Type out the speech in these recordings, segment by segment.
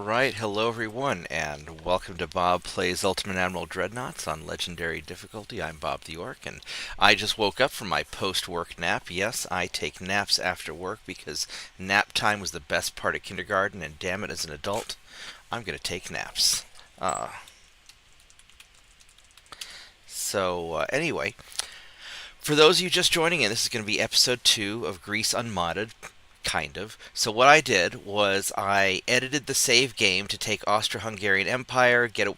Alright, hello everyone, and welcome to Bob Plays Ultimate Admiral Dreadnoughts on Legendary Difficulty. I'm Bobtheorc, and I just woke up from my post-work nap. Yes, I take naps after work because nap time was the best part of kindergarten, and damn it, as an adult, I'm going to take naps. Anyway, for those of you just joining in, this is going to be episode 2 of Greece Unmodded. Kind of. So what I did was I edited the save game to take Austro-Hungarian Empire, get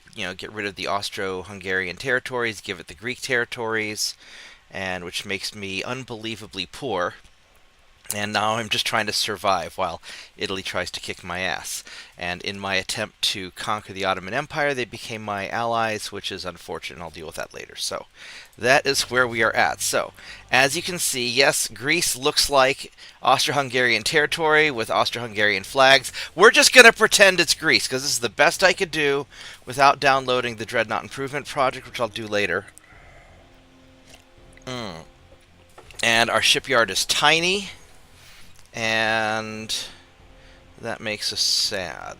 rid of the Austro-Hungarian territories, give it the Greek territories, and which makes me unbelievably poor. And now I'm just trying to survive while Italy tries to kick my ass. And in my attempt to conquer the Ottoman Empire, they became my allies, which is unfortunate. I'll deal with that later. So that is where we are at. So as you can see, yes, Greece looks like Austro-Hungarian territory with Austro-Hungarian flags. We're just going to pretend it's Greece because this is the best I could do without downloading the Dreadnought Improvement Project, which I'll do later. And our shipyard is tiny. And that makes us sad.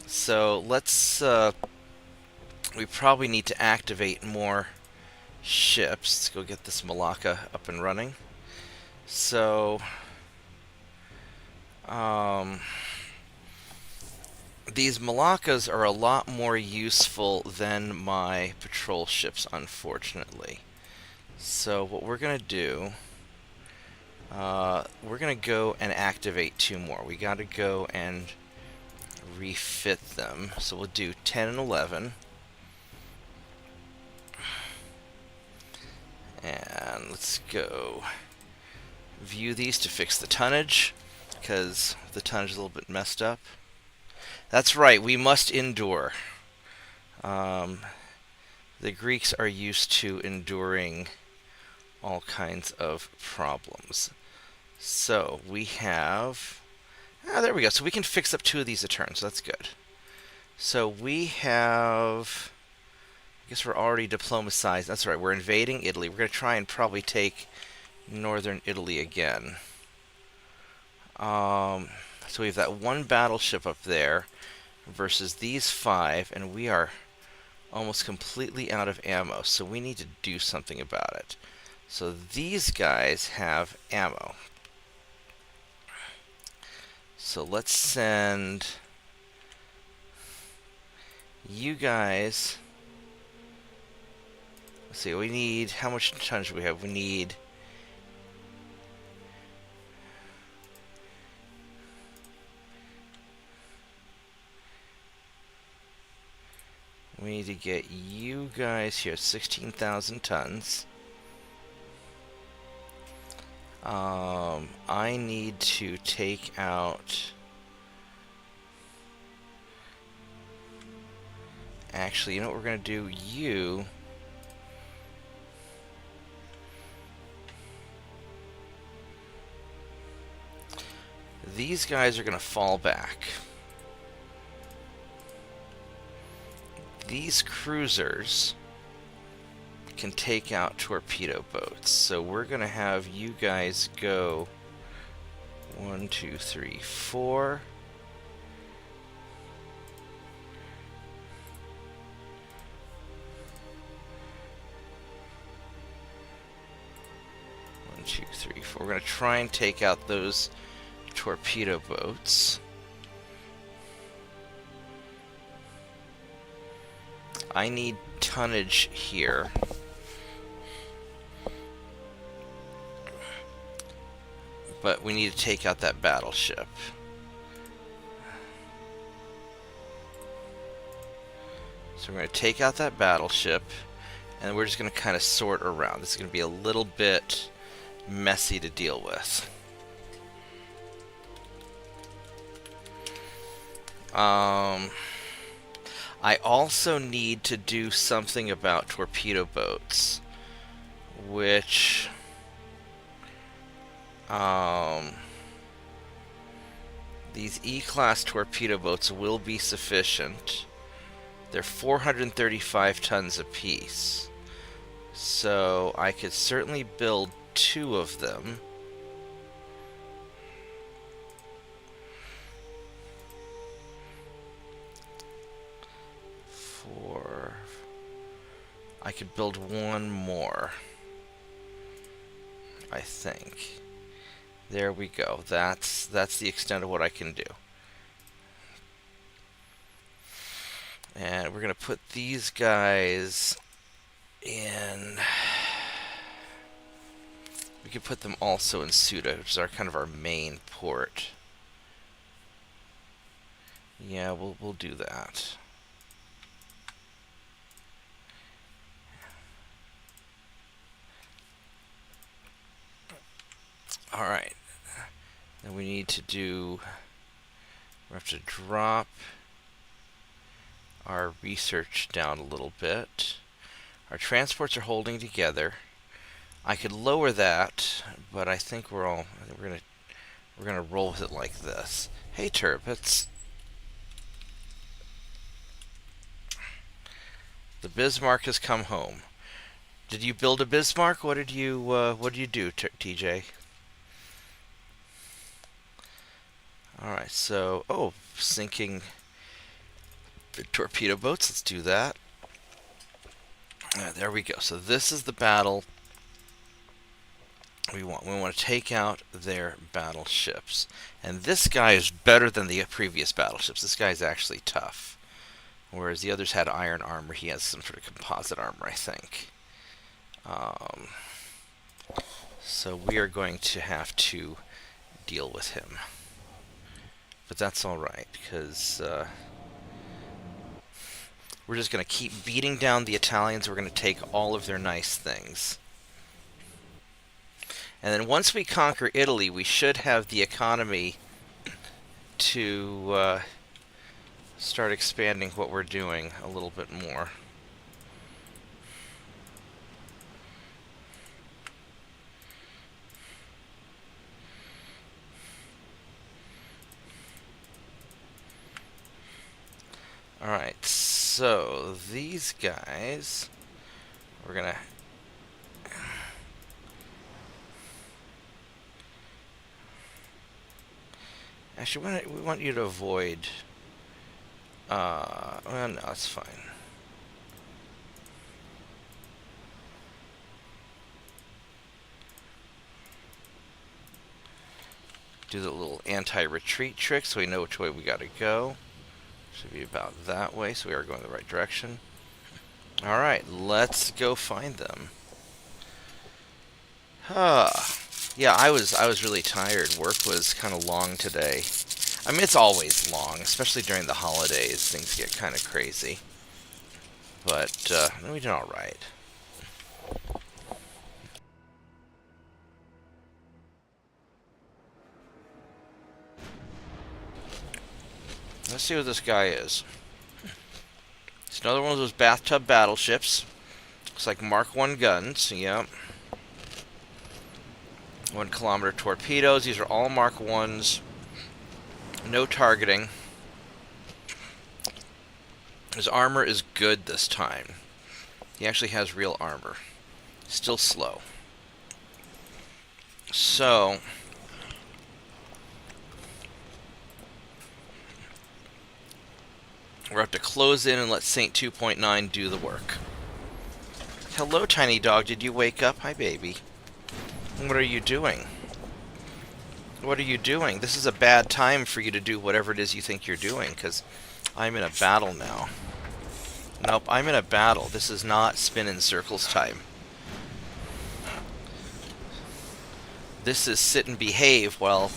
So we probably need to activate more ships. Let's go get this Malacca up and running. So, these Malaccas are a lot more useful than my patrol ships, unfortunately. So what we're going to do... we're going to go and activate 2 more. We got to go and refit them. So we'll do 10 and 11. And let's go view these to fix the tonnage, because the tonnage is a little bit messed up. That's right, we must endure. The Greeks are used to enduring all kinds of problems. So we have... there we go. So we can fix up 2 of these a turn, so that's good. So we have... I guess we're already diplomatized. That's right, we're invading Italy. We're going to try and probably take northern Italy again. So we have that 1 battleship up there versus these 5, and we are almost completely out of ammo, so we need to do something about it. So these guys have ammo. So let's send you guys. Let's see, we need, how much tonnage do we have? We need to get you guys here, 16,000 tons. I need to take out... Actually, you know what we're going to do? You... These guys are going to fall back. These cruisers can take out torpedo boats. So we're going to have you guys go 1, 2, 3, 4. We're going to try and take out those torpedo boats. I need tonnage here. But we need to take out that battleship. So we're going to take out that battleship, and we're just going to kind of sort around. This is going to be a little bit messy to deal with. I also need to do something about torpedo boats, which these E-class torpedo boats will be sufficient. They're 435 tons apiece, so I could certainly build 2 of them. I could build one more, I think. There we go. That's the extent of what I can do. And we're going to put these guys in... We could put them also in Suda, which is our kind of our main port. Yeah, we'll do that. All right. Then we need to do... We have to drop our research down a little bit. Our transports are holding together. I could lower that, but I think we're gonna roll with it like this. Hey, Turbits. The Bismarck has come home. Did you build a Bismarck? What did you do, TJ? All right, so sinking the torpedo boats. Let's do that. There we go. So this is the battle we want. We want to take out their battleships, and this guy is better than the previous battleships. This guy's actually tough, whereas the others had iron armor. He has some sort of composite armor, I think. So we are going to have to deal with him. But that's alright, because we're just going to keep beating down the Italians. We're going to take all of their nice things. And then once we conquer Italy, we should have the economy to start expanding what we're doing a little bit more. Alright, so these guys, we're gonna... Actually, we want you to avoid... well, no, that's fine. Do the little anti-retreat trick so we know which way we gotta go. Should be about that way, so we are going the right direction. Alright, let's go find them. Yeah, I was really tired. Work was kind of long today. I mean, it's always long, especially during the holidays. Things get kind of crazy. But, we did alright. Let's see what this guy is. It's another one of those bathtub battleships. Looks like Mark 1 guns, yep. 1 kilometer torpedoes. These are all Mark 1s. No targeting. His armor is good this time. He actually has real armor. Still slow. So... we're have to close in and let Saint 2.9 do the work. Hello, tiny dog. Did you wake up? Hi, baby. What are you doing? What are you doing? This is a bad time for you to do whatever it is you think you're doing, because I'm in a battle now. Nope, I'm in a battle. This is not spin in circles time. This is sit and behave while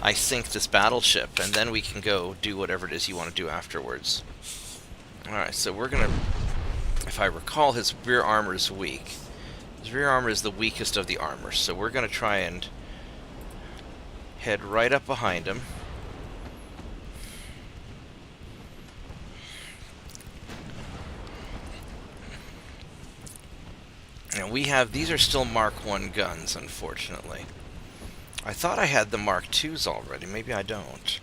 I sink this battleship, and then we can go do whatever it is you want to do afterwards. Alright, so we're gonna... if I recall, his rear armor is weak. His rear armor is the weakest of the armor, so we're gonna try and head right up behind him. And we have... these are still Mark 1 guns, unfortunately. I thought I had the Mark 2s already. Maybe I don't.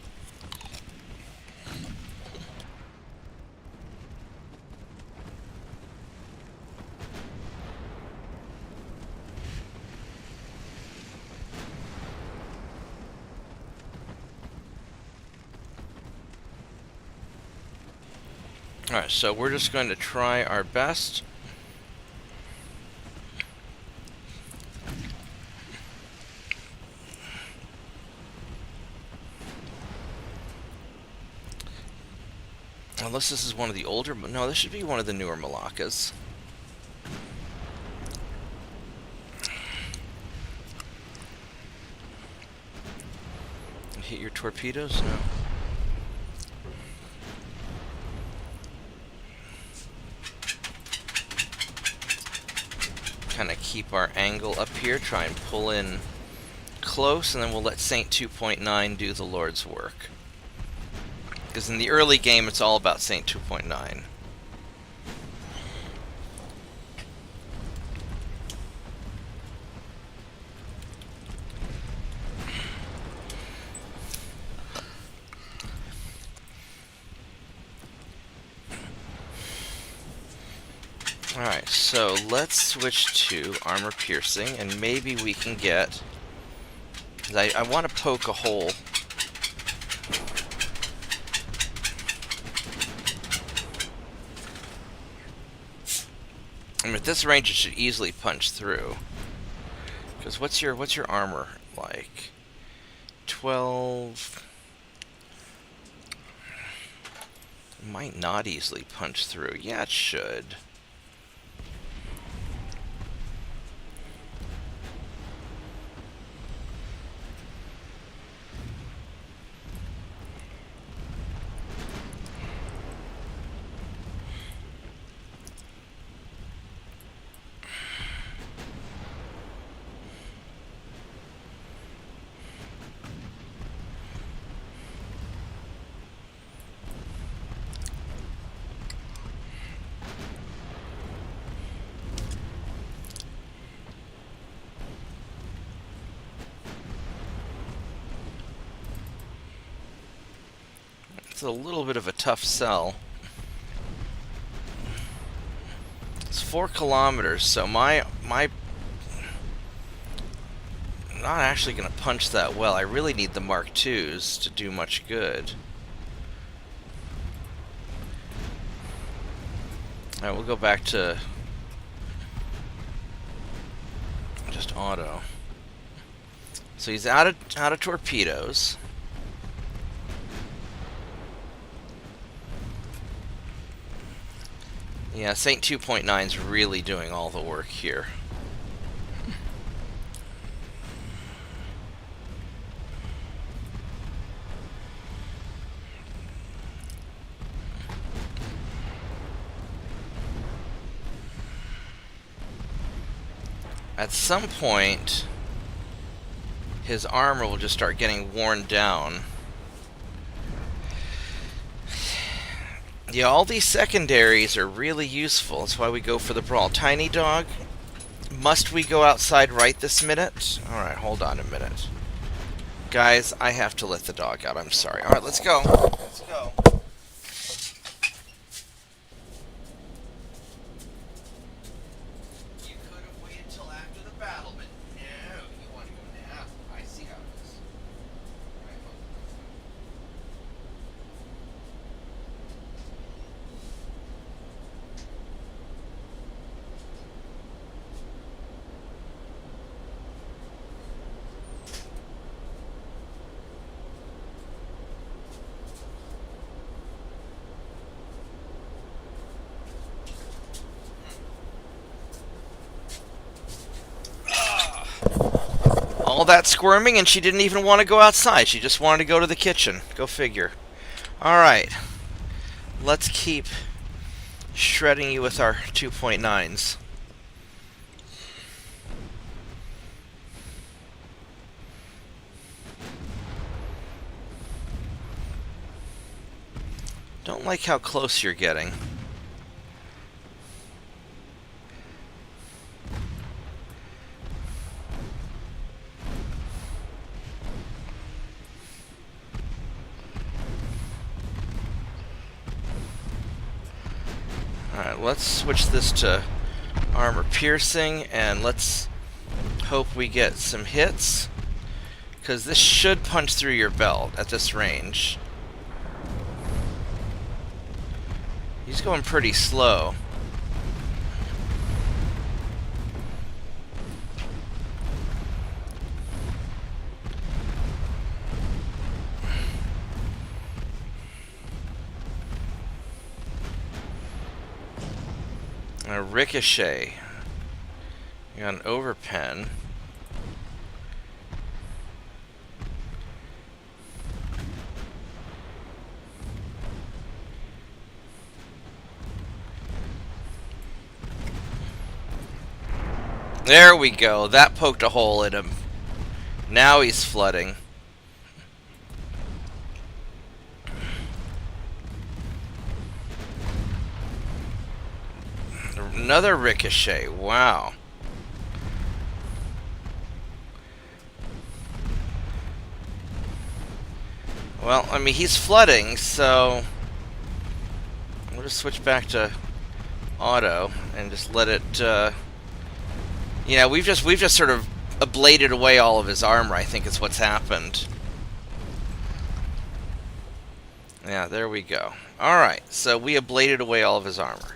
Alright, so we're just going to try our best Unless this is one of the older... No, this should be one of the newer Malakas. Hit your torpedoes? No. Kind of keep our angle up here, try and pull in close, and then we'll let Saint 2.9 do the Lord's work. Because in the early game, it's all about Saint 2.9. Alright, so let's switch to armor piercing, and maybe we can get... I want to poke a hole. I mean, at this range it should easily punch through. Because what's your armor like? 12... It might not easily punch through. Yeah, it should. It's a little bit of a tough sell. It's 4 kilometers, so my not actually going to punch that well. I really need the Mark IIs to do much good. Alright, we'll go back to just auto. So he's out of torpedoes. Yeah, Saint 2.9 is really doing all the work here. At some point, his armor will just start getting worn down. Yeah, all these secondaries are really useful. That's why we go for the brawl. Tiny dog, must we go outside right this minute? Alright, hold on a minute. Guys, I have to let the dog out. I'm sorry. Alright, let's go. Let's go. You could have waited till after the battle, but no, you want to go now. I see how it is. All that squirming, and she didn't even want to go outside. She just wanted to go to the kitchen. Go figure. Alright. Let's keep shredding you with our 2.9s. Don't like how close you're getting. Alright, let's switch this to armor piercing, and let's hope we get some hits, because this should punch through your belt at this range. He's going pretty slow. And a ricochet. You got an overpen. There we go. That poked a hole in him. Now he's flooding. Another ricochet. Wow. Well, I mean, he's flooding, so we'll just switch back to auto and just let it. Yeah, we've just sort of ablated away all of his armor. I think is what's happened. Yeah, there we go. All right, so we ablated away all of his armor,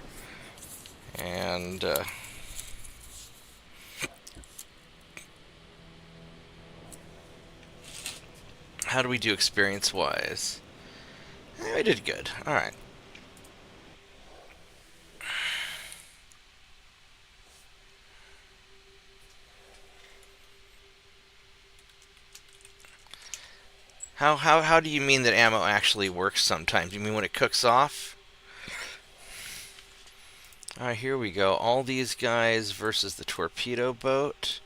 and how do we do experience-wise? We did good. All right. How do you mean that ammo actually works sometimes? You mean when it cooks off? Alright, here we go. All these guys versus the torpedo boat.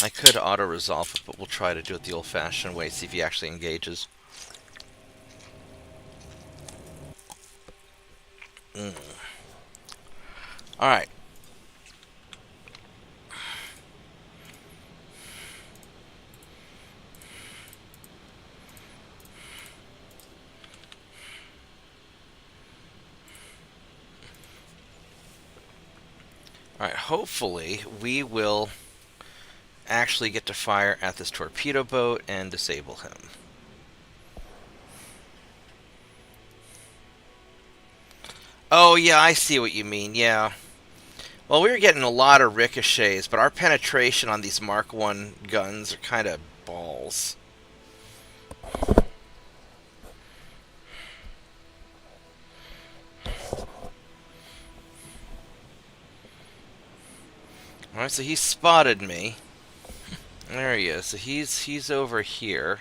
I could auto-resolve it, but we'll try to do it the old-fashioned way, see if he actually engages. Alright. Alright, hopefully we will actually get to fire at this torpedo boat and disable him. Oh, yeah, I see what you mean, yeah. Well, we were getting a lot of ricochets, but our penetration on these Mark 1 guns are kind of balls. Alright, so he spotted me. There he is. So he's over here.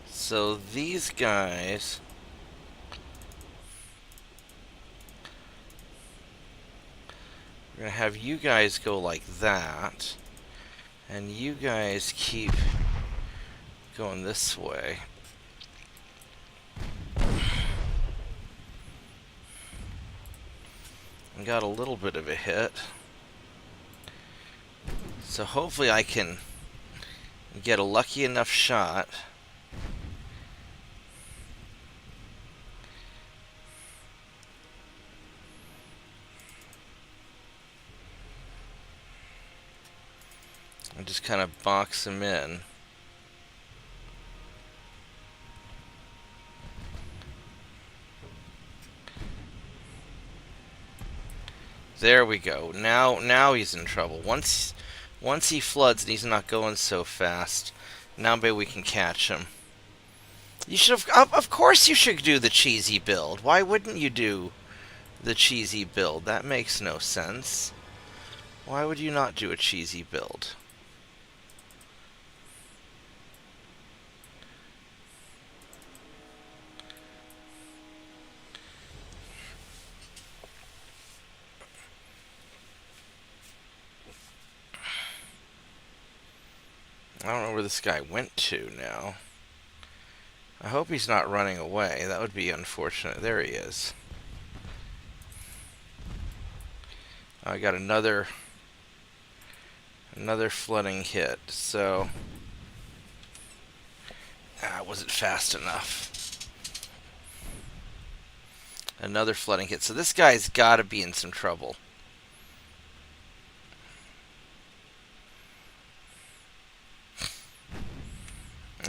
So these guys... We're going to have you guys go like that. And you guys keep going this way. And got a little bit of a hit. So hopefully I can get a lucky enough shot. And just kind of box him in. There we go. Now he's in trouble. Once he floods and he's not going so fast, now maybe we can catch him. You should have, of course you should do the cheesy build. Why wouldn't you do the cheesy build? That makes no sense. Why would you not do a cheesy build? I don't know where this guy went to now. I hope he's not running away. That would be unfortunate. There he is. I got another flooding hit. So I wasn't fast enough. Another flooding hit. So this guy's got to be in some trouble.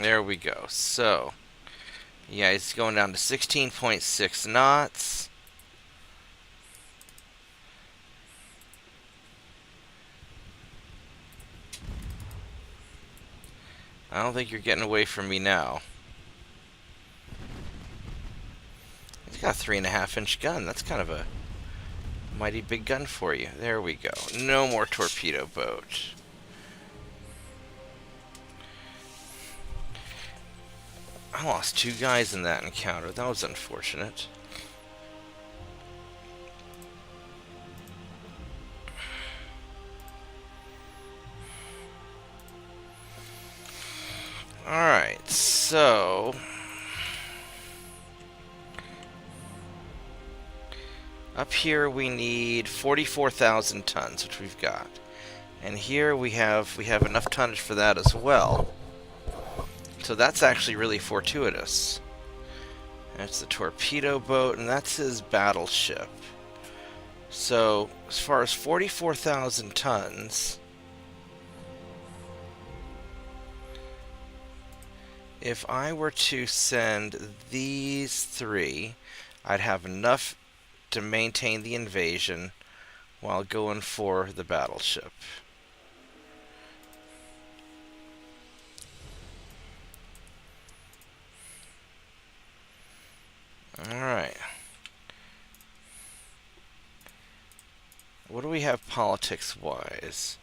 There we go. So, yeah, he's going down to 16.6 knots. I don't think you're getting away from me now. He's got a 3.5-inch gun. That's kind of a mighty big gun for you. There we go. No more torpedo boat. I lost 2 guys in that encounter. That was unfortunate. Alright, so up here we need 44,000 tons, which we've got. And here we have enough tonnage for that as well. So that's actually really fortuitous. That's the torpedo boat, and that's his battleship. So as far as 44,000 tons, if I were to send these 3, I'd have enough to maintain the invasion while going for the battleship. Alright. What do we have politics-wise?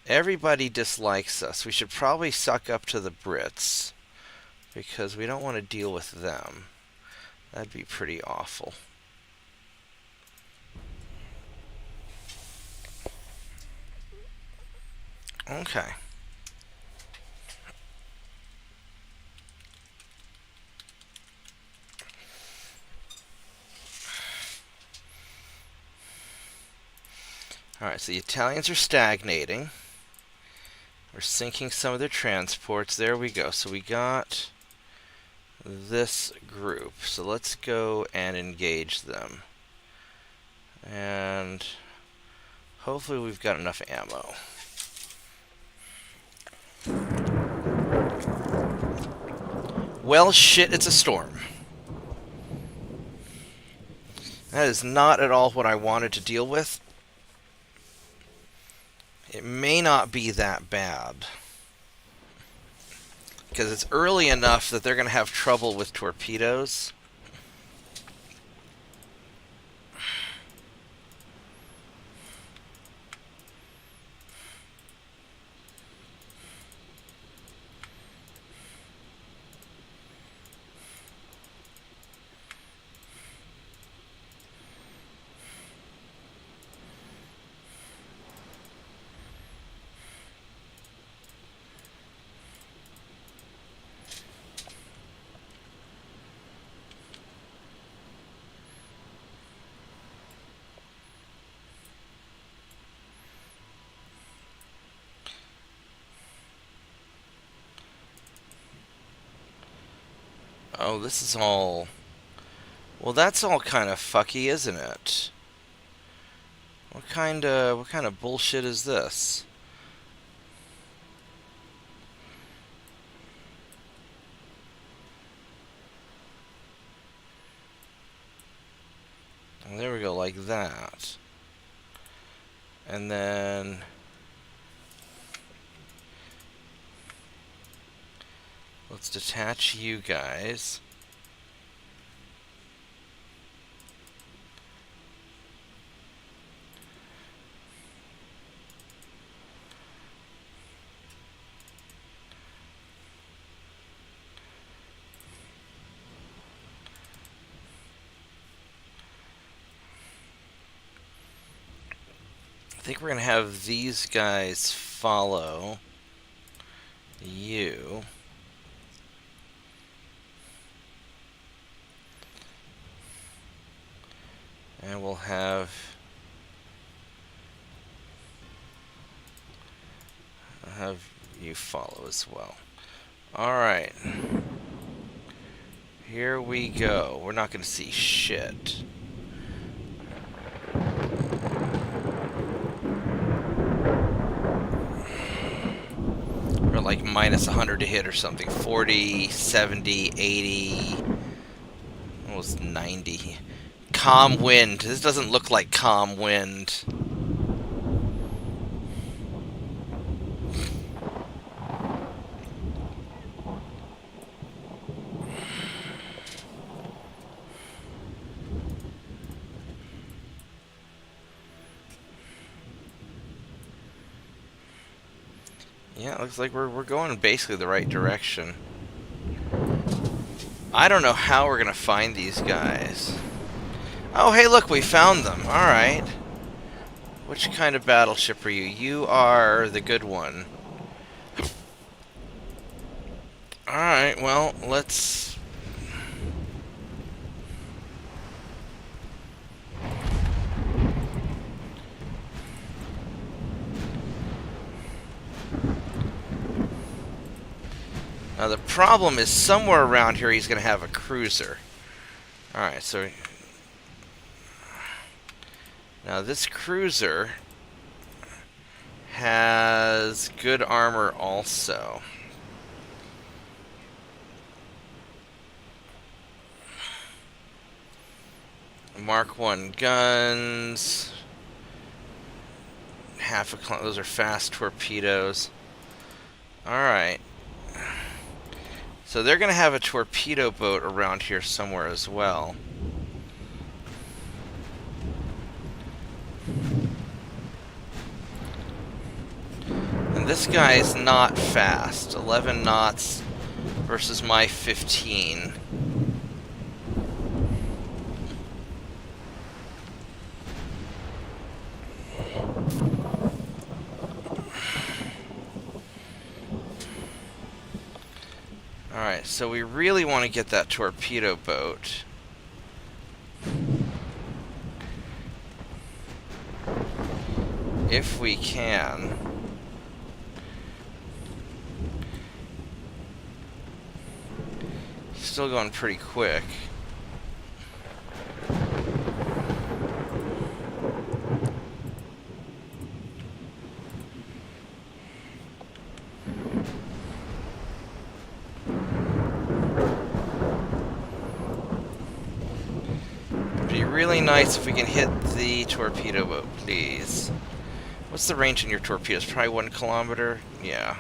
Everybody dislikes us. We should probably suck up to the Brits, because we don't want to deal with them. That'd be pretty awful. Okay. Alright, so the Italians are stagnating. We're sinking some of their transports. There we go. So we got this group. So let's go and engage them. And hopefully we've got enough ammo. Well, shit, it's a storm. That is not at all what I wanted to deal with. It may not be that bad, because it's early enough that they're going to have trouble with torpedoes. Oh, this is all... Well, that's all kind of fucky, isn't it? What kind of bullshit is this? And there we go, like that. And then... let's detach you guys. I think we're going to have these guys follow you. And we'll have you follow as well. Alright. Here we go. We're not going to see shit. We're like minus 100 to hit or something. 40, 70, 80, almost 90. Calm wind. This doesn't look like calm wind. Yeah, it looks like we're going basically the right direction. I don't know how we're gonna find these guys. Oh, hey, look, we found them. All right. Which kind of battleship are you? You are the good one. All right. Well, let's. Now the problem is somewhere around here he's gonna have a cruiser. All right. So now this cruiser has good armor also. Mark 1 guns. Those are fast torpedoes. Alright. So they're going to have a torpedo boat around here somewhere as well. And this guy is not fast. 11 knots versus my 15. Alright, so we really want to get that torpedo boat. If we can. Still going pretty quick. Really nice if we can hit the torpedo boat, please. What's the range in your torpedoes? Probably 1 kilometer? Yeah.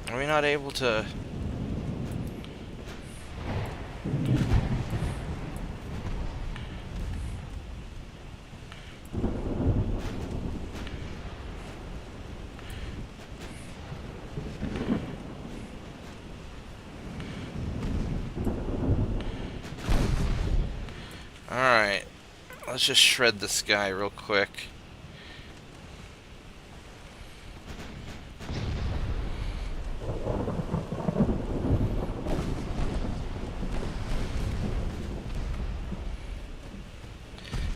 Are we not able to... Alright, let's just shred this guy real quick.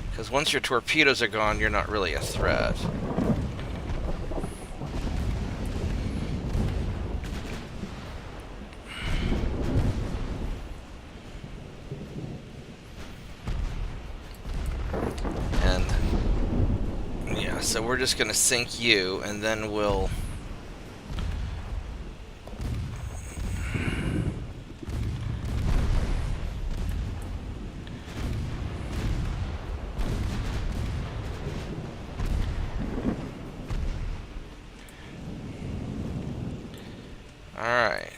Because once your torpedoes are gone, you're not really a threat. So we're just going to sink you, and then we'll... Alright.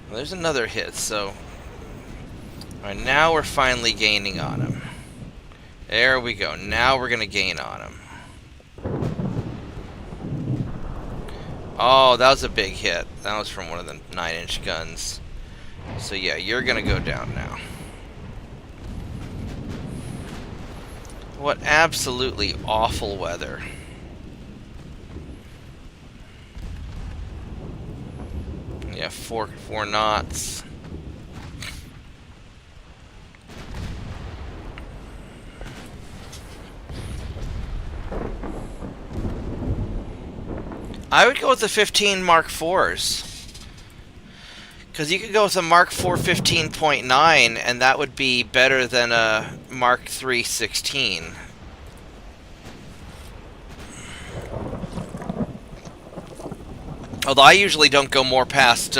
There's another hit, so... Alright, now we're finally gaining on him. There we go. Now we're going to gain on him. Oh, that was a big hit. That was from one of the 9-inch guns. So yeah, you're going to go down now. What absolutely awful weather. Yeah, 4 knots. I would go with the 15 Mark IVs. Because you could go with a Mark IV 15.9, and that would be better than a Mark III 16. Although I usually don't go more past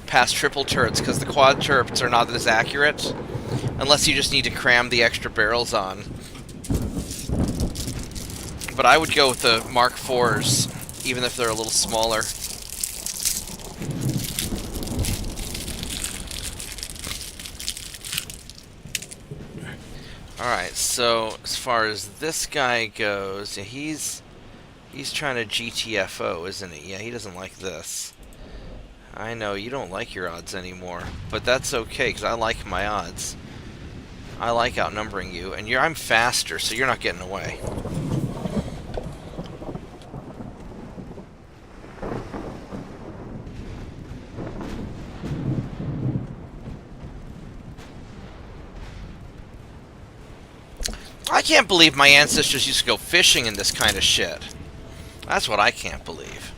past triple turrets because the quad turrets are not as accurate, unless you just need to cram the extra barrels on. But I would go with the Mark IVs, even if they're a little smaller. Alright, so as far as this guy goes, yeah, he's trying to GTFO, isn't he? Yeah, he doesn't like this. I know, you don't like your odds anymore, but that's okay, because I like my odds. I like outnumbering you, and I'm faster, so you're not getting away. I can't believe my ancestors used to go fishing in this kind of shit. That's what I can't believe.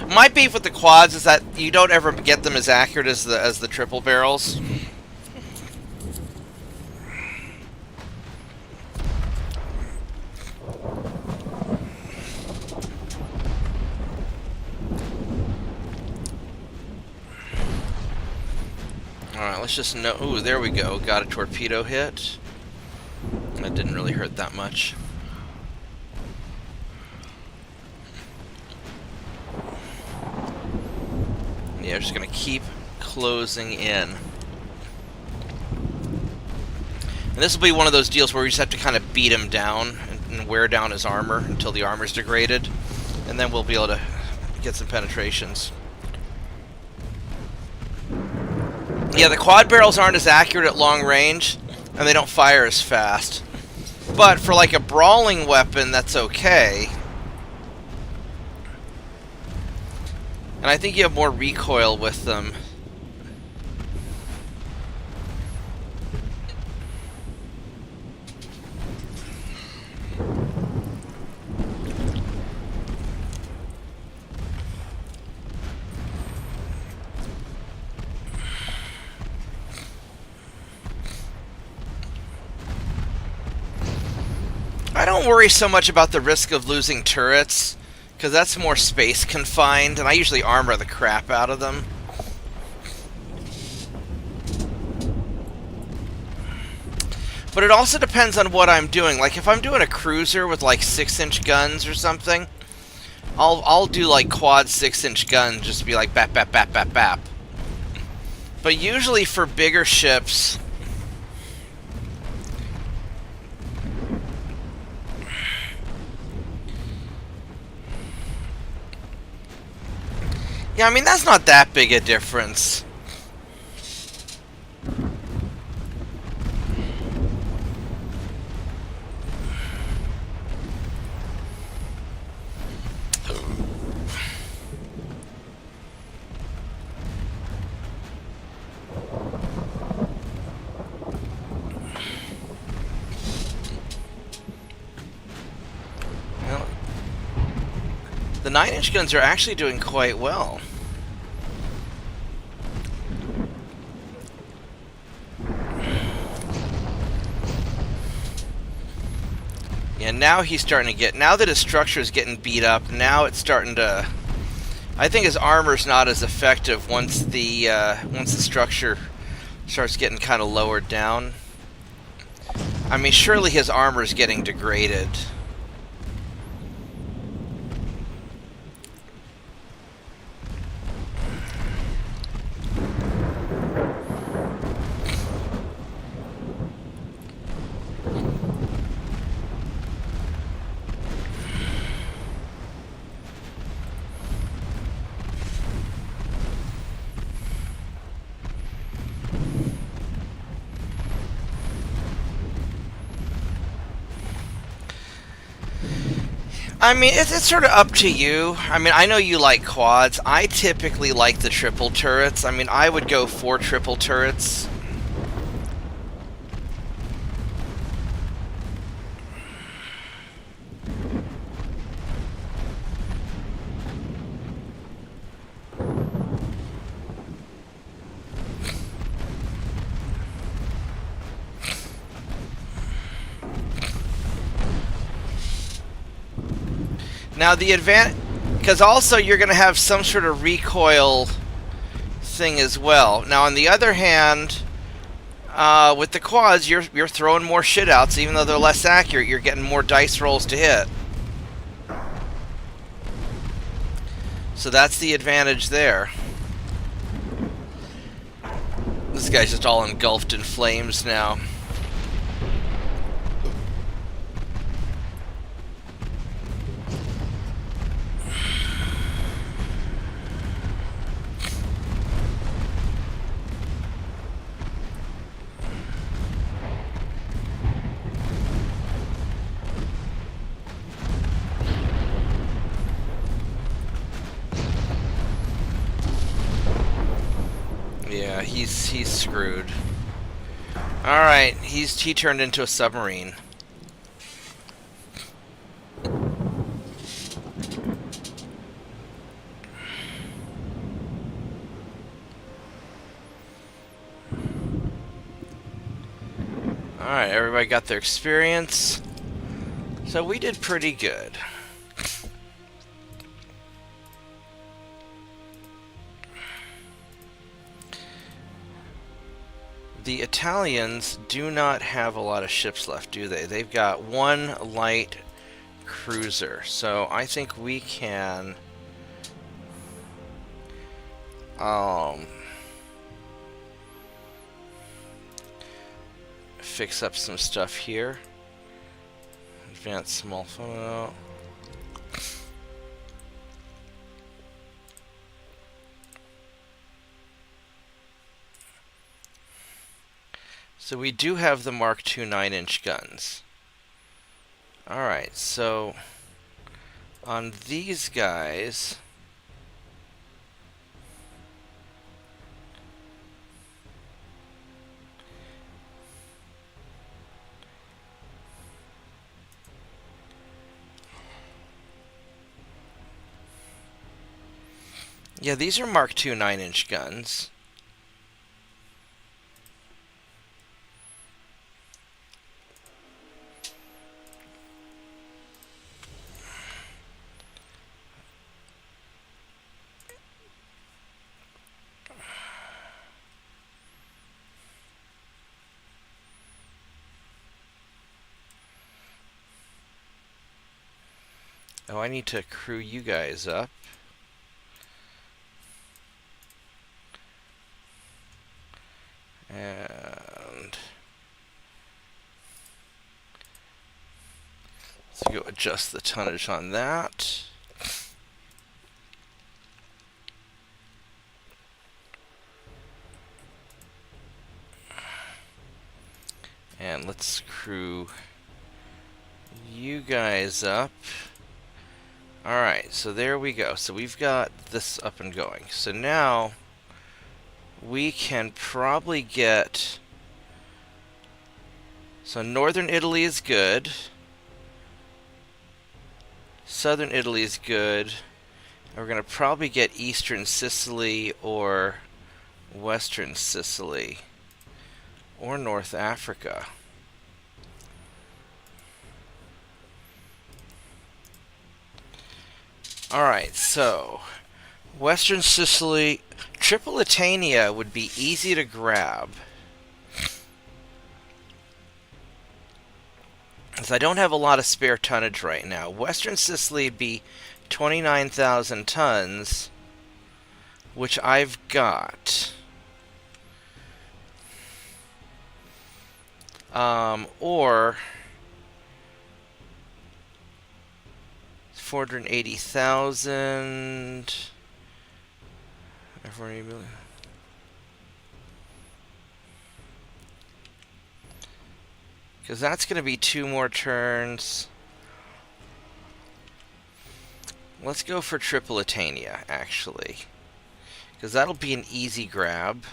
My beef with the quads is that you don't ever get them as accurate as the triple barrels. Alright, let's just know... Ooh, there we go. Got a torpedo hit. That didn't really hurt that much. Yeah, just gonna keep closing in. And this will be one of those deals where we just have to kind of beat him down and wear down his armor until the armor's degraded. And then we'll be able to get some penetrations. Yeah, the quad barrels aren't as accurate at long range, and they don't fire as fast. But for like a brawling weapon, that's okay. And I think you have more recoil with them. I don't worry so much about the risk of losing turrets, because that's more space confined, and I usually armor the crap out of them. But it also depends on what I'm doing. Like, if I'm doing a cruiser with, like, 6-inch guns or something, I'll do, like, quad 6-inch guns, just to be like, bap, bap, bap, bap, bap. But usually for bigger ships... Yeah, I mean, that's not that big a difference. Well, the 9-inch guns are actually doing quite well. Yeah, now he's starting to get... Now that his structure is getting beat up, now it's starting to... I think his armor's not as effective once the structure starts getting kind of lowered down. I mean, surely his armor's getting degraded. I mean, it's sort of up to you. I mean, I know you like quads. I typically like the triple turrets. I mean, I would go 4 triple turrets. Now the advantage, because also you're going to have some sort of recoil thing as well. Now on the other hand, with the quads, you're throwing more shit out, so even though they're less accurate, you're getting more dice rolls to hit. So that's the advantage there. This guy's just all engulfed in flames now. Yeah, he's screwed. All right, he turned into a submarine. All right, everybody got their experience. So we did pretty good. The Italians do not have a lot of ships left, do they? They've got one light cruiser, so I think we can fix up some stuff here. Advanced small photo. So we do have the Mark II 9-inch guns. Alright, so on these guys, yeah, these are Mark II 9-inch guns. Oh, I need to crew you guys up. And let's go adjust the tonnage on that. And let's crew you guys up. Alright, so there we go. So we've got this up and going. So now we can probably get... So northern Italy is good. Southern Italy is good. And we're going to probably get eastern Sicily or western Sicily. Or North Africa. Alright, so western Sicily, Tripolitania would be easy to grab. Because I don't have a lot of spare tonnage right now. Western Sicily would be 29,000 tons, which I've got. Or 480,000. Because that's going to be 2 more turns. Let's go for Tripolitania, actually. Because that'll be an easy grab.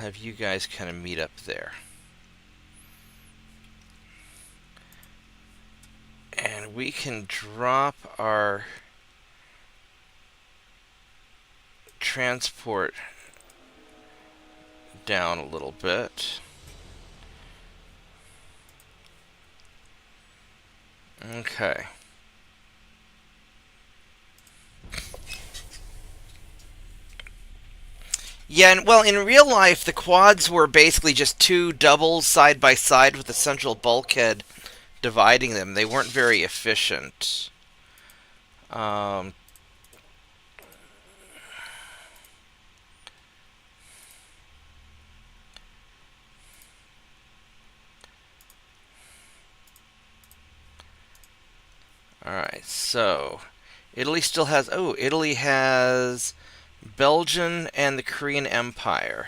have you guys kind of meet up there. And we can drop our transport down a little bit. Okay. Yeah, and well, in real life, the quads were basically just two doubles side by side with a central bulkhead dividing them. They weren't very efficient. Um, Alright, so Italy still has. Oh, Italy has Belgium and the Korean Empire.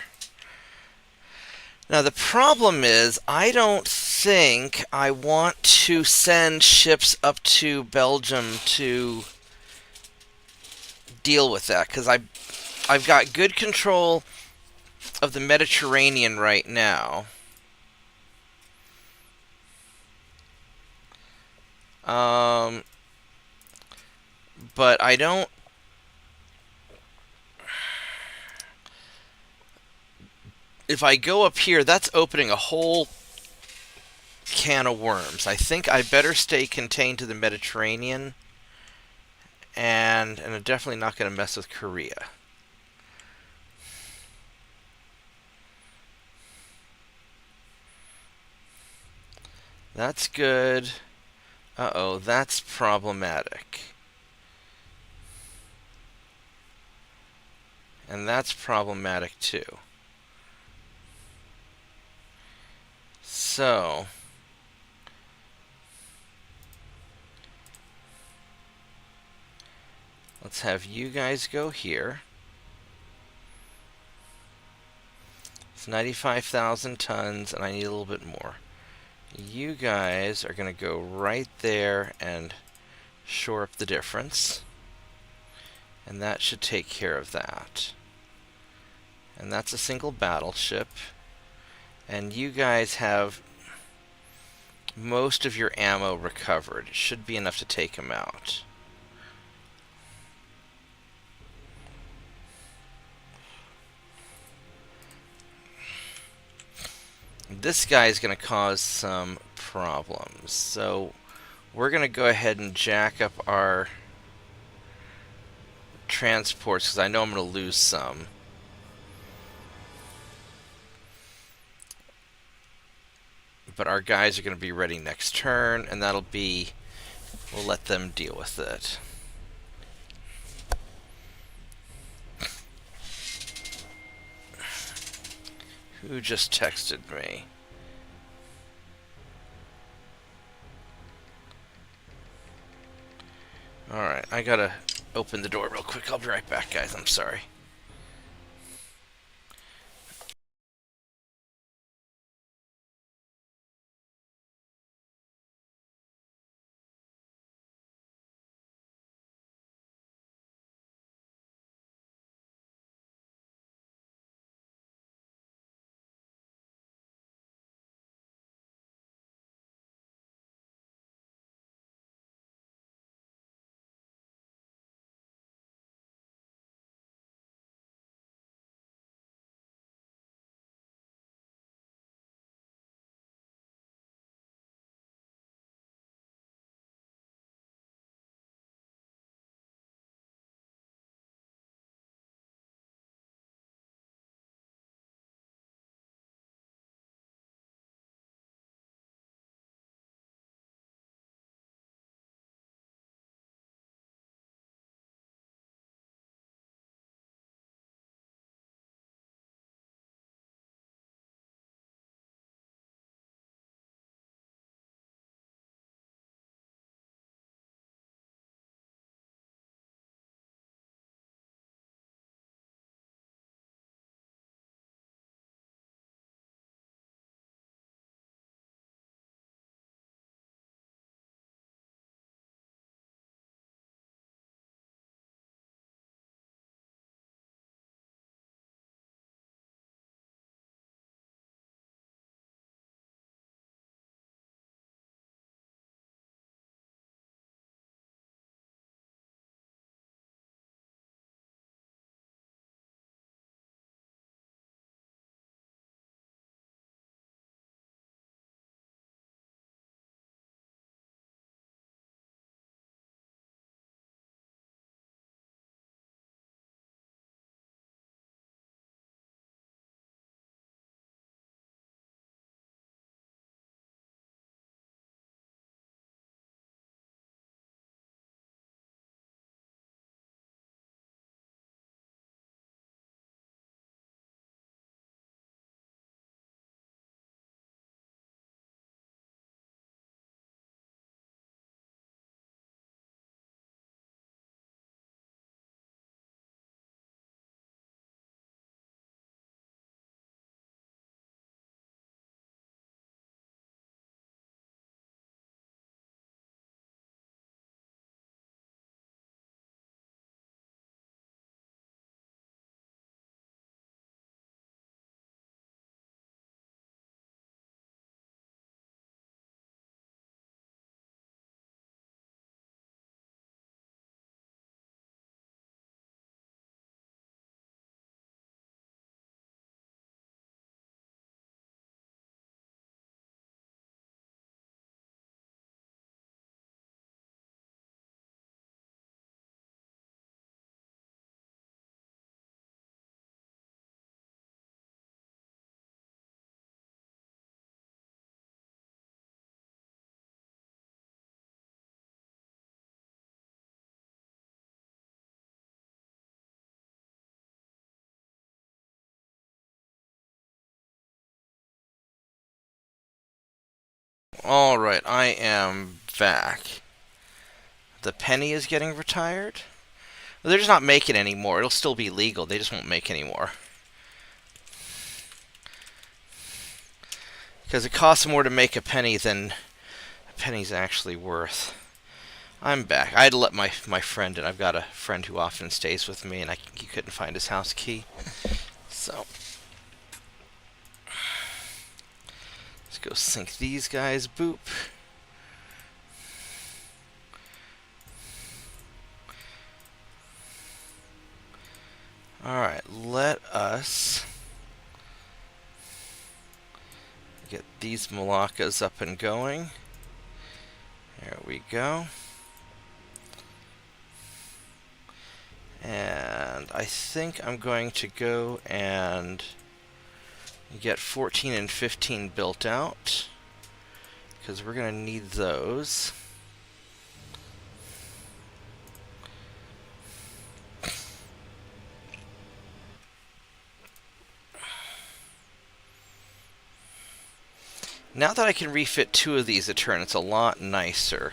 Now, the problem is, I don't think I want to send ships up to Belgium to deal with that, because I've got good control of the Mediterranean right now. But I don't. If I go up here, that's opening a whole can of worms. I think I better stay contained to the Mediterranean, and I'm definitely not going to mess with Korea. That's good. Uh-oh, that's problematic. And that's problematic too. So, let's have you guys go here. It's 95,000 tons, and I need a little bit more. You guys are going to go right there and shore up the difference. And that should take care of that. And that's a single battleship. And you guys have most of your ammo recovered. It should be enough to take him out. This guy is going to cause some problems. So we're going to go ahead and jack up our transports, because I know I'm going to lose some. But our guys are going to be ready next turn, and that'll be... we'll let them deal with it. Who just texted me? Alright, I gotta open the door real quick. I'll be right back, guys. I'm sorry. Alright, I am back. The penny is getting retired? They're just not making any more. It'll still be legal. They just won't make any more. Because it costs more to make a penny than a penny's actually worth. I'm back. I had to let my friend in. I've got a friend who often stays with me, and he couldn't find his house key. So, let's go sink these guys. Boop. Alright, let us get these Malakas up and going. There we go. And I think I'm going to go and get 14 and 15 built out, because we're going to need those. Now that I can refit 2 of these a turn, it's a lot nicer.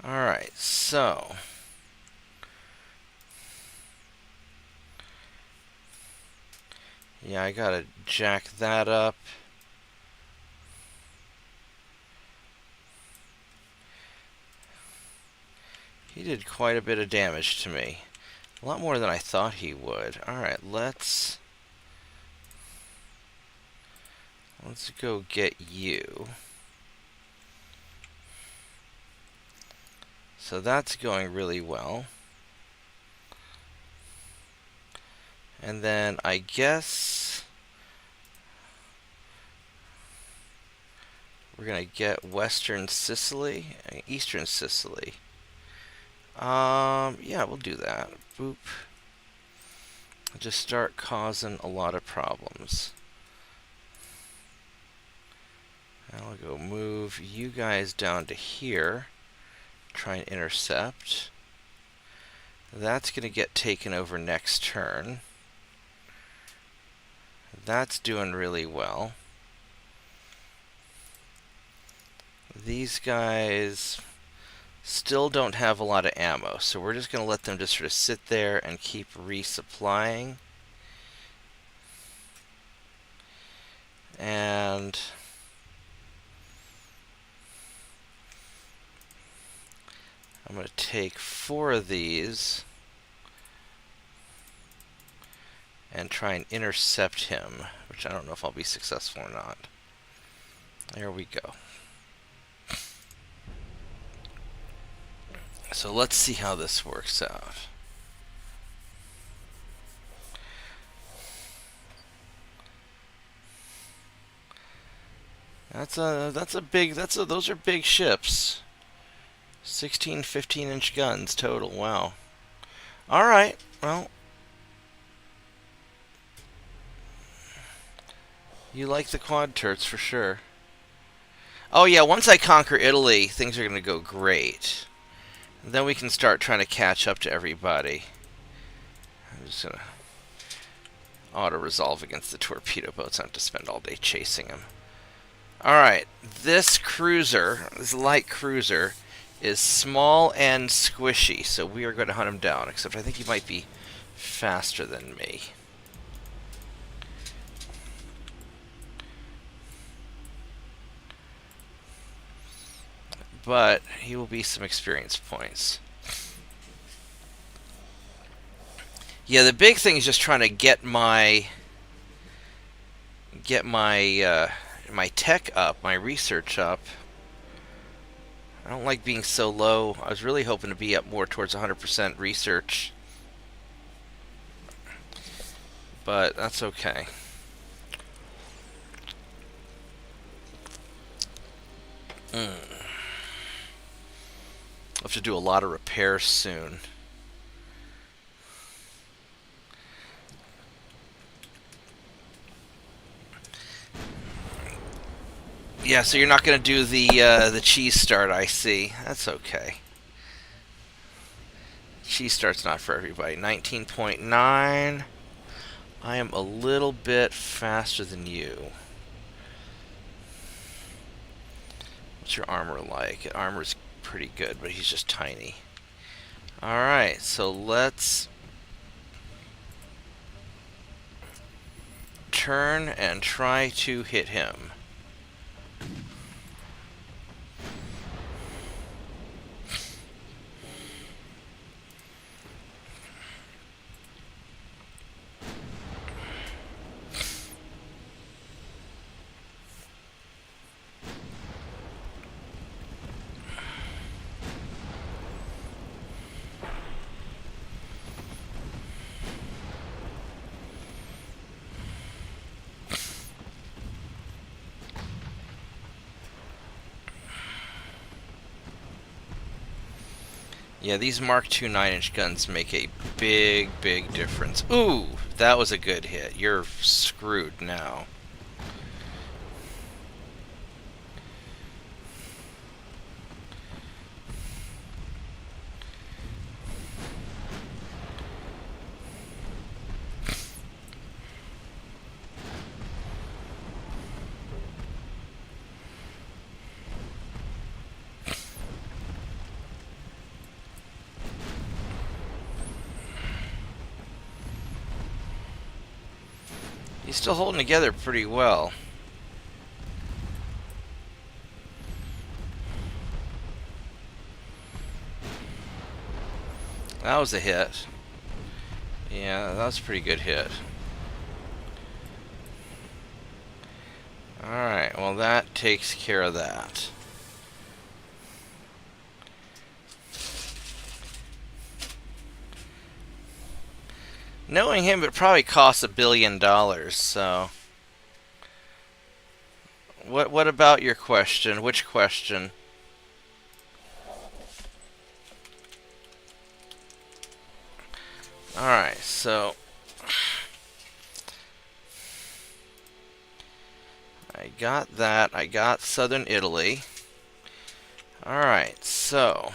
Alright, so yeah, I gotta jack that up. He did quite a bit of damage to me. A lot more than I thought he would. Alright, let's go get you. So that's going really well. And then I guess we're going to get Western Sicily, Eastern Sicily. Yeah, we'll do that. Boop. Just start causing a lot of problems. I'll go move you guys down to here. Try and intercept. That's going to get taken over next turn. That's doing really well. These guys still don't have a lot of ammo, so we're just going to let them just sort of sit there and keep resupplying. And I'm going to take 4 of these and try and intercept him, which I don't know if I'll be successful or not. There we go. So let's see how this works out. Those are big ships. 16, 15-inch guns total. Wow. Alright, well, you like the quad turrets for sure. Oh yeah, once I conquer Italy, things are going to go great. And then we can start trying to catch up to everybody. I'm just going to auto-resolve against the torpedo boats. I have to spend all day chasing them. Alright, this cruiser, this light cruiser, is small and squishy, so we are going to hunt him down, except I think he might be faster than me. But he will be some experience points. Yeah, the big thing is just trying to get my my tech up, my research up. I don't like being so low. I was really hoping to be up more towards 100% research, but that's okay. I'll have to do a lot of repairs soon. Yeah, so you're not going to do the cheese start, I see. That's okay. Cheese start's not for everybody. 19.9. I am a little bit faster than you. What's your armor like? Armor's pretty good, but he's just tiny. Alright, so let's turn and try to hit him. Yeah, these Mark II 9-inch guns make a big, big difference. Ooh, that was a good hit. You're screwed now. He's still holding together pretty well. That was a hit. Yeah, that was a pretty good hit. Alright, well that takes care of that. Knowing him, it probably costs $1 billion, so... What about your question? Which question? Alright, so... I got that. I got southern Italy. Alright, so...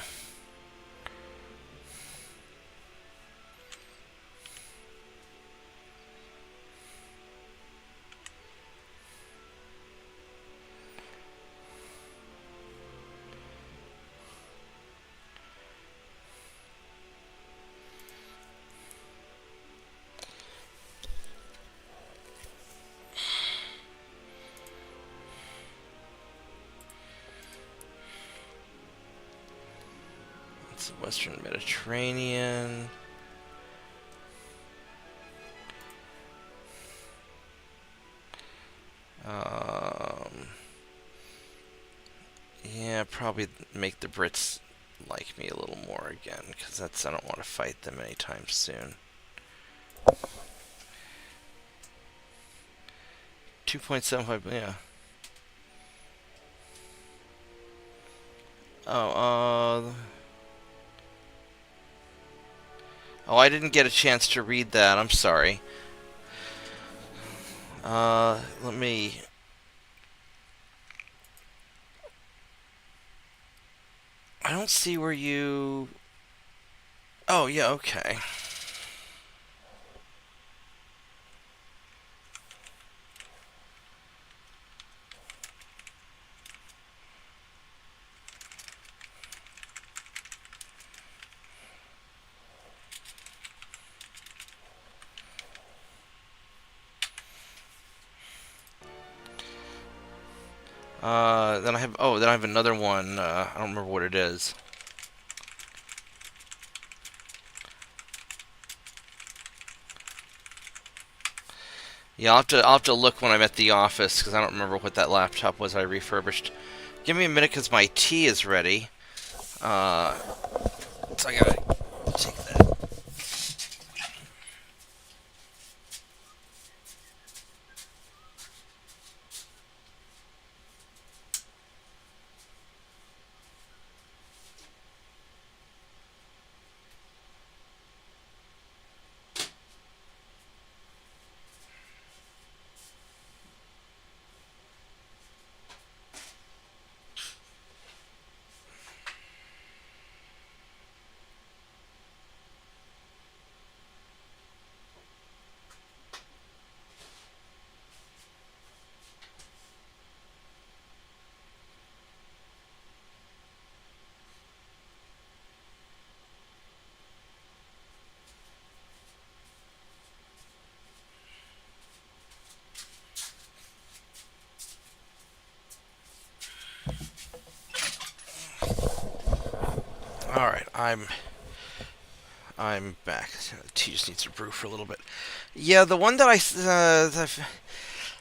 it's Western Mediterranean. Yeah, probably make the Brits like me a little more again, because I don't want to fight them anytime soon. 2.75, yeah. Oh, oh, I didn't get a chance to read that. I'm sorry. Let me... I don't see where you... Oh, yeah, okay. Then I have another one. I don't remember what it is. Yeah, I'll have to look when I'm at the office, because I don't remember what that laptop was I refurbished. Give me a minute, because my tea is ready. So I gotta take that. All right, I'm back. The tea just needs to brew for a little bit. Yeah, the one that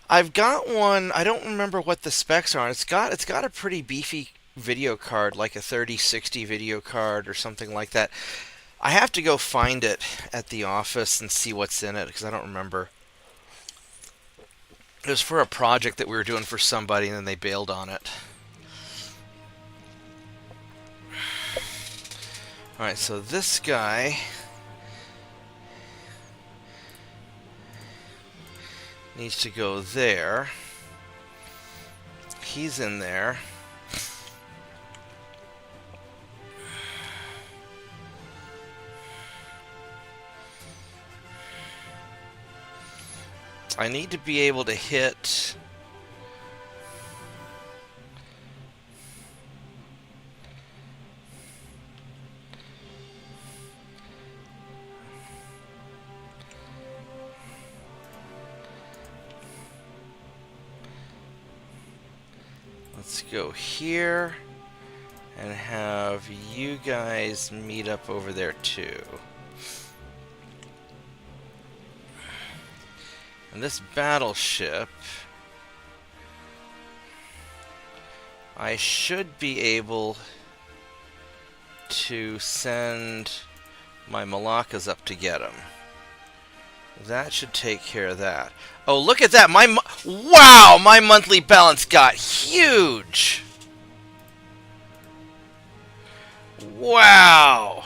I've got one. I don't remember what the specs are. It's got a pretty beefy video card, like a 3060 video card or something like that. I have to go find it at the office and see what's in it because I don't remember. It was for a project that we were doing for somebody, and then they bailed on it. Alright, so this guy needs to go there. He's in there. I need to be able to hit... Let's go here and have you guys meet up over there too. And this battleship, I should be able to send my Malakas up to get him. That should take care of that. Oh, look at that! Wow! My monthly balance got huge! Wow!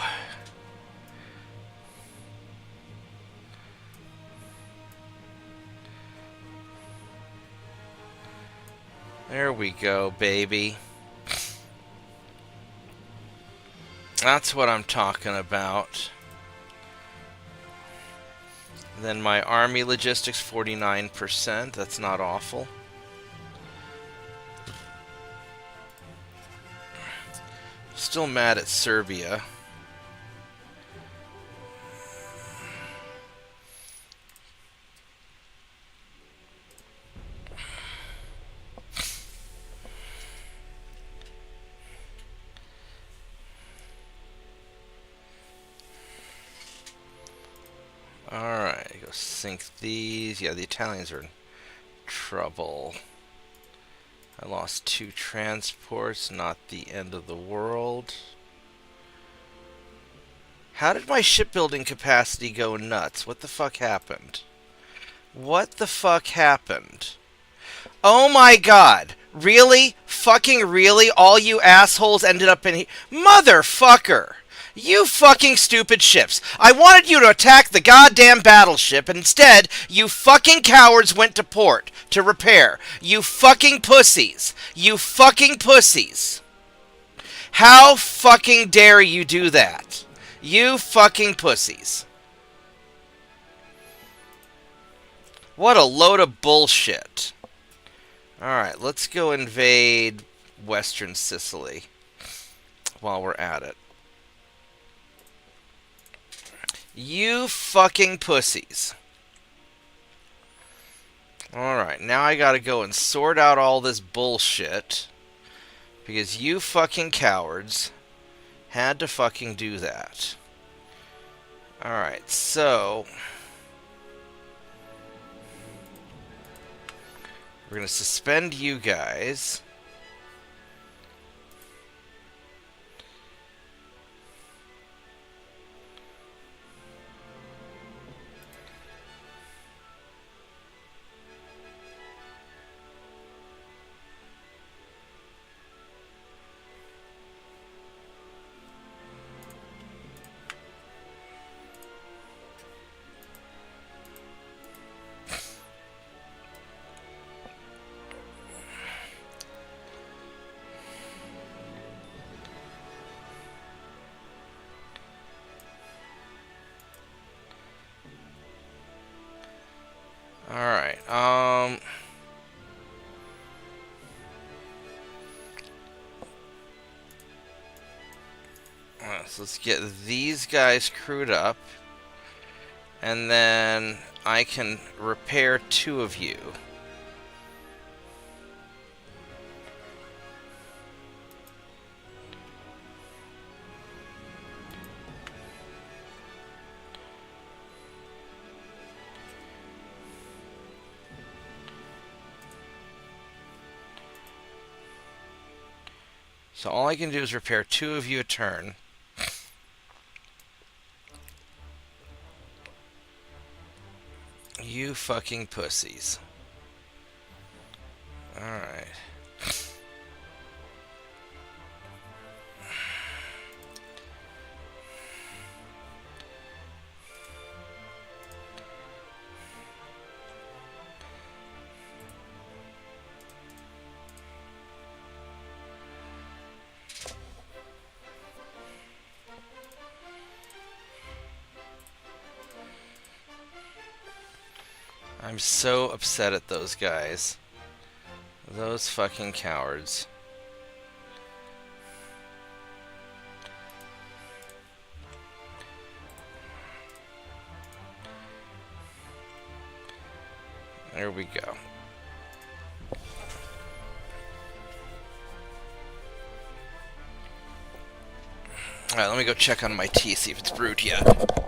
There we go, baby. That's what I'm talking about. Then my army logistics, 49%. That's not awful. Still mad at Serbia. Alright, go sink these. Yeah, the Italians are in trouble. I lost 2 transports, not the end of the world. How did my shipbuilding capacity go nuts? What the fuck happened? What the fuck happened? Oh my god! Really? Fucking really? All you assholes ended up in here? Motherfucker! You fucking stupid ships. I wanted you to attack the goddamn battleship, and instead, you fucking cowards went to port to repair. You fucking pussies. You fucking pussies. How fucking dare you do that? You fucking pussies. What a load of bullshit. Alright, let's go invade Western Sicily while we're at it. You fucking pussies. Alright, now I gotta go and sort out all this bullshit. Because you fucking cowards had to fucking do that. Alright, so... we're gonna suspend you guys. Alright, so let's get these guys crewed up, and then I can repair 2 of you. So all I can do is repair 2 of you a turn. You fucking pussies. Alright. I'm so upset at those guys. Those fucking cowards. There we go. Alright, let me go check on my tea, see if it's brewed yet.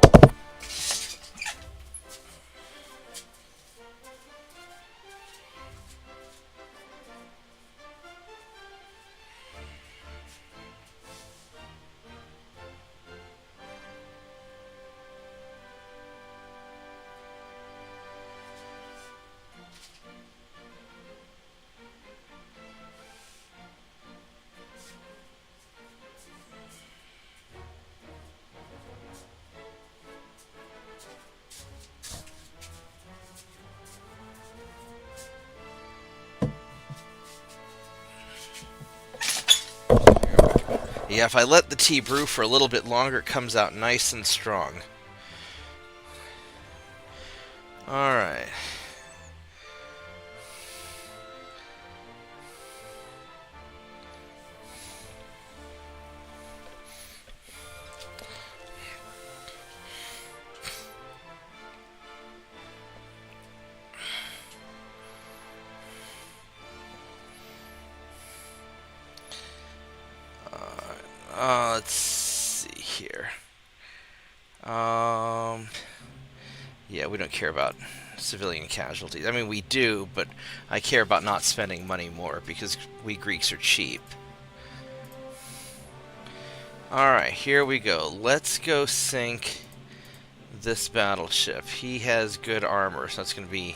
Yeah, if I let the tea brew for a little bit longer, it comes out nice and strong. Alright. Let's see here. Yeah, we don't care about civilian casualties. I mean, we do, but I care about not spending money more because we Greeks are cheap. Alright, here we go. Let's go sink this battleship. He has good armor, so that's going to be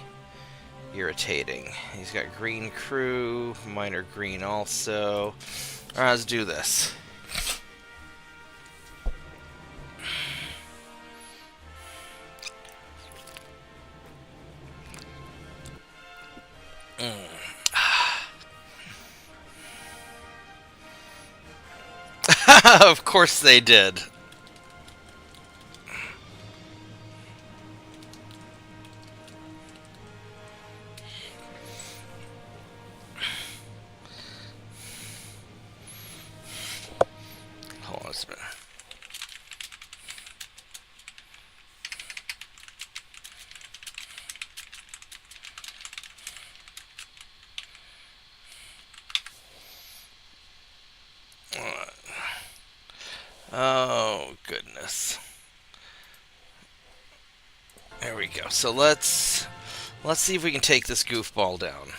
irritating. He's got green crew, minor green also. Alright, let's do this. Of course they did. Hold on a minute. Oh, goodness. There we go. So let's see if we can take this goofball down.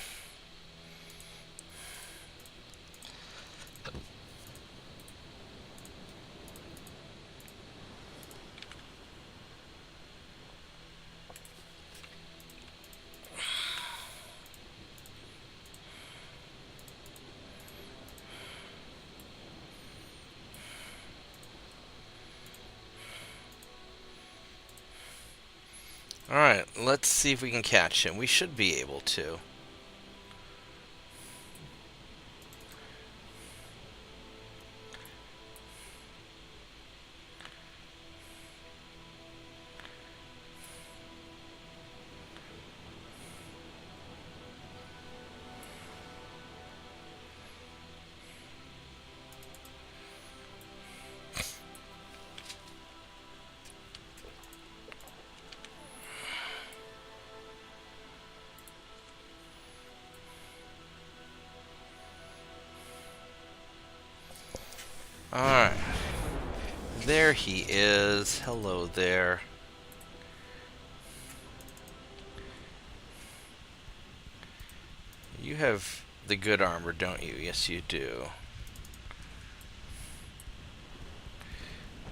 Alright, let's see if we can catch him. We should be able to. Alright. There he is. Hello there. You have the good armor, don't you? Yes, you do.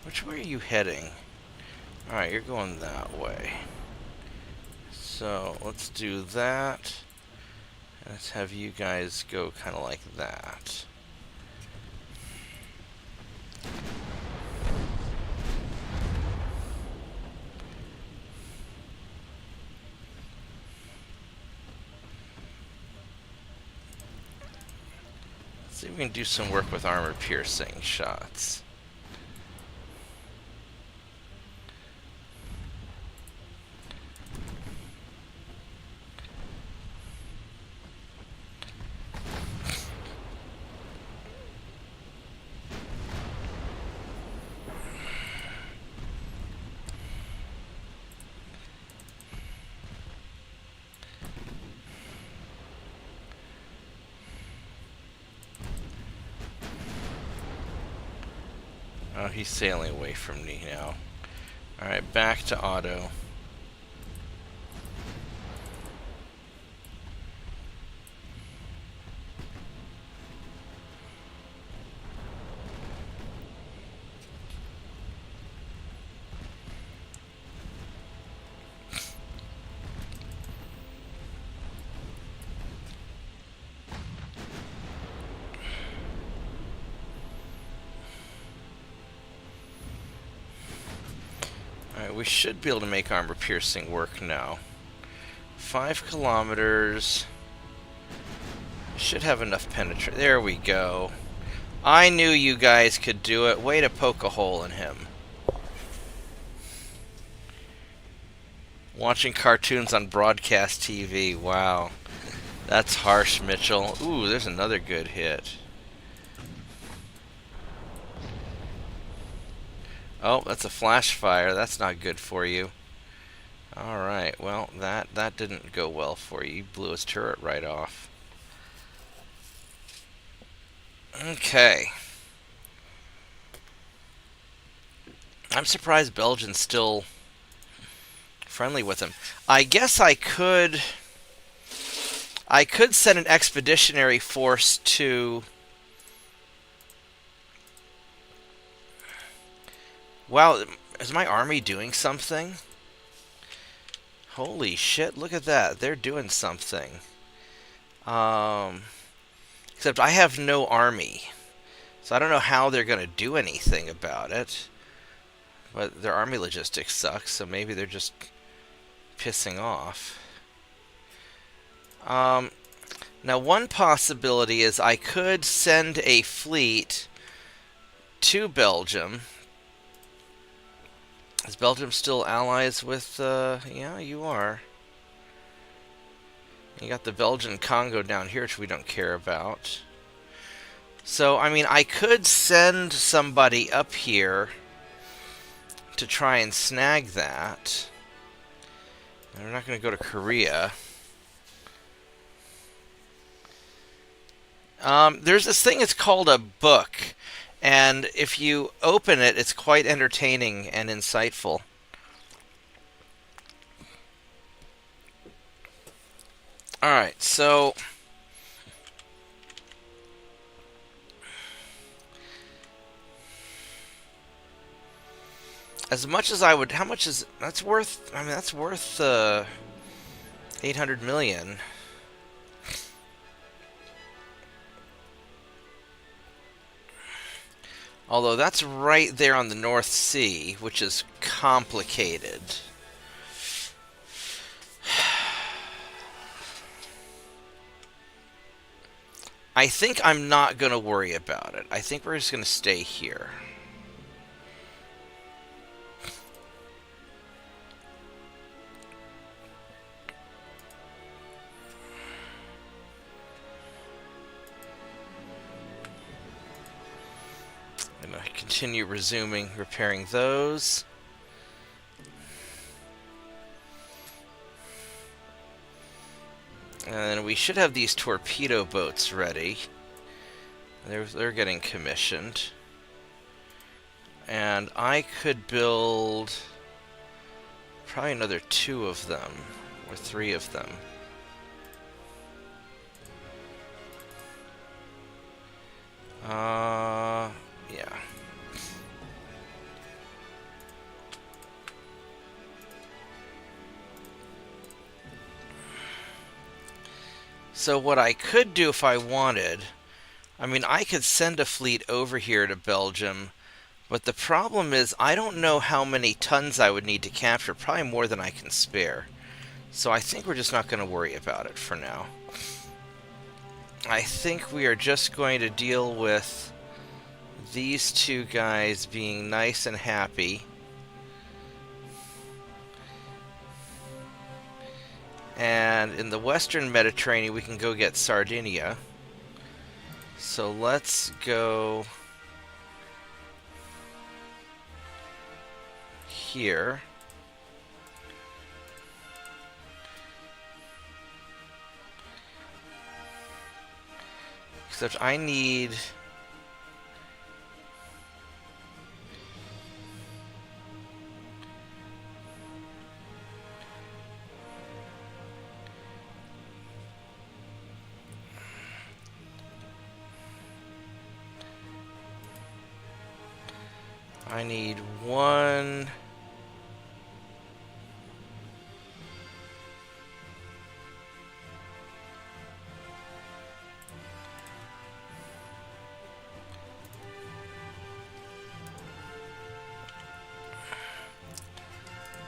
Which way are you heading? Alright, you're going that way. So, let's do that. Let's have you guys go kind of like that. See if we can do some work with armor-piercing shots. Oh, he's sailing away from me now. Alright, back to auto. Alright, we should be able to make armor piercing work now. 5 kilometers. Should have enough penetration. There we go. I knew you guys could do it. Way to poke a hole in him. Watching cartoons on broadcast TV. Wow. That's harsh, Mitchell. Ooh, there's another good hit. Oh, that's a flash fire. That's not good for you. Alright, well, that didn't go well for you. You blew his turret right off. Okay. I'm surprised Belgium's still friendly with him. I guess I could send an expeditionary force to... Wow, is my army doing something? Holy shit, look at that. They're doing something. Except I have no army. So I don't know how they're going to do anything about it. But their army logistics suck, so maybe they're just pissing off. Now, one possibility is I could send a fleet to Belgium. Is Belgium still allies with, yeah, you are. You got the Belgian Congo down here, which we don't care about. So, I mean, I could send somebody up here to try and snag that. And we're not going to go to Korea. There's this thing, it's called a book. And if you open it, it's quite entertaining and insightful. Alright, so... as much as I would... How much is... That's worth... I mean, that's worth, 800 million. Although that's right there on the North Sea, which is complicated. I think I'm not going to worry about it. I think we're just going to stay here. Continue repairing those. And we should have these torpedo boats ready. They're getting commissioned. And I could build probably another 2 of them, or 3 of them. Yeah. So what I could do if I wanted, I mean, I could send a fleet over here to Belgium, but the problem is I don't know how many tons I would need to capture, probably more than I can spare. So I think we're just not going to worry about it for now. I think we are just going to deal with these two guys being nice and happy. And in the Western Mediterranean, we can go get Sardinia. So let's go here. Except I need... I need one...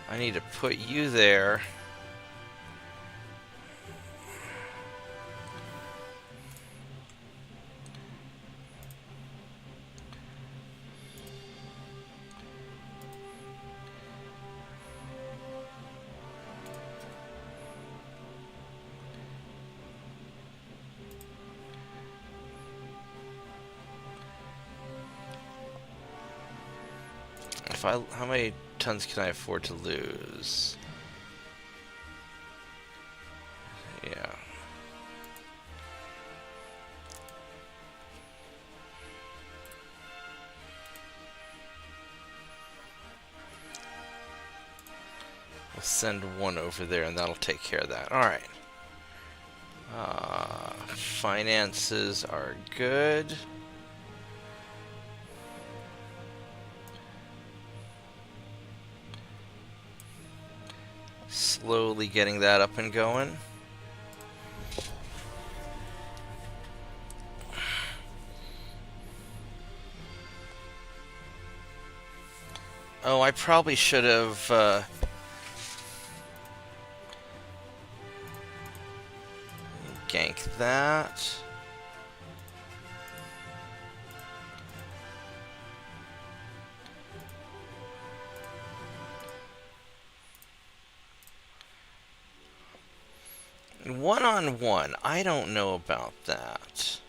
I need to put you there. How many tons can I afford to lose? Yeah. We'll send one over there and that'll take care of that. Alright. Finances are good. Slowly getting that up and going. Oh, I probably should have ganked that. One-on-one, I don't know about that.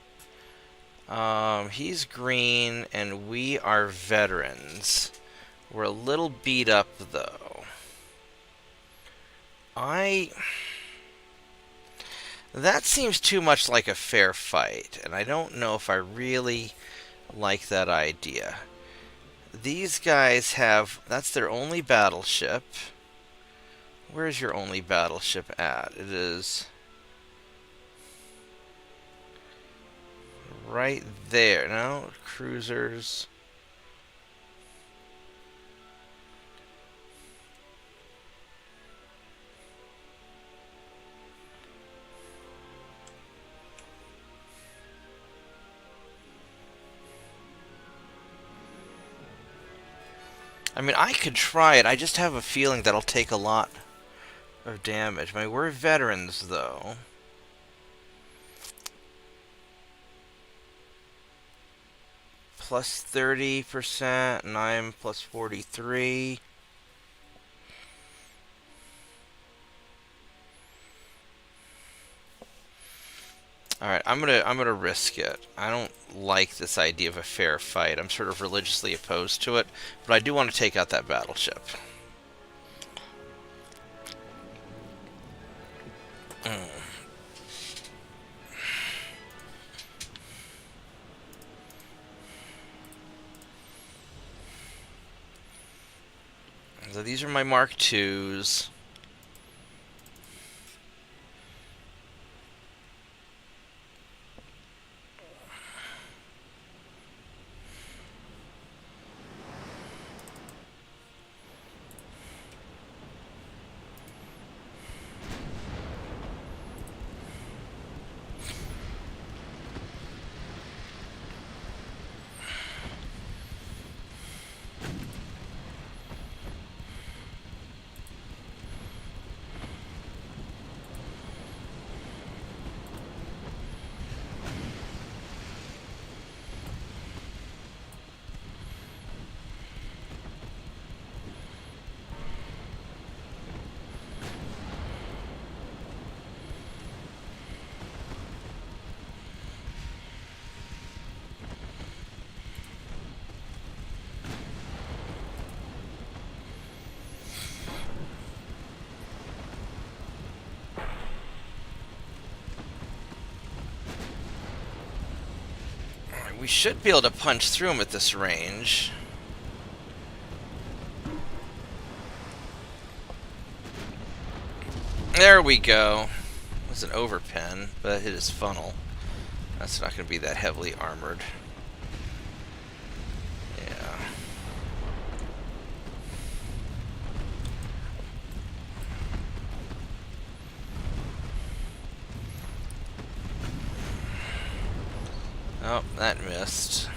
He's green and we are veterans. We're a little beat up though. That seems too much like a fair fight, and I don't know if I really like that idea. These guys have... that's their only battleship. Where's your only battleship at? It is... right there. No? Cruisers... I mean, I could try it. I just have a feeling that'll take a lot of damage. I mean, we're veterans, though. Plus 30%, and I'm plus 43. Alright, I'm gonna risk it. I don't like this idea of a fair fight. I'm sort of religiously opposed to it, but I do want to take out that battleship. So these are my Mark IIs. We should be able to punch through them at this range. There we go. It was an overpen, but it hit his funnel. That's not going to be that heavily armored. Yeah. Oh, that missed.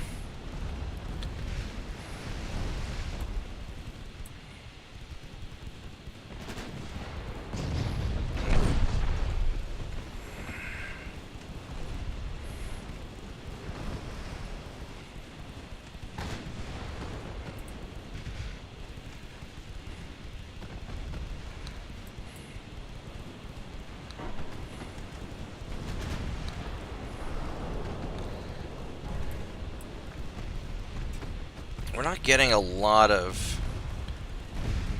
We're not getting a lot of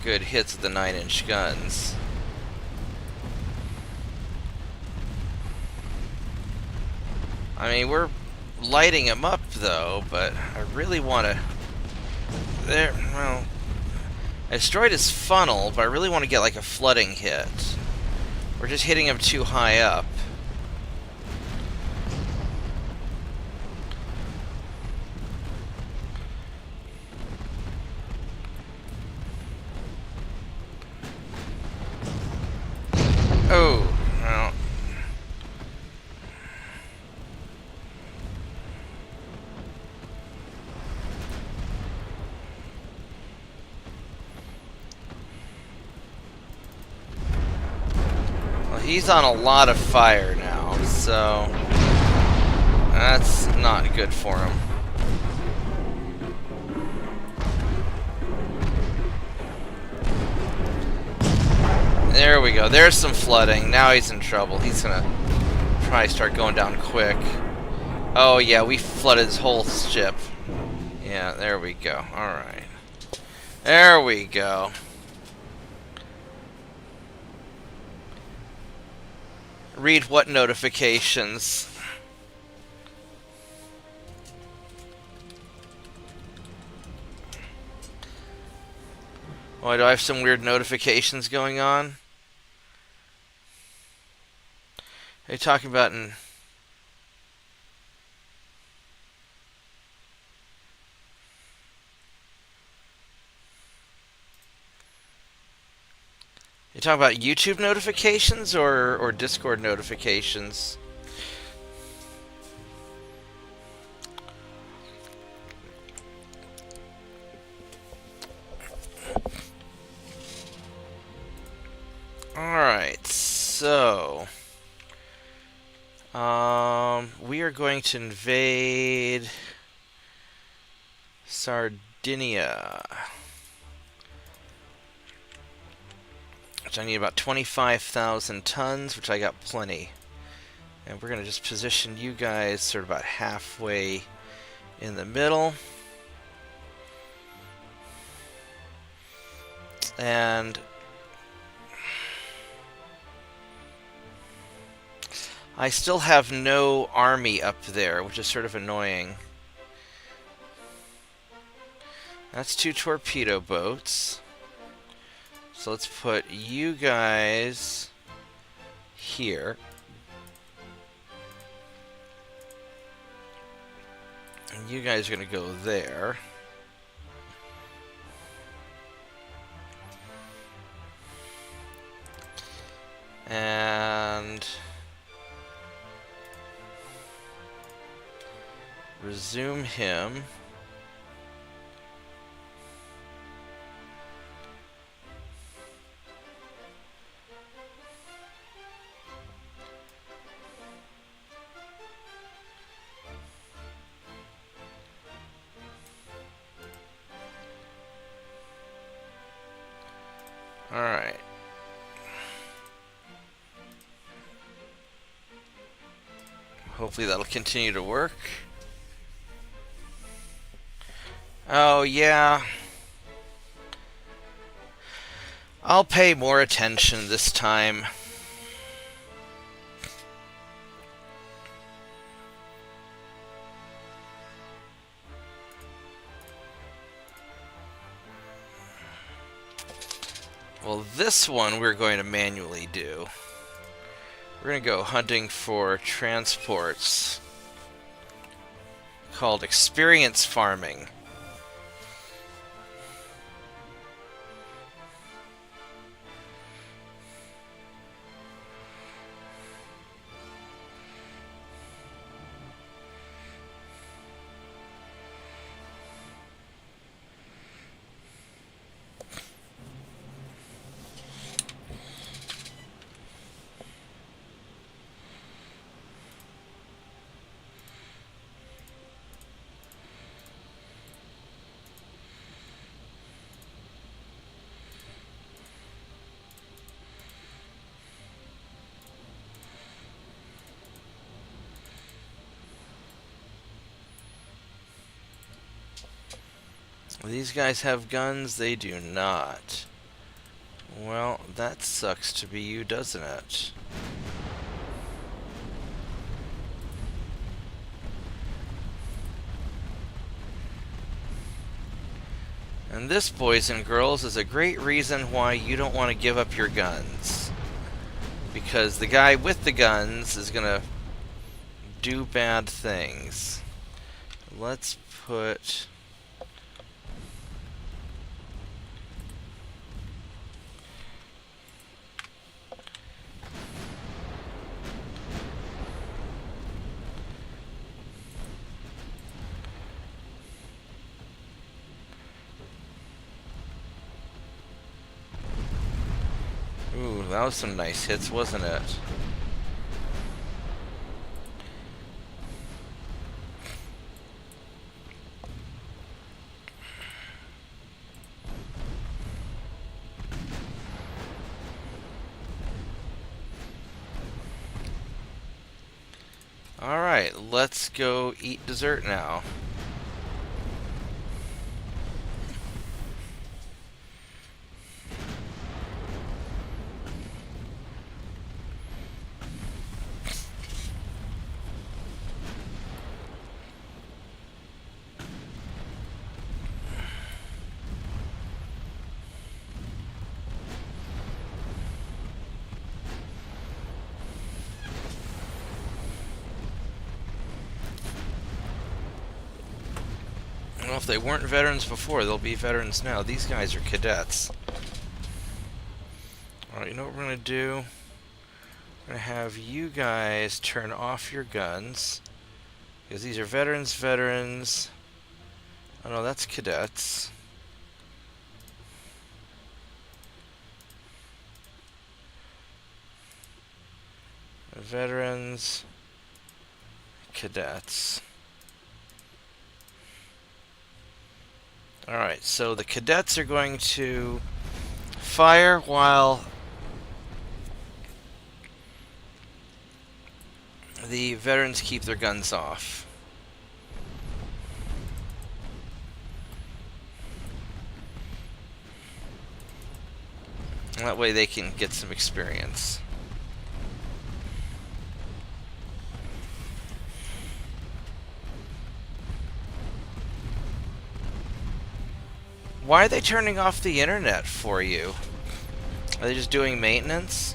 good hits with the 9-inch guns. I mean, we're lighting them up though, but I really want to... well, I destroyed his funnel, but I really want to get like a flooding hit. We're just hitting him too high up. Oh, well. Well, he's on a lot of fire now, so that's not good for him. There we go. There's some flooding. Now he's in trouble. He's gonna probably start going down quick. Oh yeah, we flooded his whole ship. Yeah, there we go. Alright. There we go. Read what notifications? Why do I have some weird notifications going on? Are you talking about in... You talking about YouTube notifications or Discord notifications? Alright, so... we are going to invade Sardinia. Which I need about 25,000 tons, which I got plenty. And we're going to just position you guys sort of about halfway in the middle. And I still have no army up there, which is sort of annoying. That's 2 torpedo boats. So let's put you guys here. And you guys are going to go there. And resume him. All right. Hopefully that'll continue to work. Oh, yeah. I'll pay more attention this time. Well, this one we're going to manually do. We're going to go hunting for transports called experience farming. These guys have guns, they do not. Well, that sucks to be you, doesn't it? And this, boys and girls, is a great reason why you don't want to give up your guns. Because the guy with the guns is gonna do bad things. Let's put... Ooh, that was some nice hits, wasn't it? Alright, let's go eat dessert now. Well, if they weren't veterans before, they'll be veterans now. These guys are cadets. Alright, you know what we're going to do? We're going to have you guys turn off your guns. Because these are veterans. Oh no, that's cadets. Veterans, cadets. Alright, so the cadets are going to fire while the veterans keep their guns off. That way they can get some experience. Why are they turning off the internet for you? Are they just doing maintenance?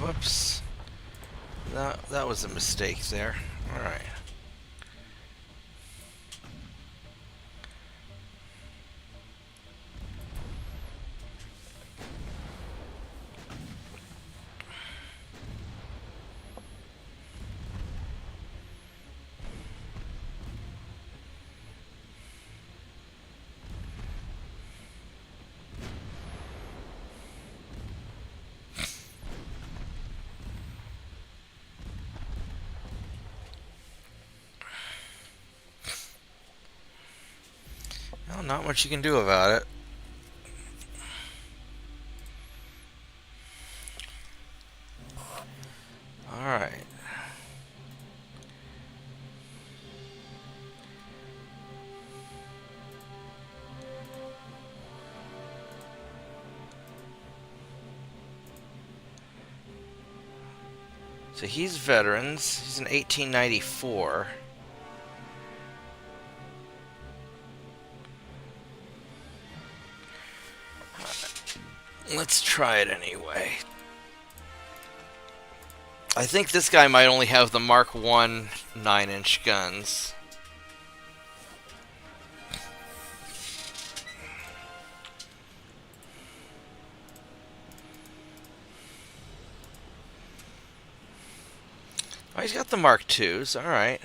Whoops. That was a mistake there. Alright. Well, not much you can do about it. So he's veterans. He's in 1894. Let's try it anyway. I think this guy might only have the Mark 1 9-inch guns. Oh, he's got the Mark 2s. Alright.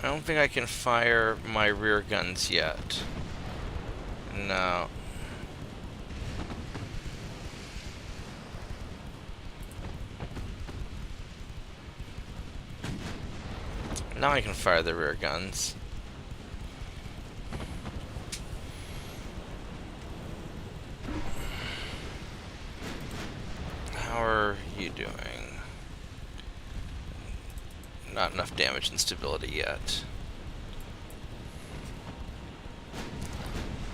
I don't think I can fire my rear guns yet. No. Now I can fire the rear guns. How are you doing? Not enough damage and stability yet.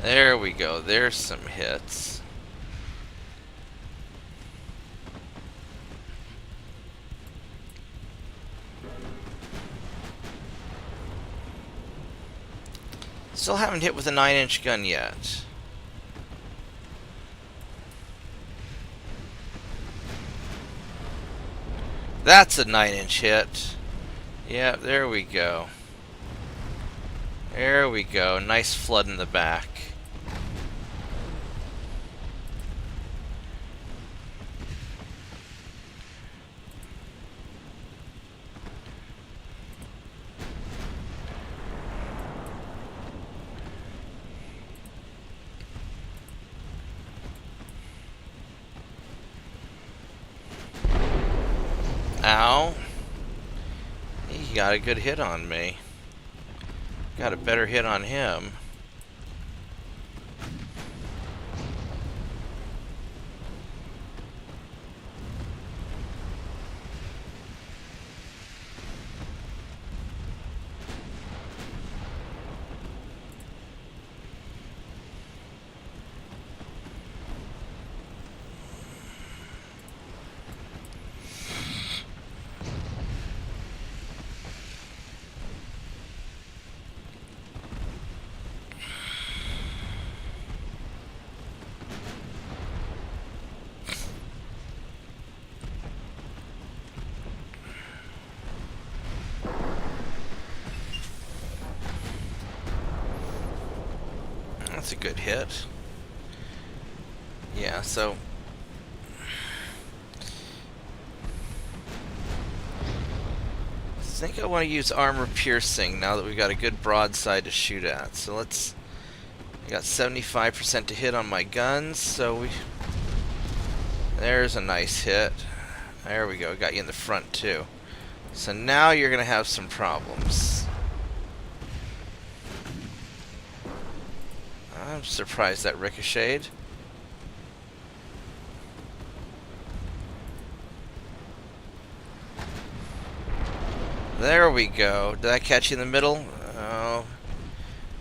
There we go. There's some hits. Still haven't hit with a 9-inch gun yet. That's a 9-inch hit. Yeah, there we go. There we go. Nice flood in the back. Ow. He got a good hit on me. Got a better hit on him. That's a good hit. Yeah, so I think I want to use armor piercing now that we've got a good broadside to shoot at. So let's. I got 75% to hit on my guns, so there's a nice hit. There we go. Got you in the front too. So now you're gonna have some problems. I'm surprised that ricocheted. There we go. Did I catch you in the middle? Oh,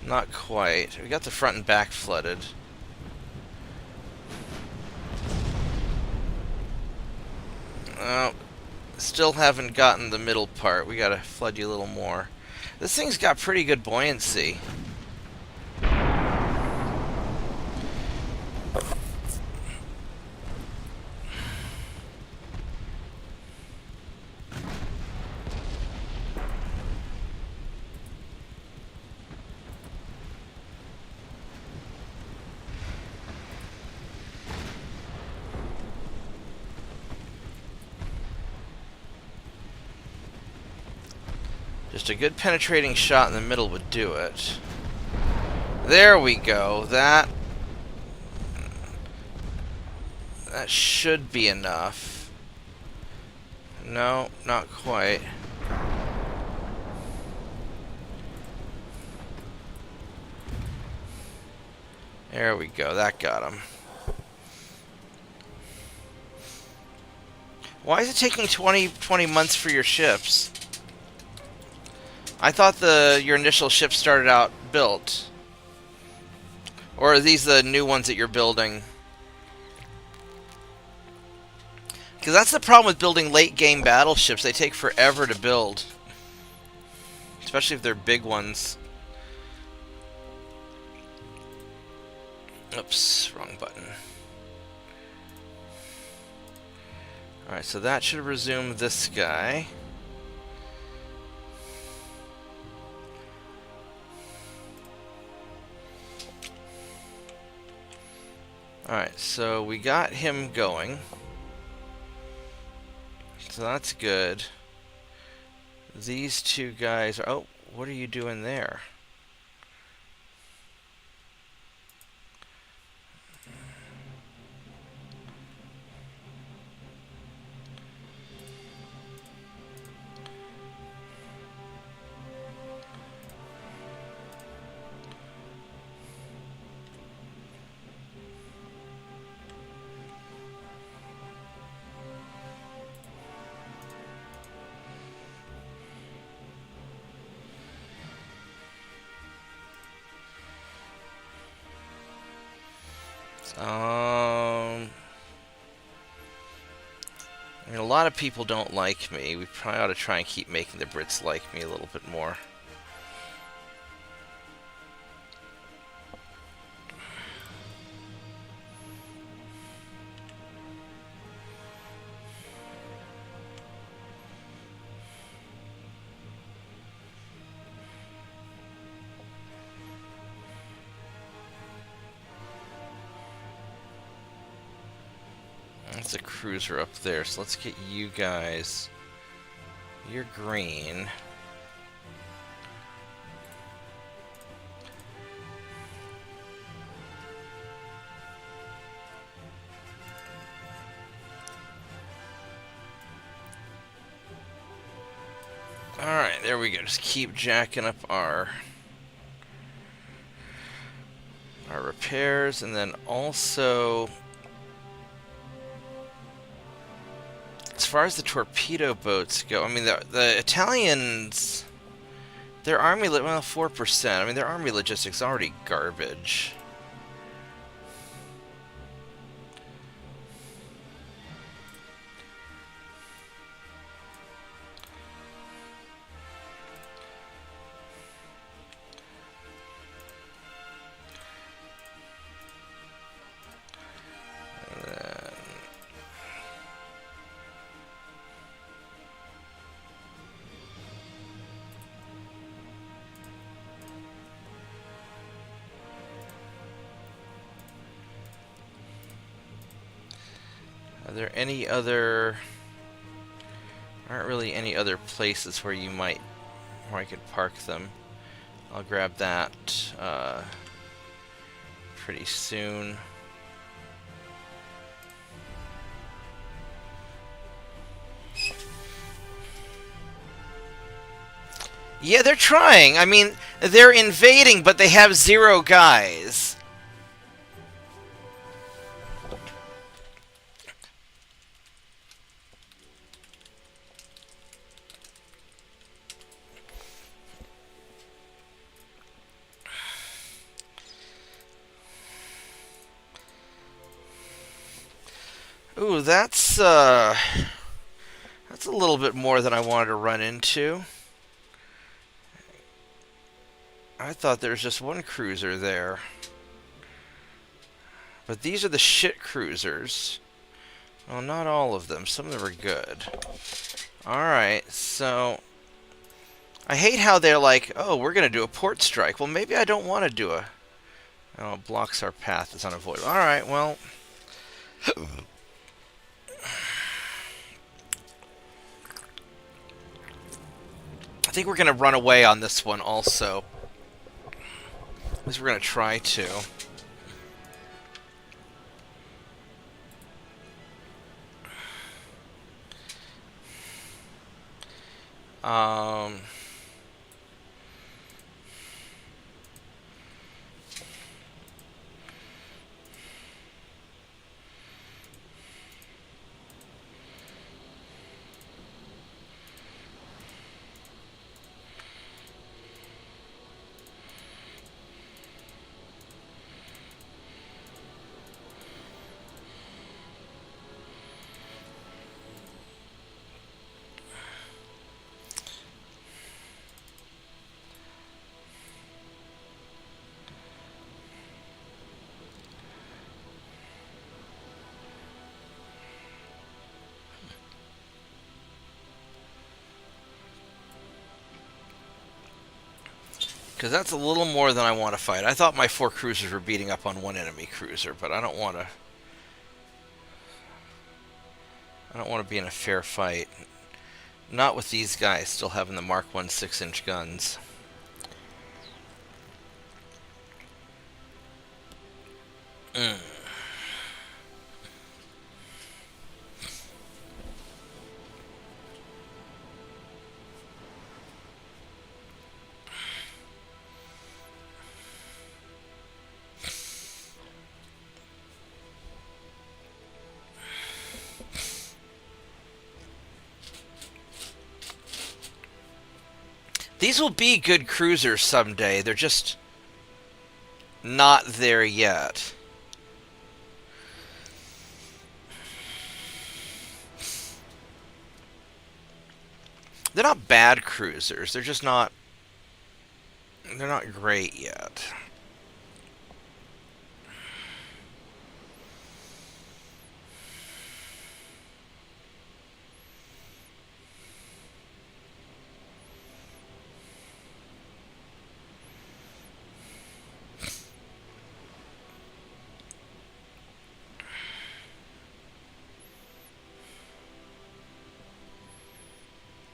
not quite. We got the front and back flooded. Oh, still haven't gotten the middle part. We gotta flood you a little more. This thing's got pretty good buoyancy. Just a good penetrating shot in the middle would do it. There we go. That should be enough. No, not quite. There we go. That got him. Why is it taking 20 months for your ships? I thought your initial ship started out built. Or are these the new ones that you're building? Because that's the problem with building late-game battleships. They take forever to build. Especially if they're big ones. Oops, wrong button. Alright, so that should resume this guy. Alright, so we got him going. So that's good. These two guys are... Oh, what are you doing there? I mean, a lot of people don't like me. We probably ought to try and keep making the Brits like me a little bit more. That's a cruiser up there, so let's get you guys. You're green. Alright, there we go. Just keep jacking up our repairs, and then also... As far as the torpedo boats go, I mean, the Italians, their army, well, 4%. I mean, their army logistics already garbage. Are there any other... Aren't really any other places where you might... where I could park them. I'll grab that pretty soon. Yeah, they're trying. I mean, they're invading, but they have 0 guys. Ooh, that's a little bit more than I wanted to run into. I thought there was just one cruiser there. But these are the shit cruisers. Well, not all of them. Some of them are good. Alright, so... I hate how they're like, oh, we're going to do a port strike. Well, maybe I don't want to do a... Oh, it blocks our path. It's unavoidable. Alright, well... I think we're going to run away on this one also. At least we're going to try to. Because that's a little more than I want to fight. I thought my 4 cruisers were beating up on one enemy cruiser, but I don't want to... I don't want to be in a fair fight. Not with these guys still having the Mark 1 6-inch guns. These will be good cruisers someday. They're just not there yet. They're not bad cruisers. They're just not... They're not great yet.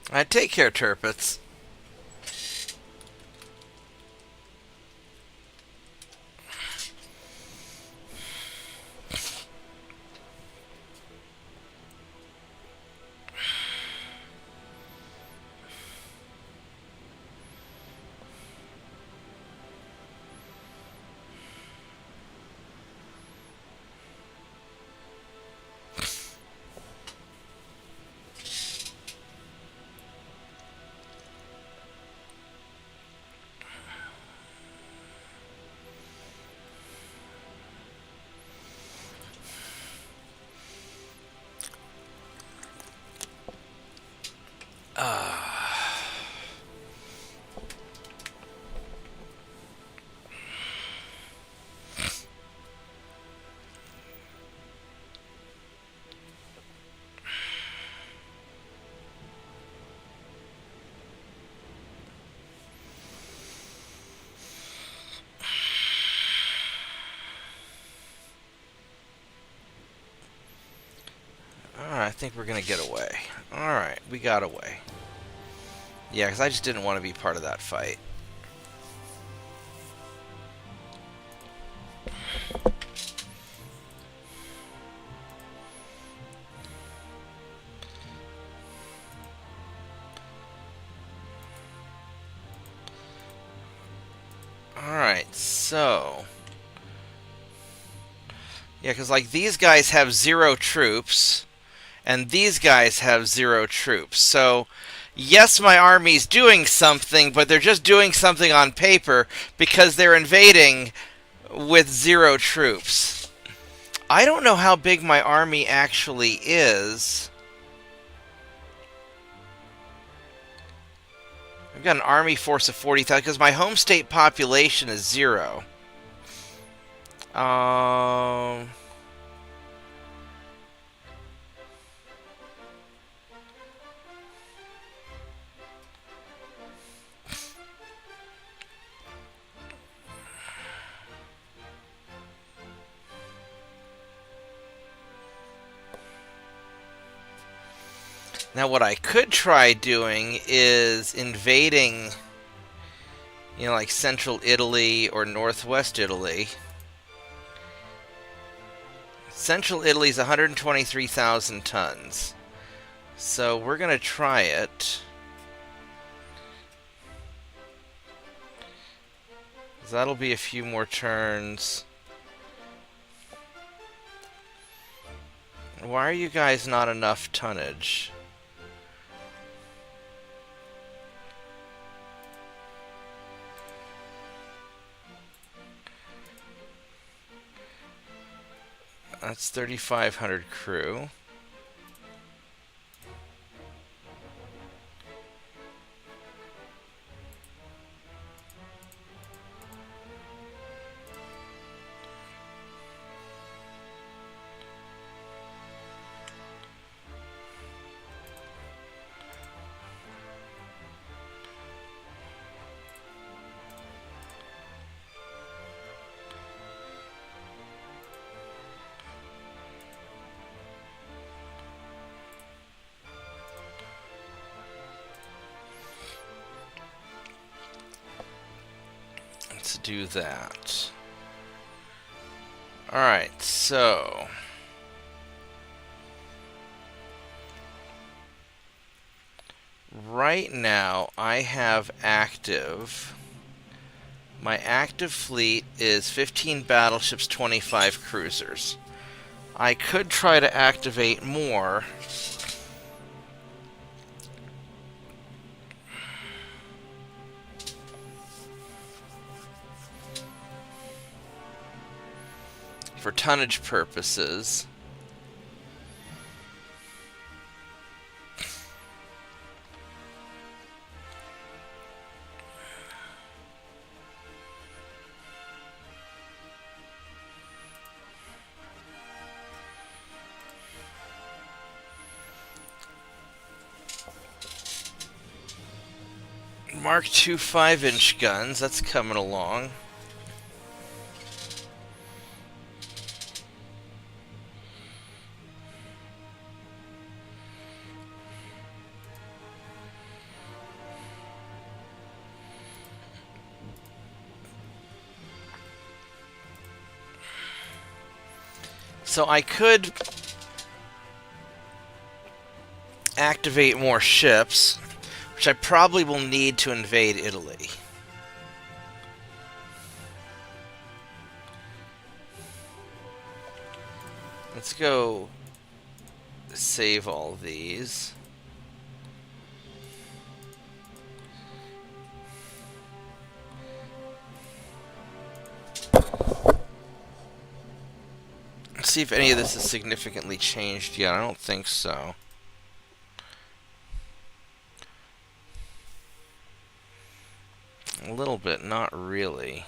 Alright, take care, Turpits. I think we're going to get away. Alright, we got away. Yeah, because I just didn't want to be part of that fight. Alright, so... Yeah, because like these guys have 0 troops, and these guys have 0 troops. So, yes, my army's doing something, but they're just doing something on paper because they're invading with 0 troops. I don't know how big my army actually is. I've got an army force of 40,000 because my home state population is 0. Now, what I could try doing is invading, you know, like central Italy or northwest Italy. Central Italy is 123,000 tons. So we're going to try it. That'll be a few more turns. Why are you guys not enough tonnage? That's 3,500 crew. do that. Alright, so right now I have active. My active fleet is 15 battleships, 25 cruisers. I could try to activate more. For tonnage purposes. Mark II 5-inch guns, that's coming along. So I could activate more ships, which I probably will need to invade Italy. Let's go save all these. Let's see if any of this is significantly changed yet. I don't think so. A little bit, not really.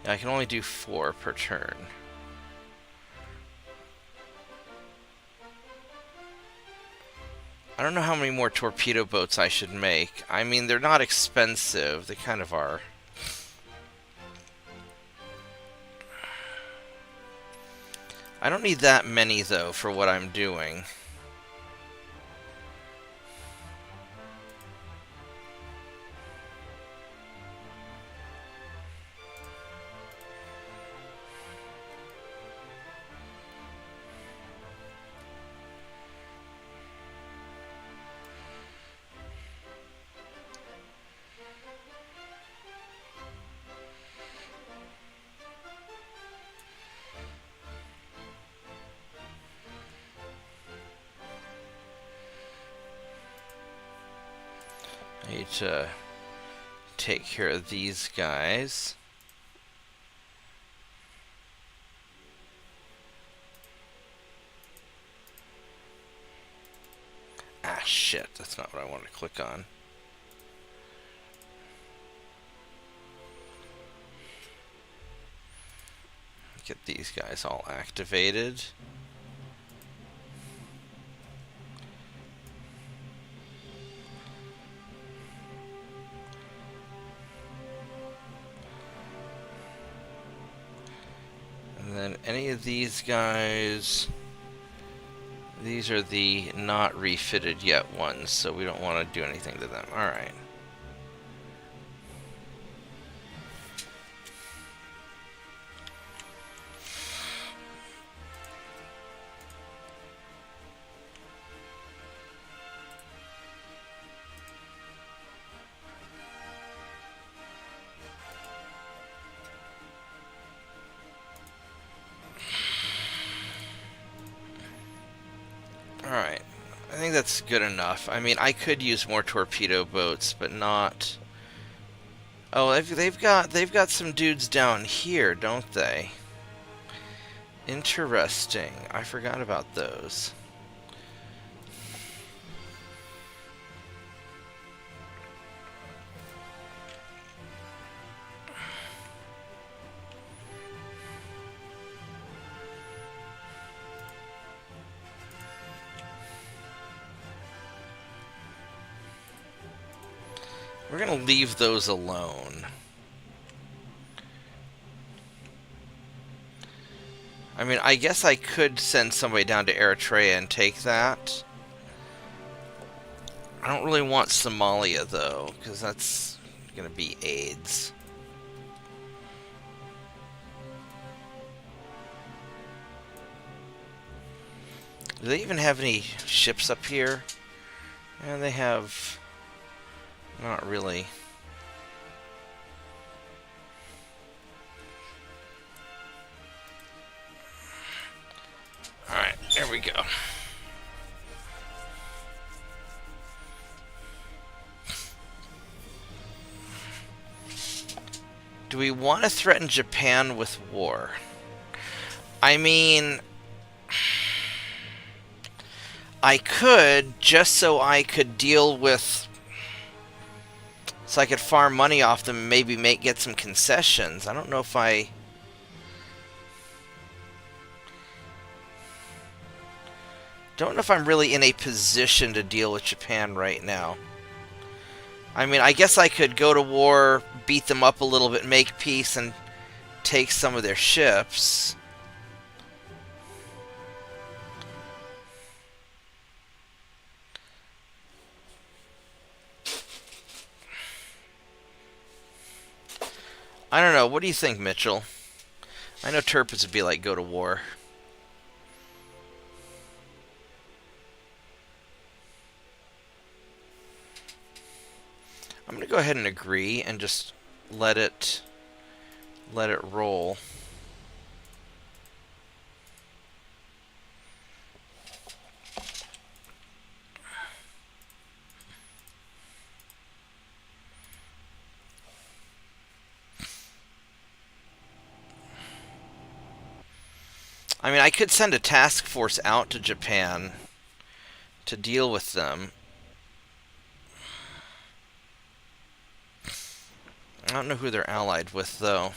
Yeah, I can only do 4 per turn. I don't know how many more torpedo boats I should make. I mean, they're not expensive. They kind of are. I don't need that many, though, for what I'm doing. I need to take care of these guys. Ah, shit. That's not what I wanted to click on. Get these guys all activated. And then any of these guys, these are the not refitted yet ones, so we don't want to do anything to them. Alright. Alright, I think that's good enough. I mean, I could use more torpedo boats, but not... Oh, they've got some dudes down here, don't they? Interesting. I forgot about those. We're going to leave those alone. I mean, I guess I could send somebody down to Eritrea and take that. I don't really want Somalia, though, because that's going to be AIDS. Do they even have any ships up here? Yeah, they have... Not really. Alright, there we go. Do we want to threaten Japan with war? I mean... I could, just so I could deal with... So I could farm money off them and maybe get some concessions. I don't know if I... Don't know if I'm really in a position to deal with Japan right now. I mean, I guess I could go to war, beat them up a little bit, make peace, and take some of their ships. I don't know. What do you think, Mitchell? I know Turpins would be like, go to war. I'm going to go ahead and agree and just let it roll. I mean, I could send a task force out to Japan to deal with them. I don't know who they're allied with, though.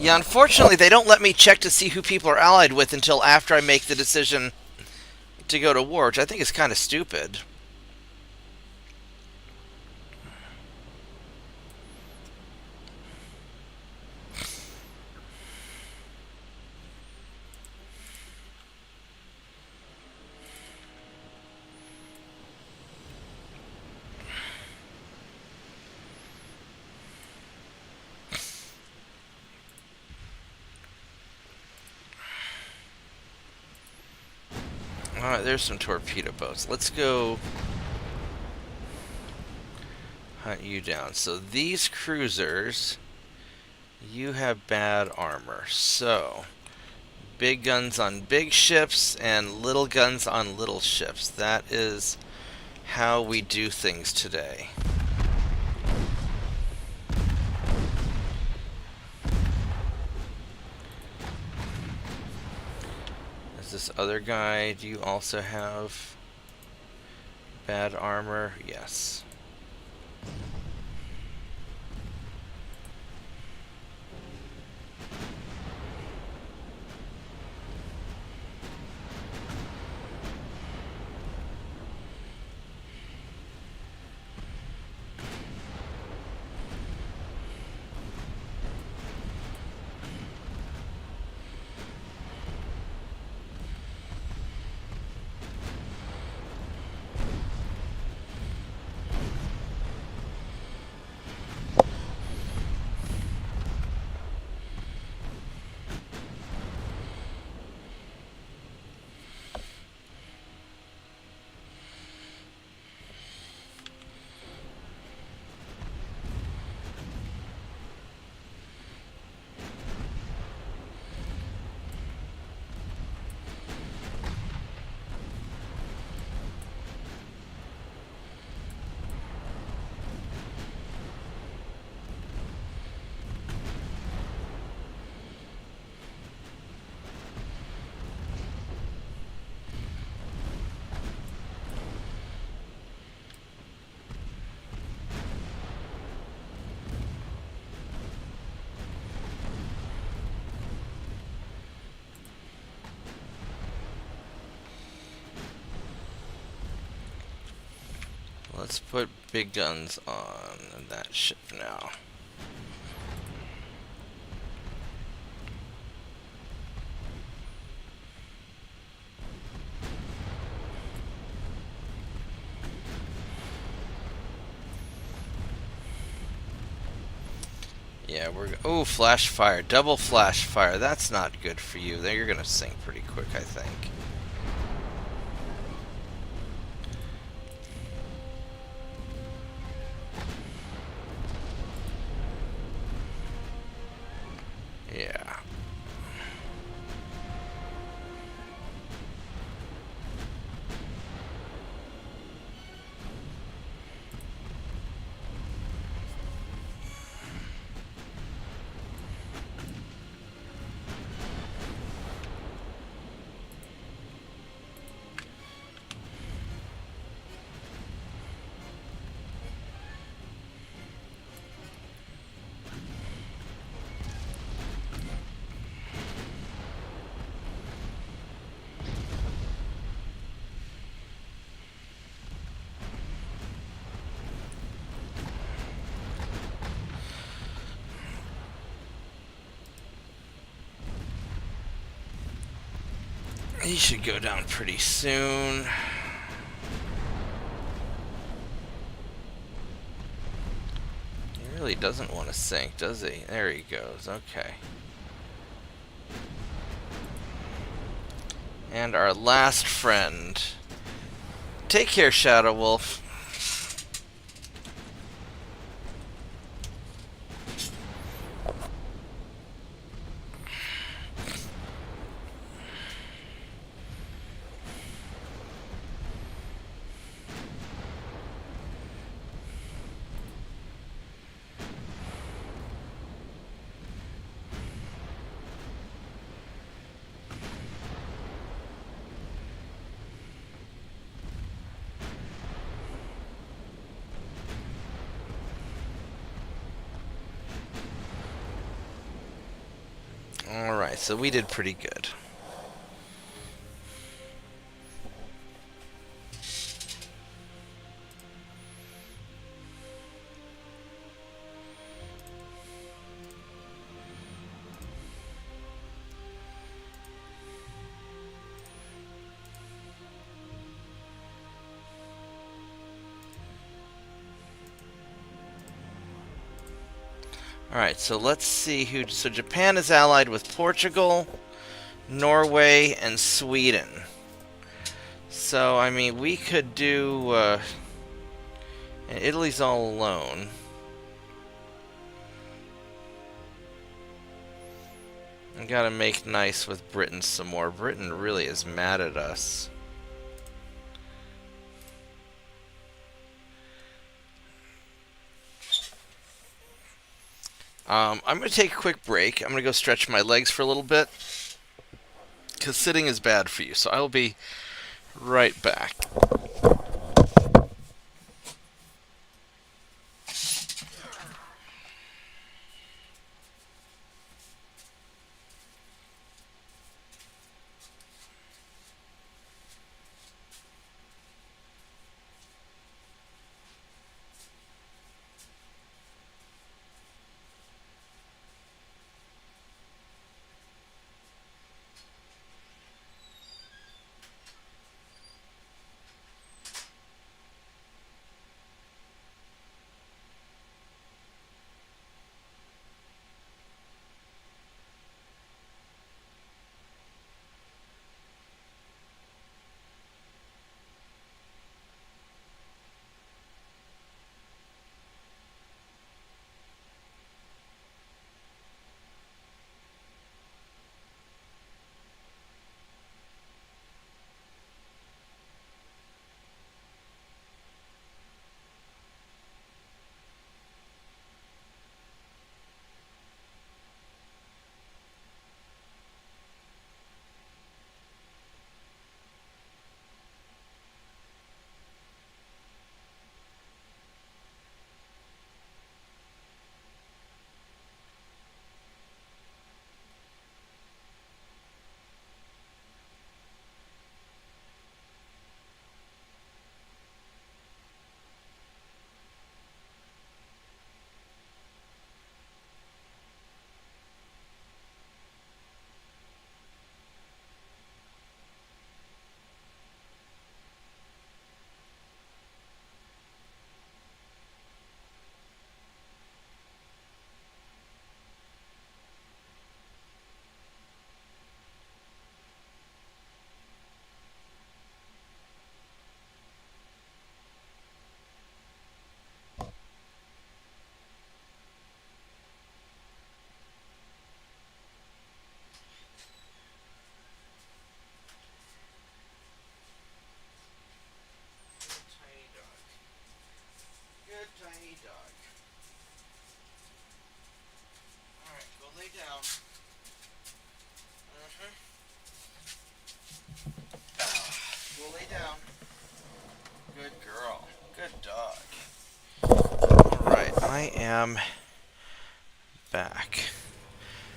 Yeah, unfortunately, they don't let me check to see who people are allied with until after I make the decision to go to war, which I think is kind of stupid. Alright, there's some torpedo boats. Let's go hunt you down. So these cruisers, you have bad armor. So, big guns on big ships and little guns on little ships. That is how we do things today. This other guy, do you also have bad armor? Yes. let's put big guns on that ship now. Yeah, oh, flash fire, double flash fire. That's not good for you. You're gonna sink pretty quick, I think. Yeah. He should go down pretty soon. He really doesn't want to sink, does he? There he goes. Okay. And our last friend. Take care, Shadow Wolf. Alright, so we did pretty good. Alright, so let's see who... So Japan is allied with Portugal, Norway, and Sweden. So, I mean, we could do... and Italy's all alone. I gotta make nice with Britain some more. Britain really is mad at us. I'm going to take a quick break. I'm going to go stretch my legs for a little bit, because sitting is bad for you. So I'll be right back. am back.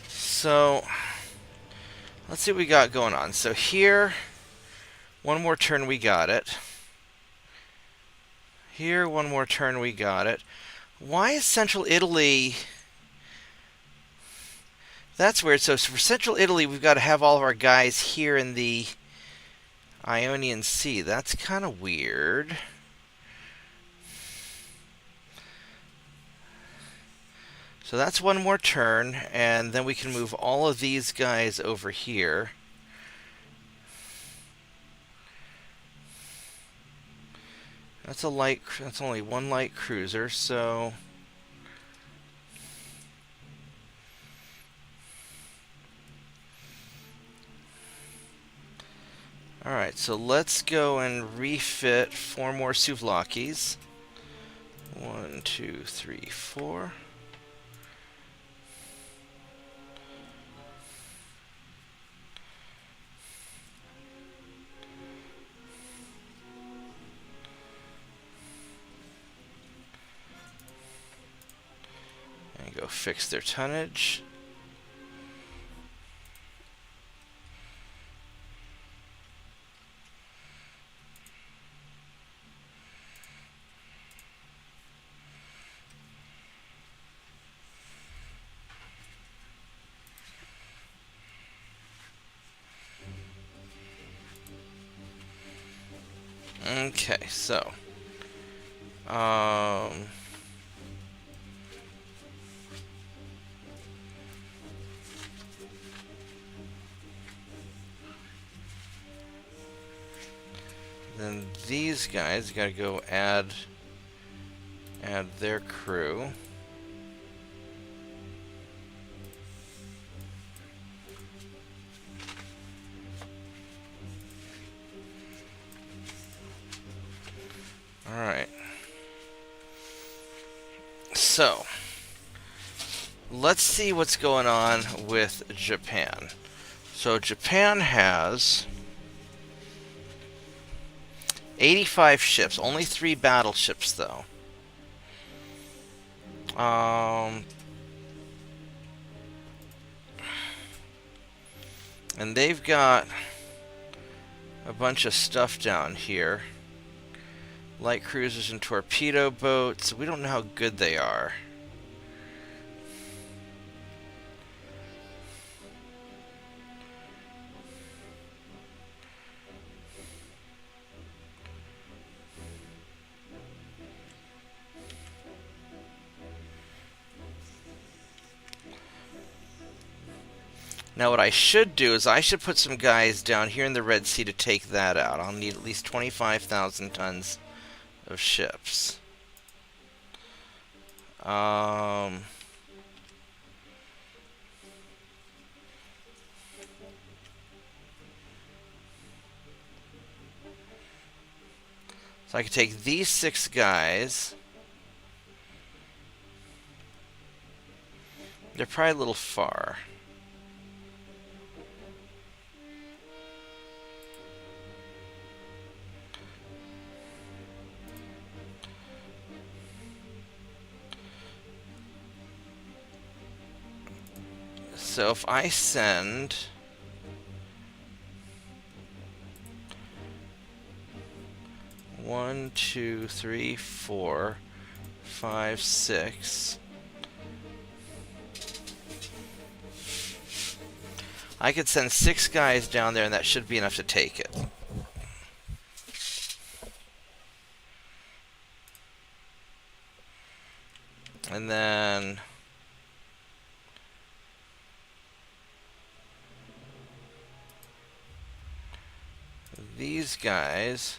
So, let's see what we got going on. So here, one more turn we got it. Here, one more turn we got it. Why is Central Italy... That's weird. So for Central Italy, we've got to have all of our guys here in the Ionian Sea. That's kind of weird. So that's one more turn, and then we can move all of these guys over here. That's only one light cruiser, so alright, so let's go and refit 4 more souvlaki's. 1, 2, 3, 4. And go fix their tonnage. Okay, so then these guys gotta go add their crew. Alright. So, let's see what's going on with Japan. So Japan has 85 ships, only 3 battleships though. And they've got a bunch of stuff down here. Light cruisers and torpedo boats. We don't know how good they are. Now what I should do is I should put some guys down here in the Red Sea to take that out. I'll need at least 25,000 tons of ships. So I could take these 6 guys. They're probably a little far. So if I send 1, 2, 3, 4, 5, 6. I could send 6 guys down there and that should be enough to take it. And then these guys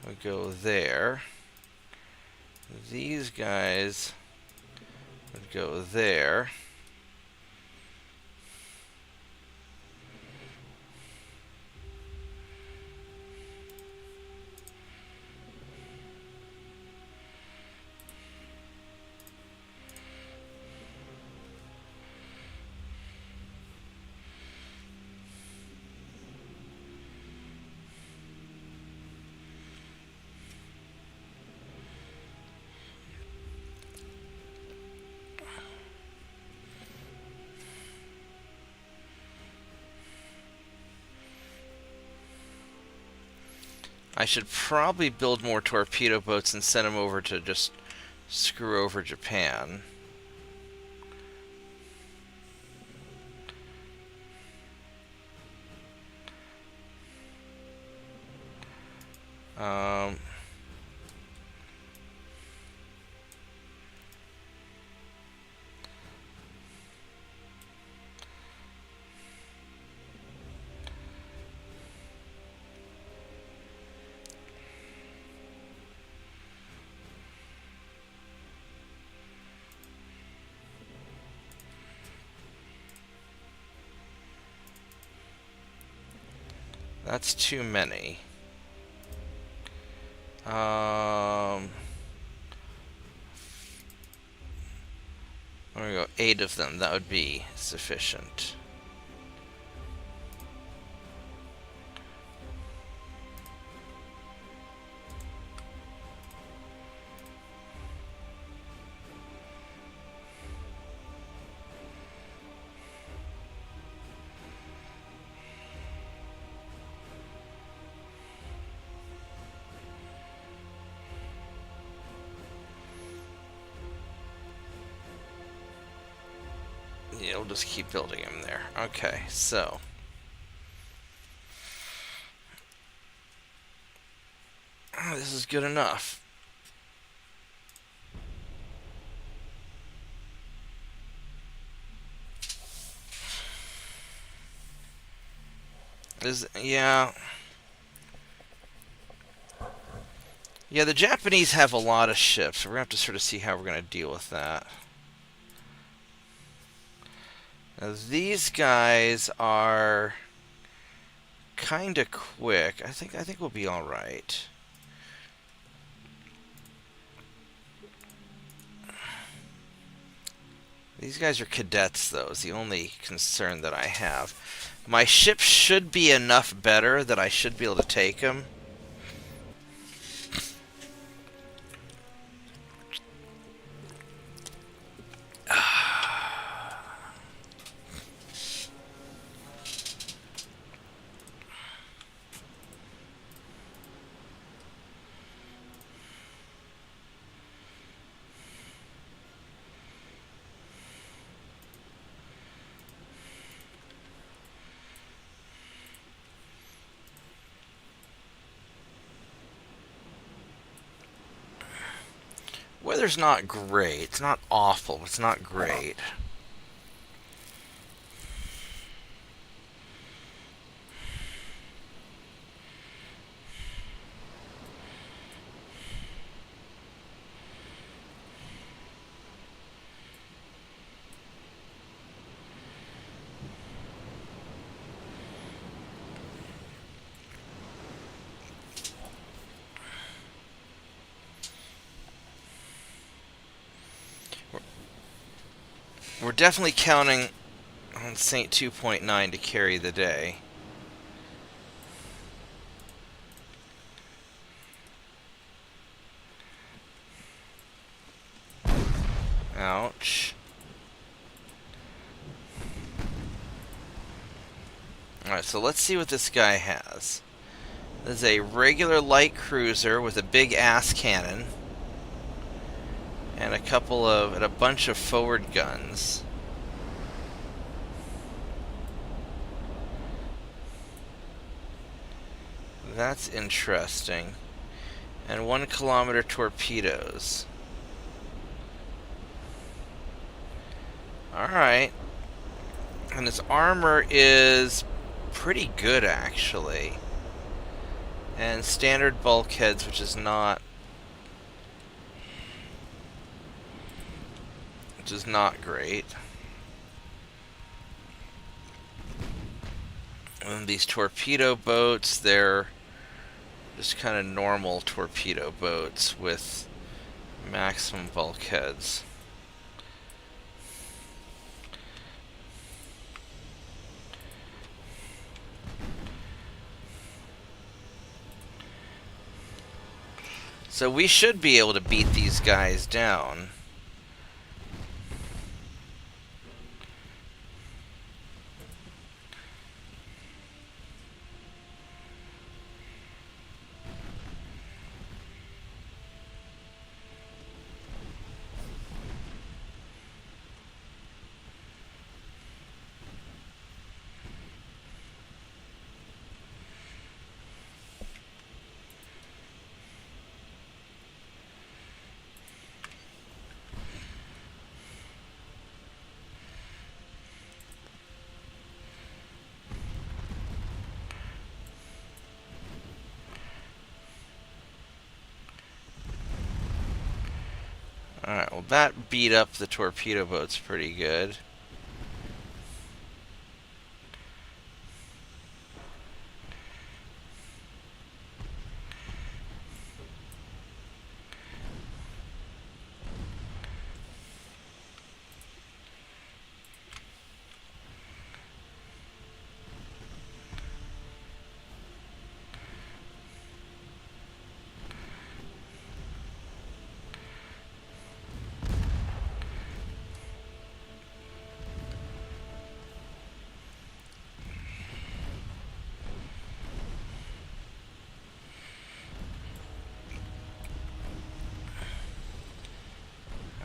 would go there. These guys would go there. I should probably build more torpedo boats and send them over to just screw over Japan. That's too many. I'm gonna go 8 of them. That would be sufficient. Yeah, we'll just keep building them there. Okay, so this is good enough. Yeah. Yeah, the Japanese have a lot of ships. We're going to have to sort of see how we're going to deal with that. Now, these guys are kind of quick. I think we'll be all right. These guys are cadets, though, is the only concern that I have. My ship should be enough better that I should be able to take them. Weather's not great. It's not awful, but it's not great. We're definitely counting on Saint 2.9 to carry the day. Ouch. Alright, so let's see what this guy has. This is a regular light cruiser with a big ass cannon. And a bunch of forward guns. That's interesting. And 1 kilometer torpedoes. Alright. And his armor is pretty good, actually. And standard bulkheads, which is not great. And these torpedo boats, they're just kind of normal torpedo boats with maximum bulkheads. So we should be able to beat these guys down. that beat up the torpedo boats pretty good.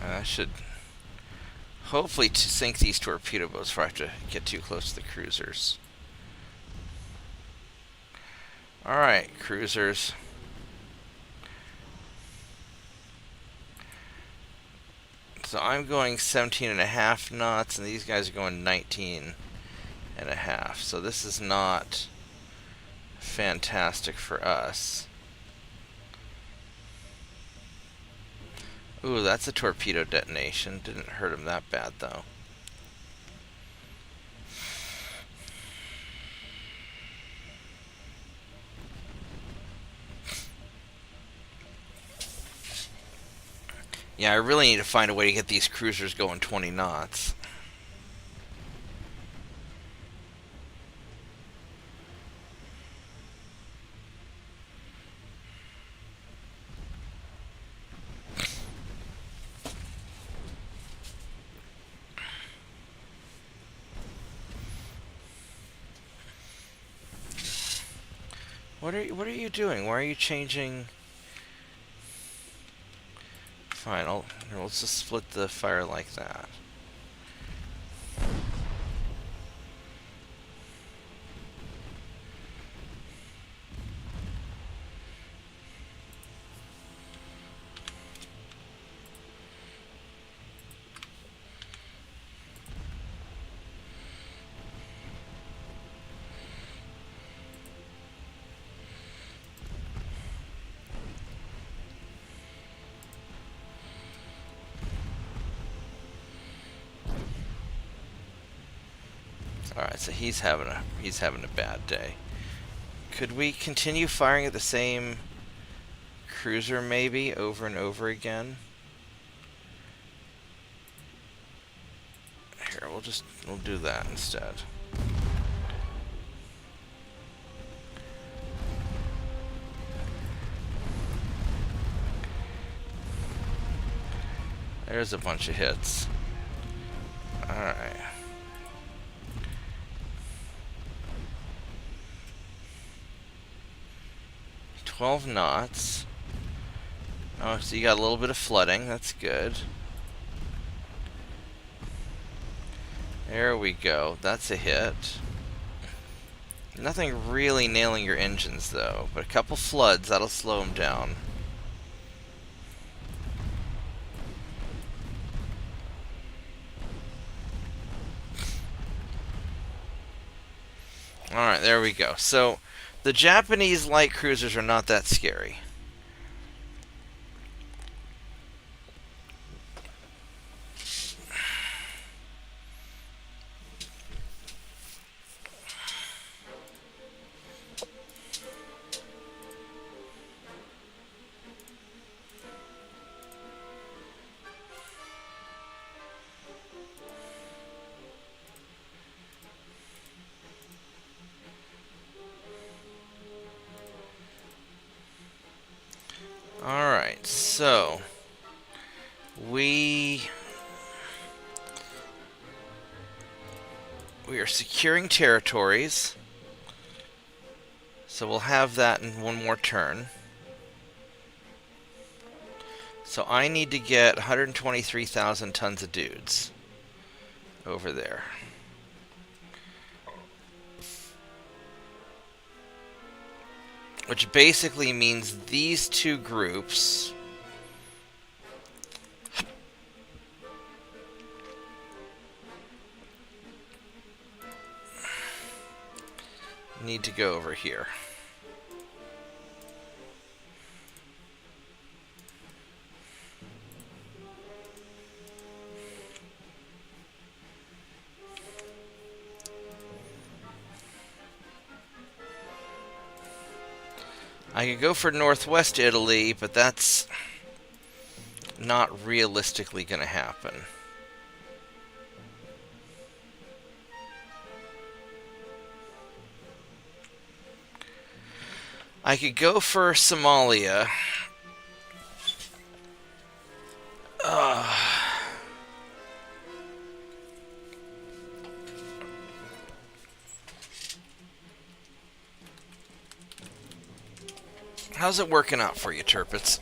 I should hopefully to sink these torpedo boats before I have to get too close to the cruisers. Alright, cruisers. So I'm going 17.5 knots, and these guys are going 19.5. So this is not fantastic for us. Ooh, that's a torpedo detonation. Didn't hurt him that bad, though. Yeah, I really need to find a way to get these cruisers going 20 knots. What are you doing? Why are you changing? Fine, let's just split the fire like that. Alright, so he's having a bad day. Could we continue firing at the same cruiser maybe over and over again? Here, we'll do that instead. There's a bunch of hits. Alright. 12 knots. Oh, so you got a little bit of flooding. That's good. There we go. That's a hit. Nothing really nailing your engines, though. But a couple floods, that'll slow them down. Alright, there we go. So, the Japanese light cruisers are not that scary. Alright, so we are securing territories, so we'll have that in one more turn. So I need to get 123,000 tons of dudes over there. Which basically means these two groups need to go over here. I could go for northwest Italy, but that's not realistically going to happen. I could go for Somalia. How's it working out for you, Turpits?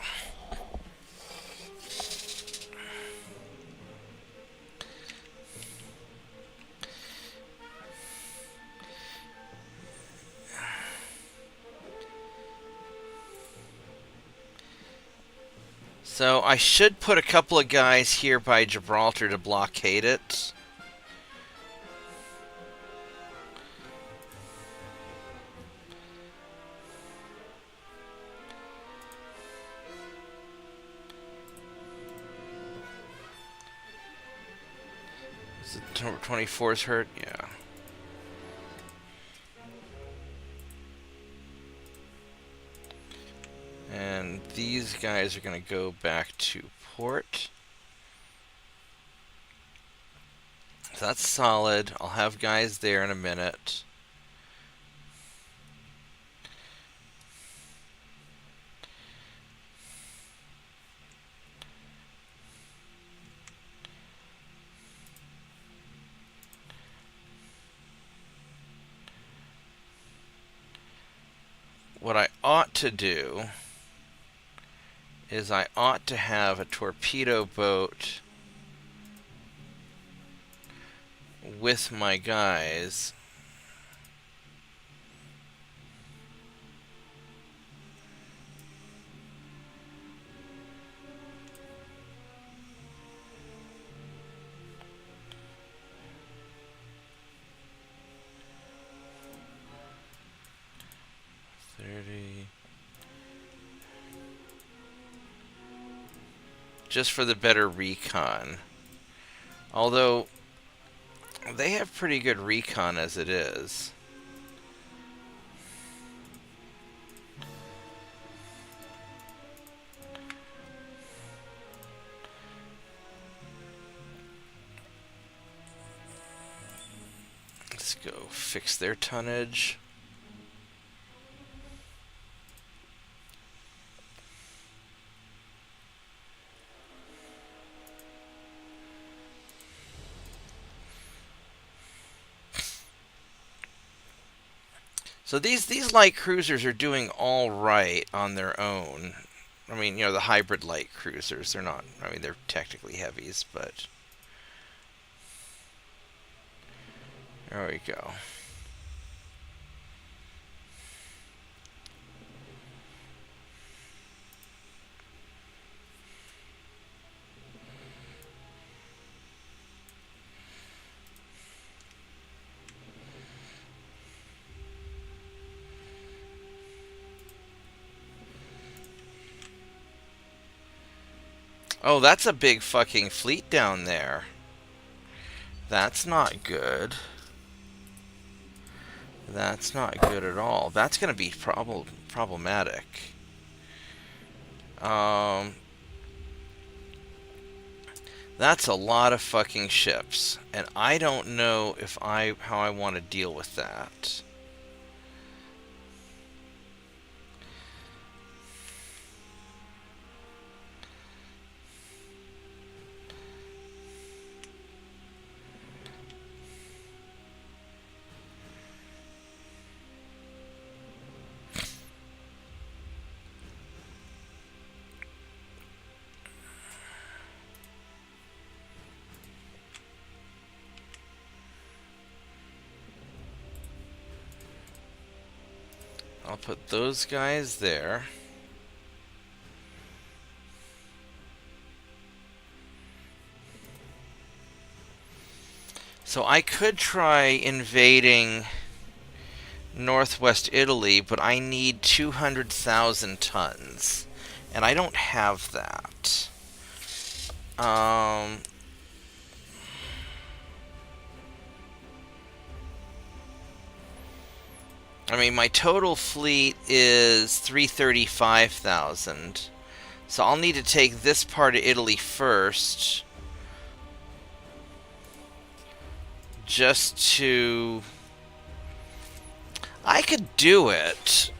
So I should put a couple of guys here by Gibraltar to blockade it. Is it 24's hurt? Yeah. And these guys are going to go back to port. So that's solid. I'll have guys there in a minute. What I ought to do is I ought to have a torpedo boat with my guys. Just for the better recon. Although, they have pretty good recon as it is. Let's go fix their tonnage. So these light cruisers are doing all right on their own. I mean, you know, the hybrid light cruisers, they're not, I mean, they're technically heavies, but there we go. Oh, that's a big fucking fleet down there. That's not good. That's not good at all. That's going to be problematic. That's a lot of fucking ships, and I don't know if how I want to deal with that. I'll put those guys there. So I could try invading northwest Italy, but I need 200,000 tons. And I don't have that. I mean, my total fleet is 335,000. So I'll need to take this part of Italy first. Just to... I could do it.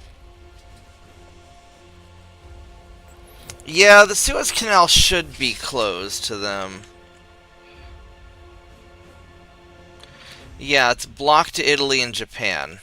Yeah, the Suez Canal should be closed to them. Yeah, it's blocked to Italy and Japan.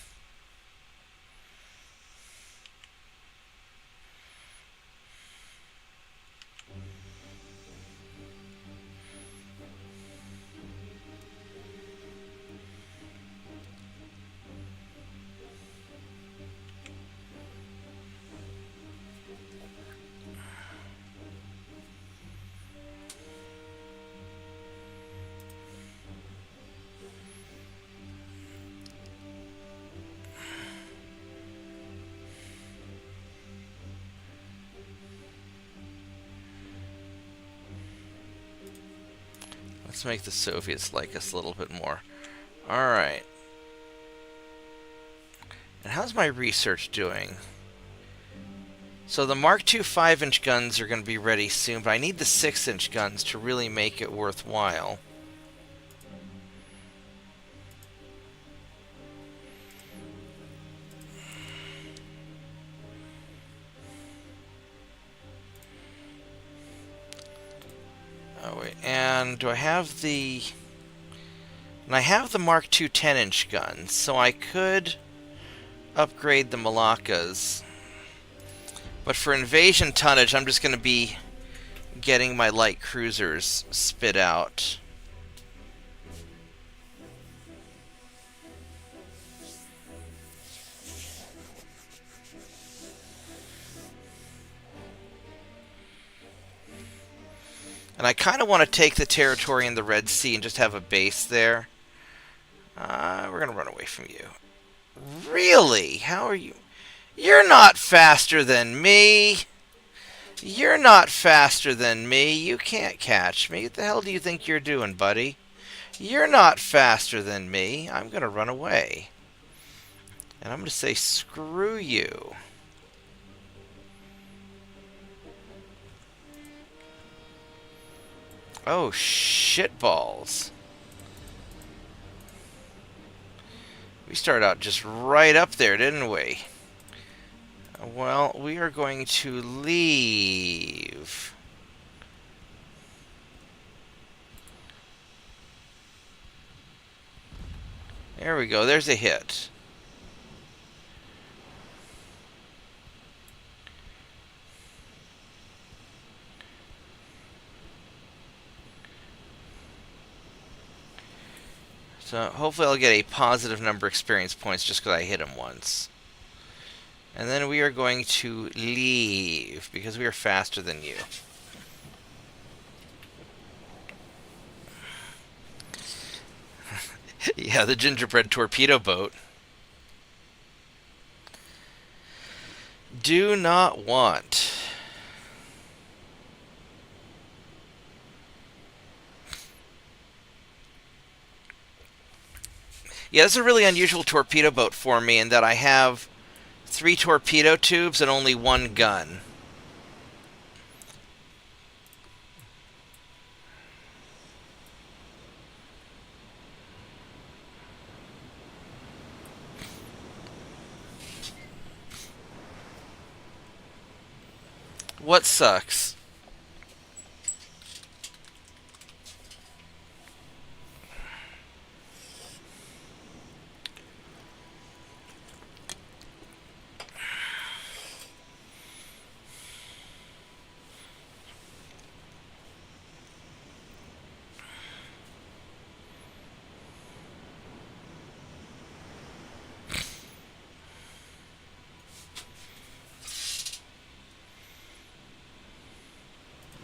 Let's make the Soviets like us a little bit more. Alright. And how's my research doing? So the Mark II 5-inch guns are going to be ready soon, but I need the 6-inch guns to really make it worthwhile. Oh wait, and do I have the... And I have the Mark II 10-inch guns, so I could upgrade the Malaccas. But for invasion tonnage, I'm just going to be getting my light cruisers spit out. And I kind of want to take the territory in the Red Sea and just have a base there. We're going to run away from you. Really? How are you? You're not faster than me. You're not faster than me. You can't catch me. What the hell do you think you're doing, buddy? You're not faster than me. I'm going to run away. And I'm going to say, screw you. Oh, shitballs. We started out just right up there, didn't we? Well, we are going to leave. There we go. There's a hit. So hopefully I'll get a positive number of experience points just because I hit him once. And then we are going to leave because we are faster than you. Yeah, the gingerbread torpedo boat. Do not want. Yeah, this is a really unusual torpedo boat for me in that I have 3 torpedo tubes and only 1 gun. What sucks?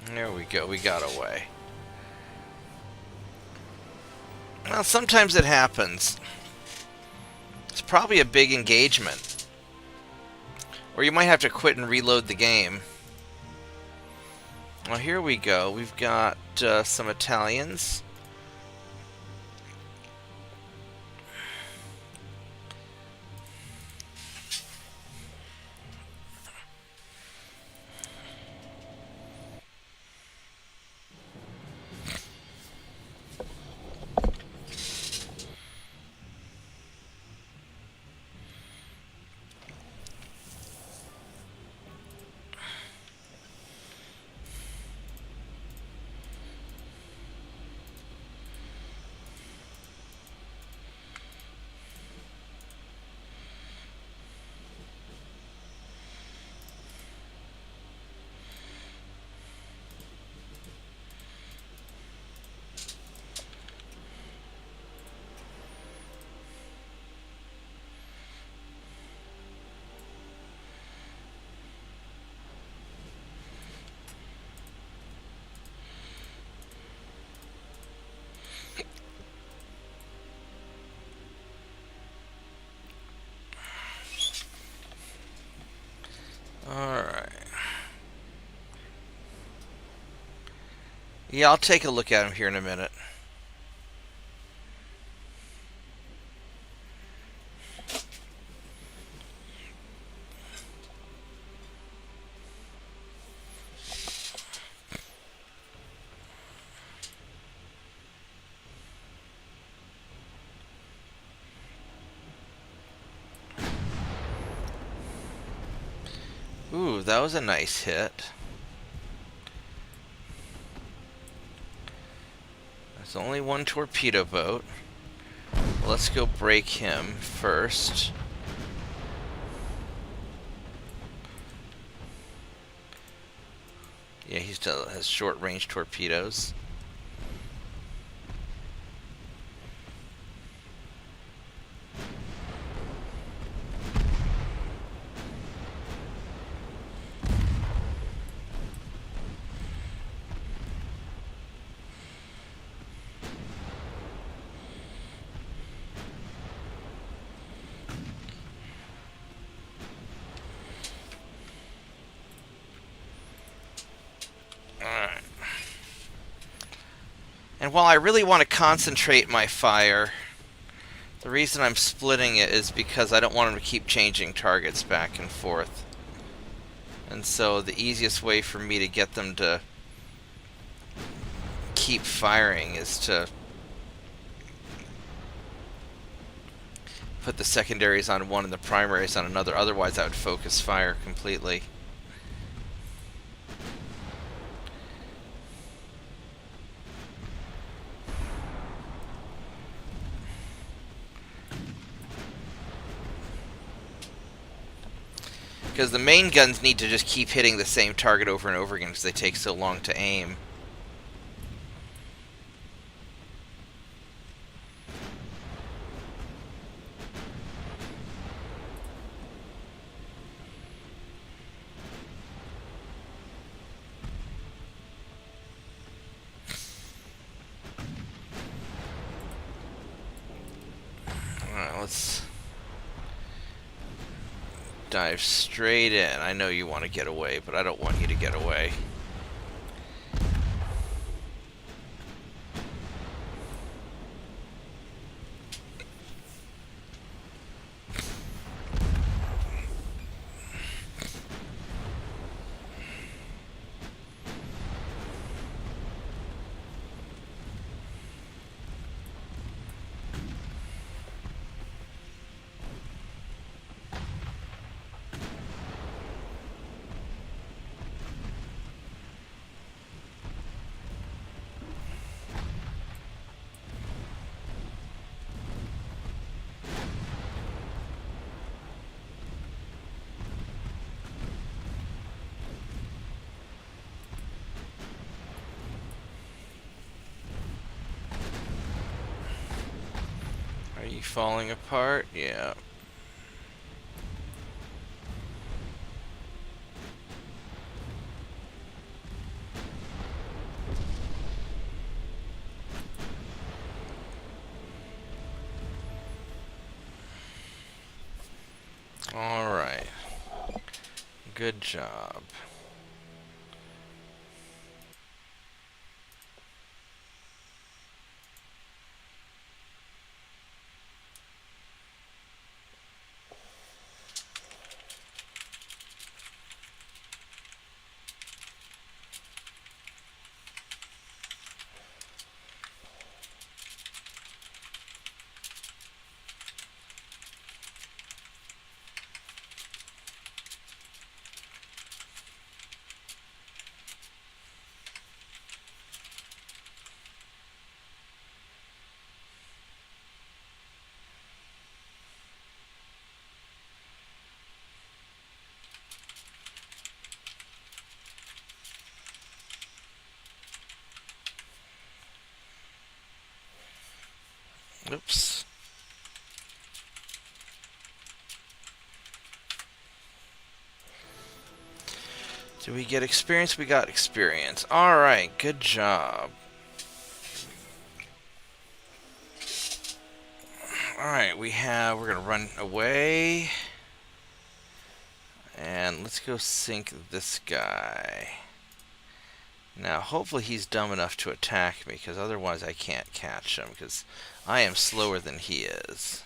There we go, we got away. Well, sometimes it happens. It's probably a big engagement. Or you might have to quit and reload the game. Well, here we go. We've got some Italians. Yeah, I'll take a look at him here in a minute. Ooh, that was a nice hit. There's only one torpedo boat. Let's go break him first. Yeah, he still has short-range torpedoes. Alright. And while I really want to concentrate my fire, the reason I'm splitting it is because I don't want them to keep changing targets back and forth. And so the easiest way for me to get them to keep firing is to put the secondaries on one and the primaries on another. Otherwise, I would focus fire completely. Because the main guns need to just keep hitting the same target over and over again because they take so long to aim. Alright, let's dive straight in. I know you want to get away, but I don't want you to get away. Are you falling apart? Yeah. Alright. Good job. Oops. Do we get experience? We got experience. Alright, good job. Alright, we're gonna run away. And let's go sink this guy. Now, hopefully he's dumb enough to attack me, because otherwise I can't catch him, because I am slower than he is.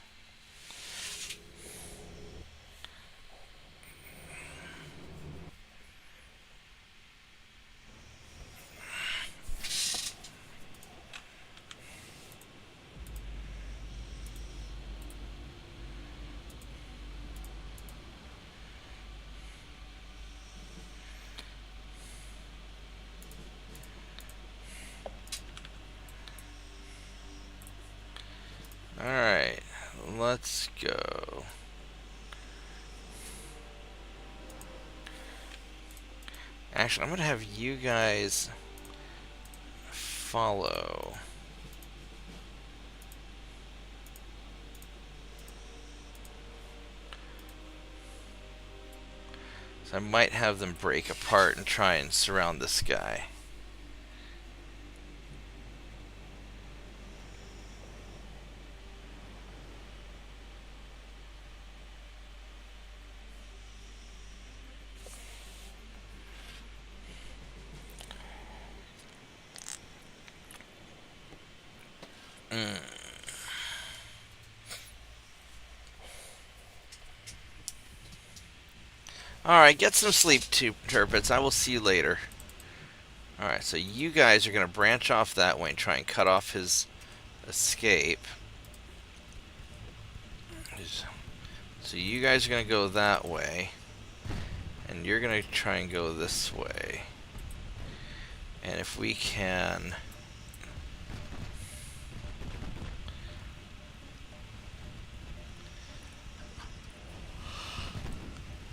Alright, let's go. Actually, I'm going to have you guys follow. So I might have them break apart and try and surround this guy. Alright, get some sleep, Turpits. I will see you later. Alright, so you guys are going to branch off that way and try and cut off his escape. So you guys are going to go that way. And you're going to try and go this way. And if we can...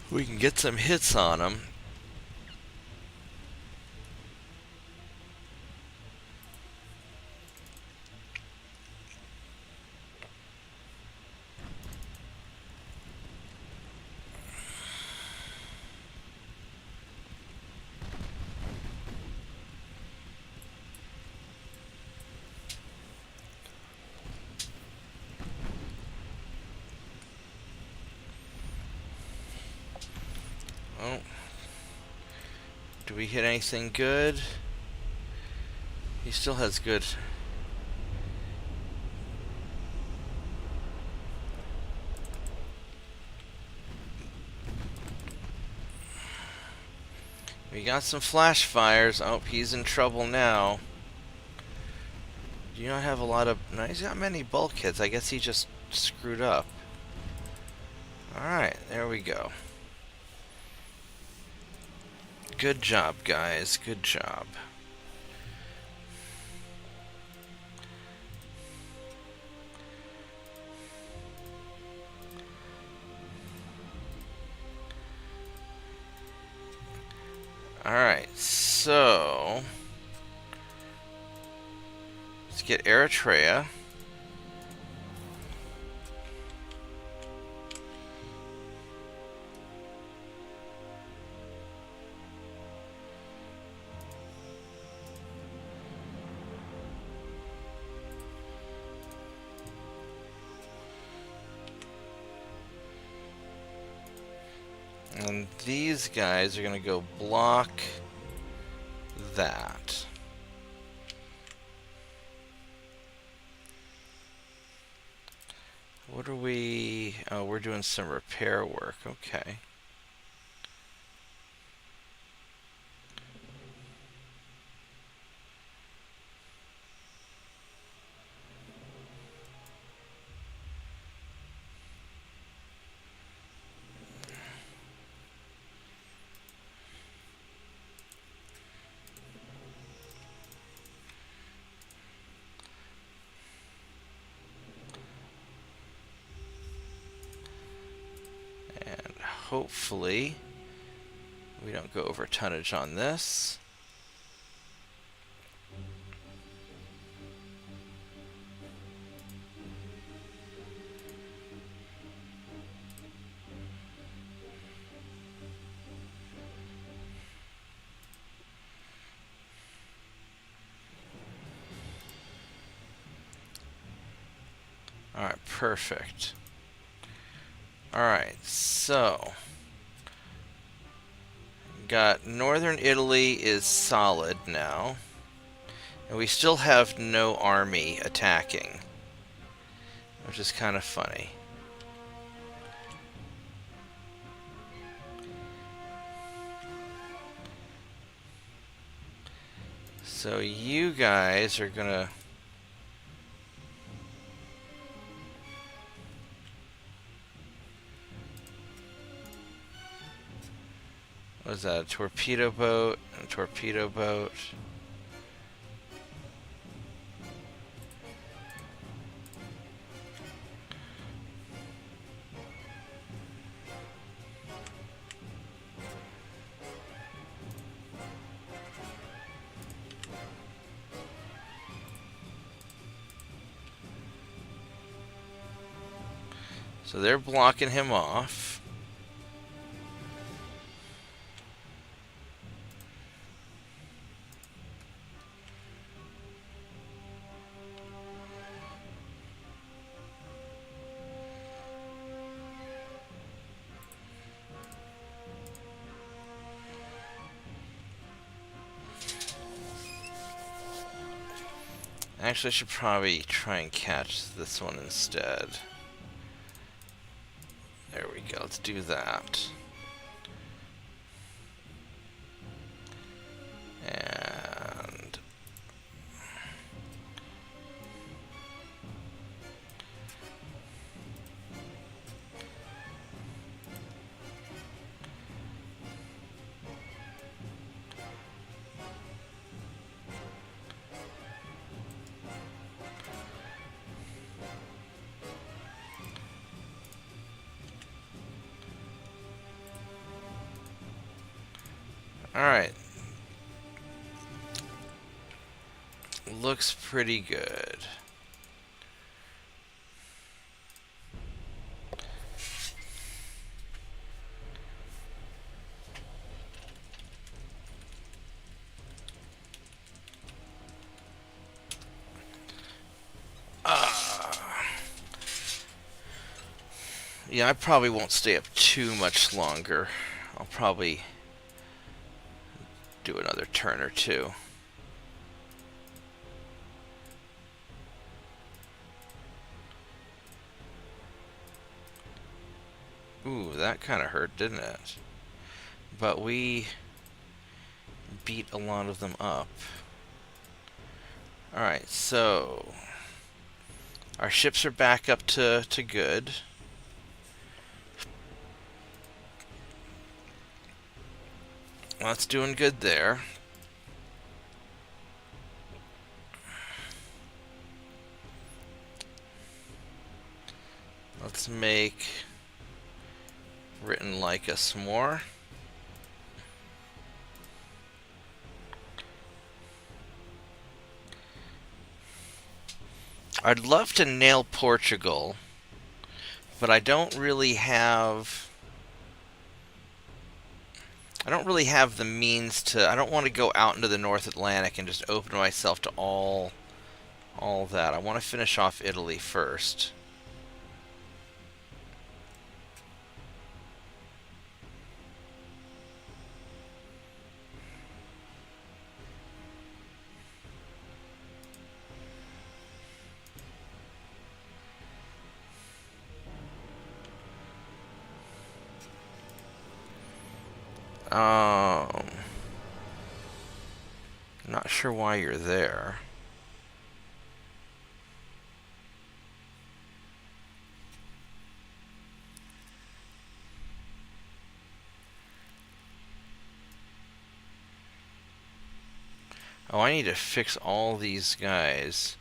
we can get some hits on him. Oh. Do we hit anything good? He still has good... we got some flash fires. Oh, he's in trouble now. Do you not have a lot of... no, he's got many bulkheads. I guess he just screwed up. Alright, there we go. Good job, guys. Good job. Alright, so... let's get Eritrea. And these guys are going to go block that. What are we... oh, we're doing some repair work. Okay. Hopefully, we don't go over tonnage on this. Alright, perfect. Alright, so Got northern Italy is solid now. And we still have no army attacking, which is kind of funny. So you guys are gonna... What is that? A torpedo boat? A torpedo boat. So they're blocking him off. Actually, I should probably try and catch this one instead. There we go, let's do that. And... Alright. Looks pretty good. Yeah, I probably won't stay up too much longer. I'll probably do another turn or two. Ooh, that kind of hurt, didn't it? But we beat a lot of them up. Alright, so our ships are back up to good. That's doing good there. Let's make written like us more. I'd love to nail Portugal, but I don't really have the means to. I don't want to go out into the North Atlantic and just open myself to all that. I want to finish off Italy first. Not sure why you're there. Oh, I need to fix all these guys.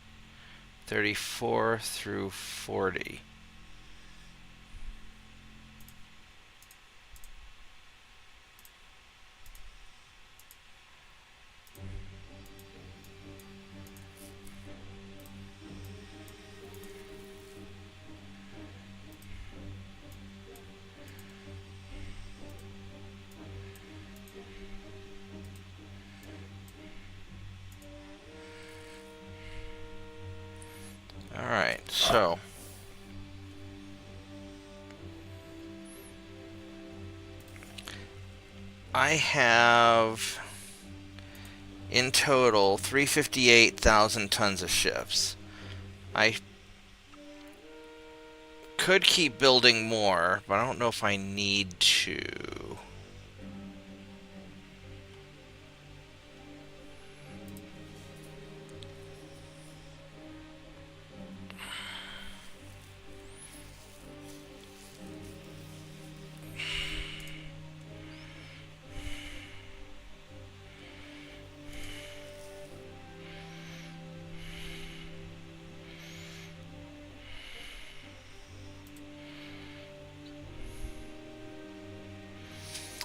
34 through 40. Alright, so I have, in total, 358,000 tons of ships. I could keep building more, but I don't know if I need to.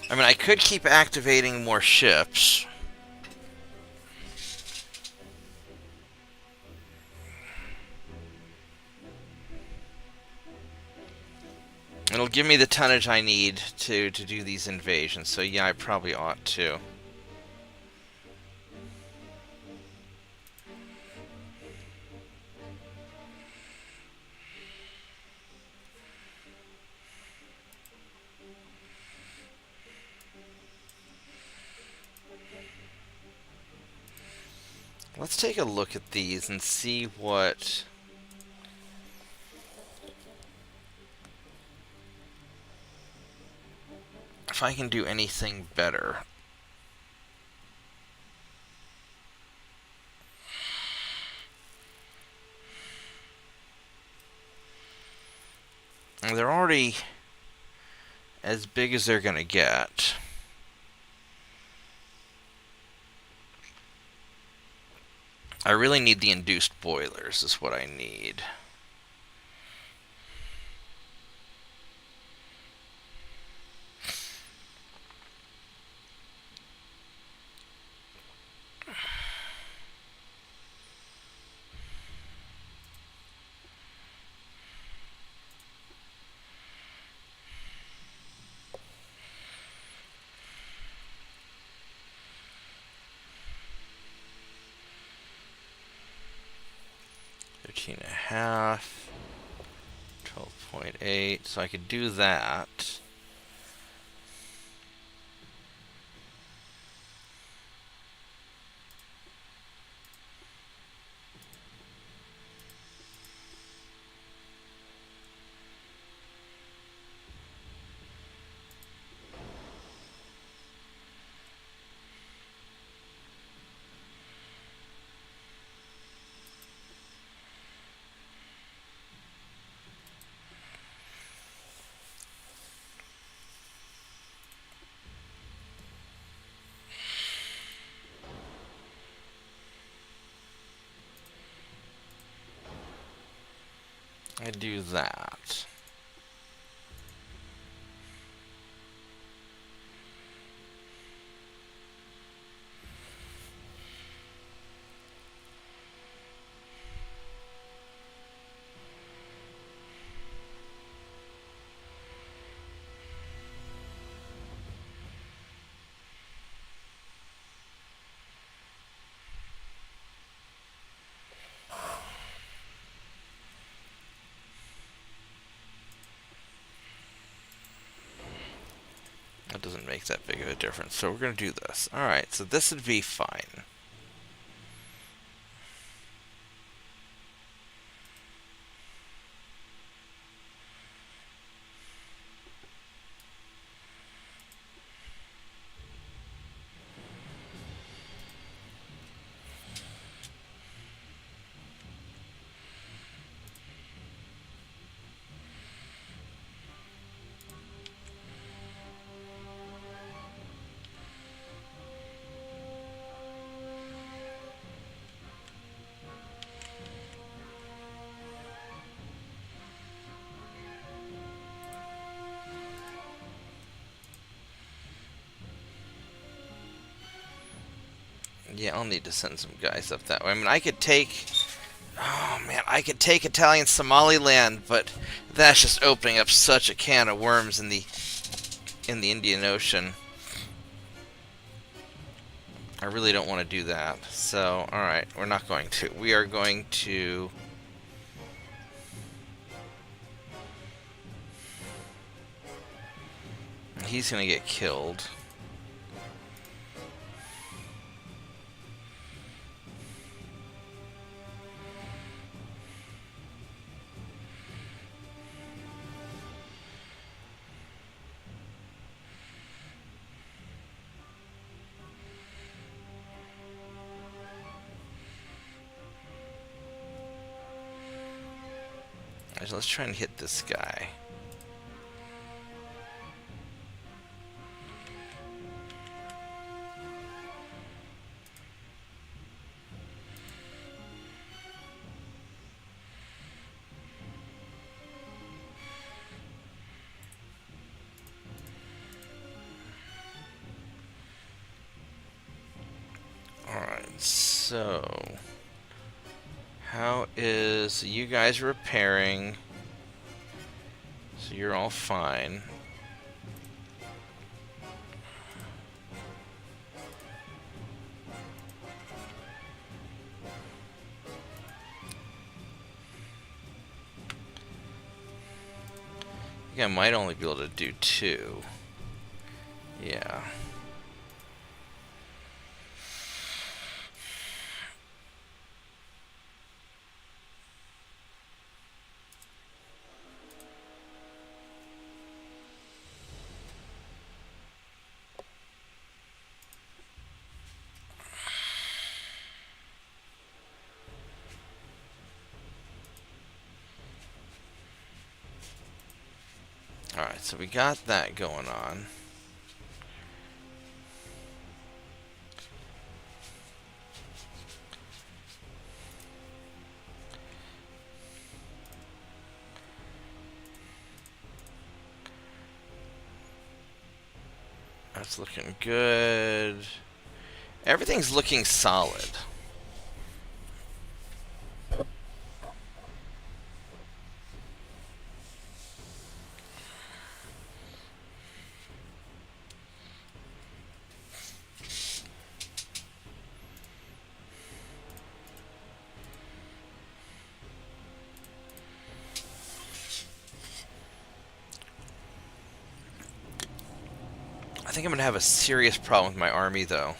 I mean, I could keep activating more ships. It'll give me the tonnage I need to do these invasions, so yeah, I probably ought to. Let's take a look at these and see what... if I can do anything better. And they're already as big as they're gonna get. I really need the induced boilers, is what I need. And a half, 12.8, so I could do that. I do that. That doesn't make that big of a difference, so we're going to do this. Alright, so this would be fine. Yeah, I'll need to send some guys up that way. I mean, I could take... oh, man, I could take Italian Somaliland, but that's just opening up such a can of worms in the Indian Ocean. I really don't want to do that. So, alright, we're not going to. We are going to... he's going to get killed. So let's try and hit this guy. Alright, so how is you guys repairing? So you're all fine. I think I might only be able to do 2. Yeah. Alright, so we got that going on. That's looking good. Everything's looking solid. I think I'm going to have a serious problem with my army, though.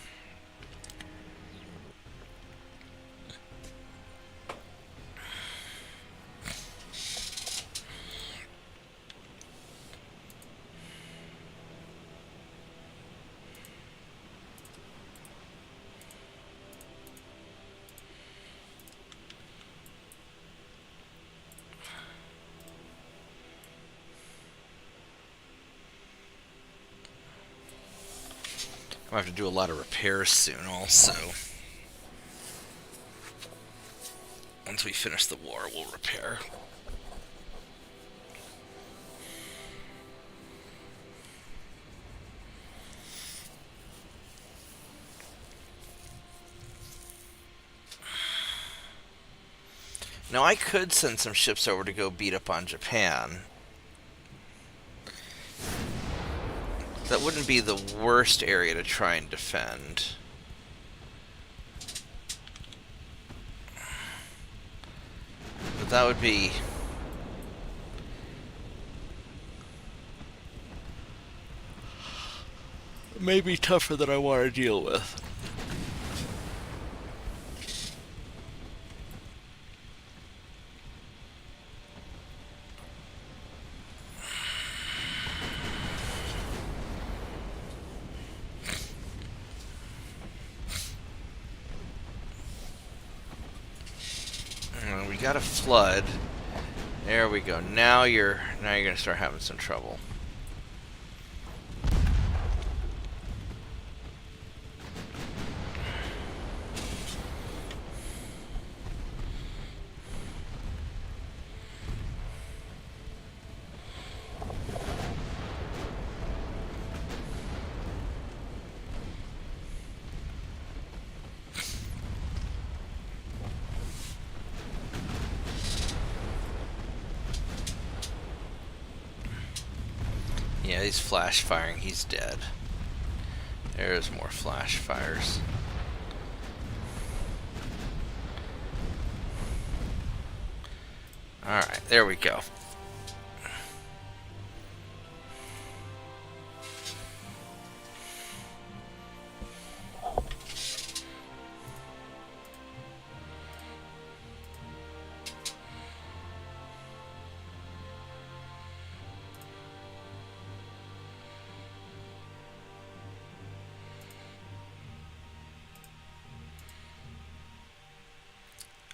I'm going to have to do a lot of repairs soon, also. Once we finish the war, we'll repair. Now, I could send some ships over to go beat up on Japan. That wouldn't be the worst area to try and defend. But that would be... maybe tougher than I want to deal with. We got a flood. There we go. Now you're gonna start having some trouble. Yeah, he's flash firing. He's dead. There's more flash fires. Alright, there we go.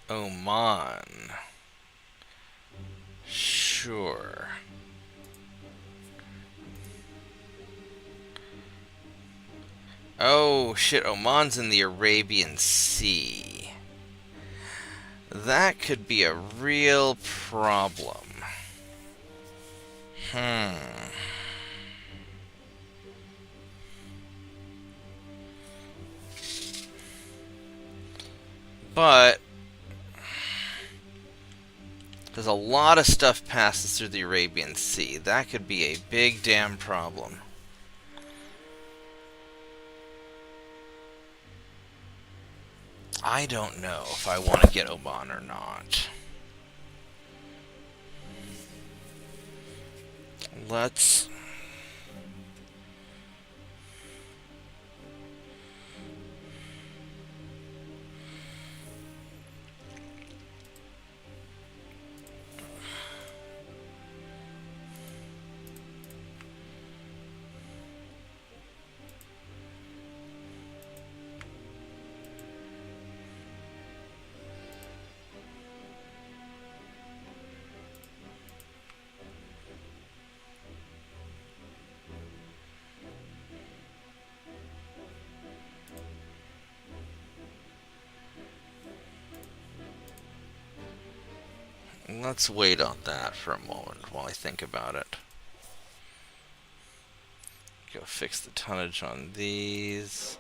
Oman. sure. Oh, shit, Oman's in the Arabian Sea. That could be a real problem. But there's a lot of stuff passes through the Arabian Sea. That could be a big damn problem. I don't know if I want to get Oman or not. Let's... Let's wait on that for a moment while I think about it. Go fix the tonnage on these.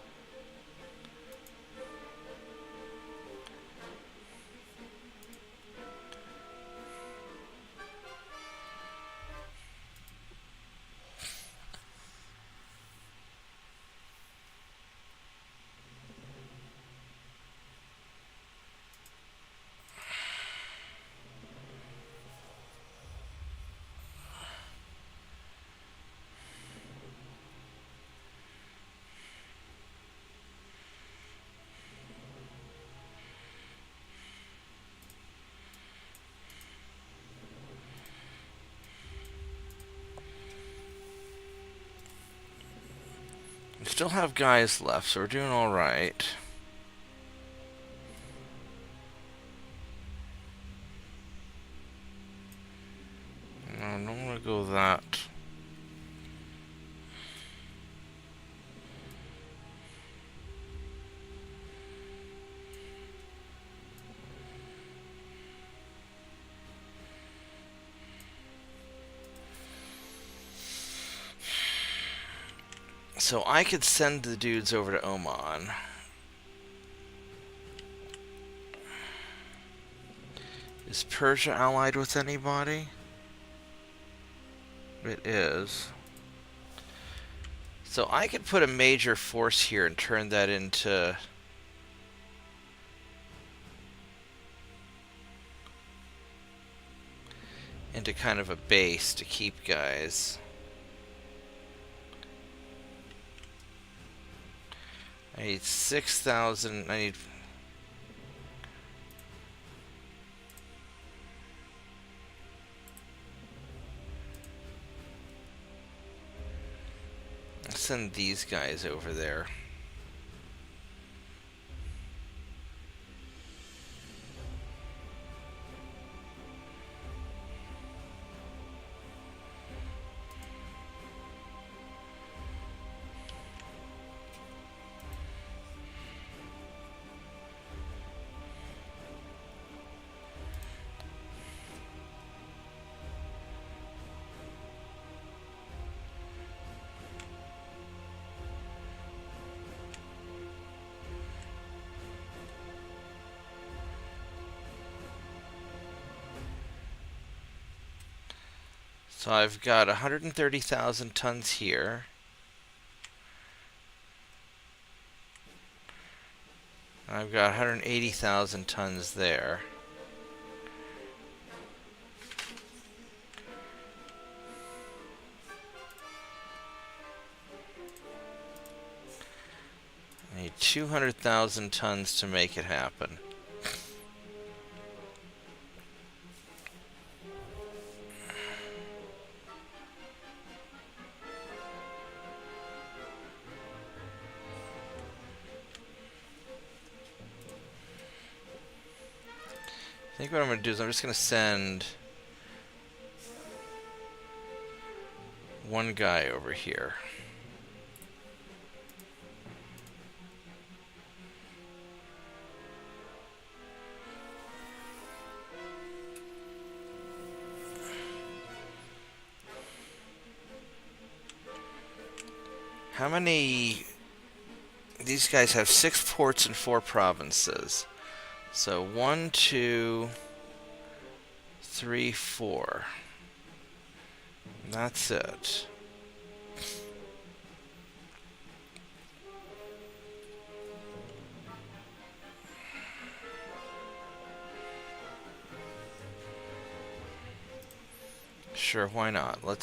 We still have guys left, so we're doing alright. I don't want to go that. So I could send the dudes over to Oman. Is Persia allied with anybody? It is. So I could put a major force here and turn that into... kind of a base to keep guys. I need 6,000. I need... I'll send these guys over there. So I've got 130,000 tons here. I've got 180,000 tons there. I need 200,000 tons to make it happen. I think what I'm going to do is I'm just going to send one guy over here. How many... These guys have 6 ports and 4 provinces. So 1, 2, 3, 4. That's it. Sure, why not? We'll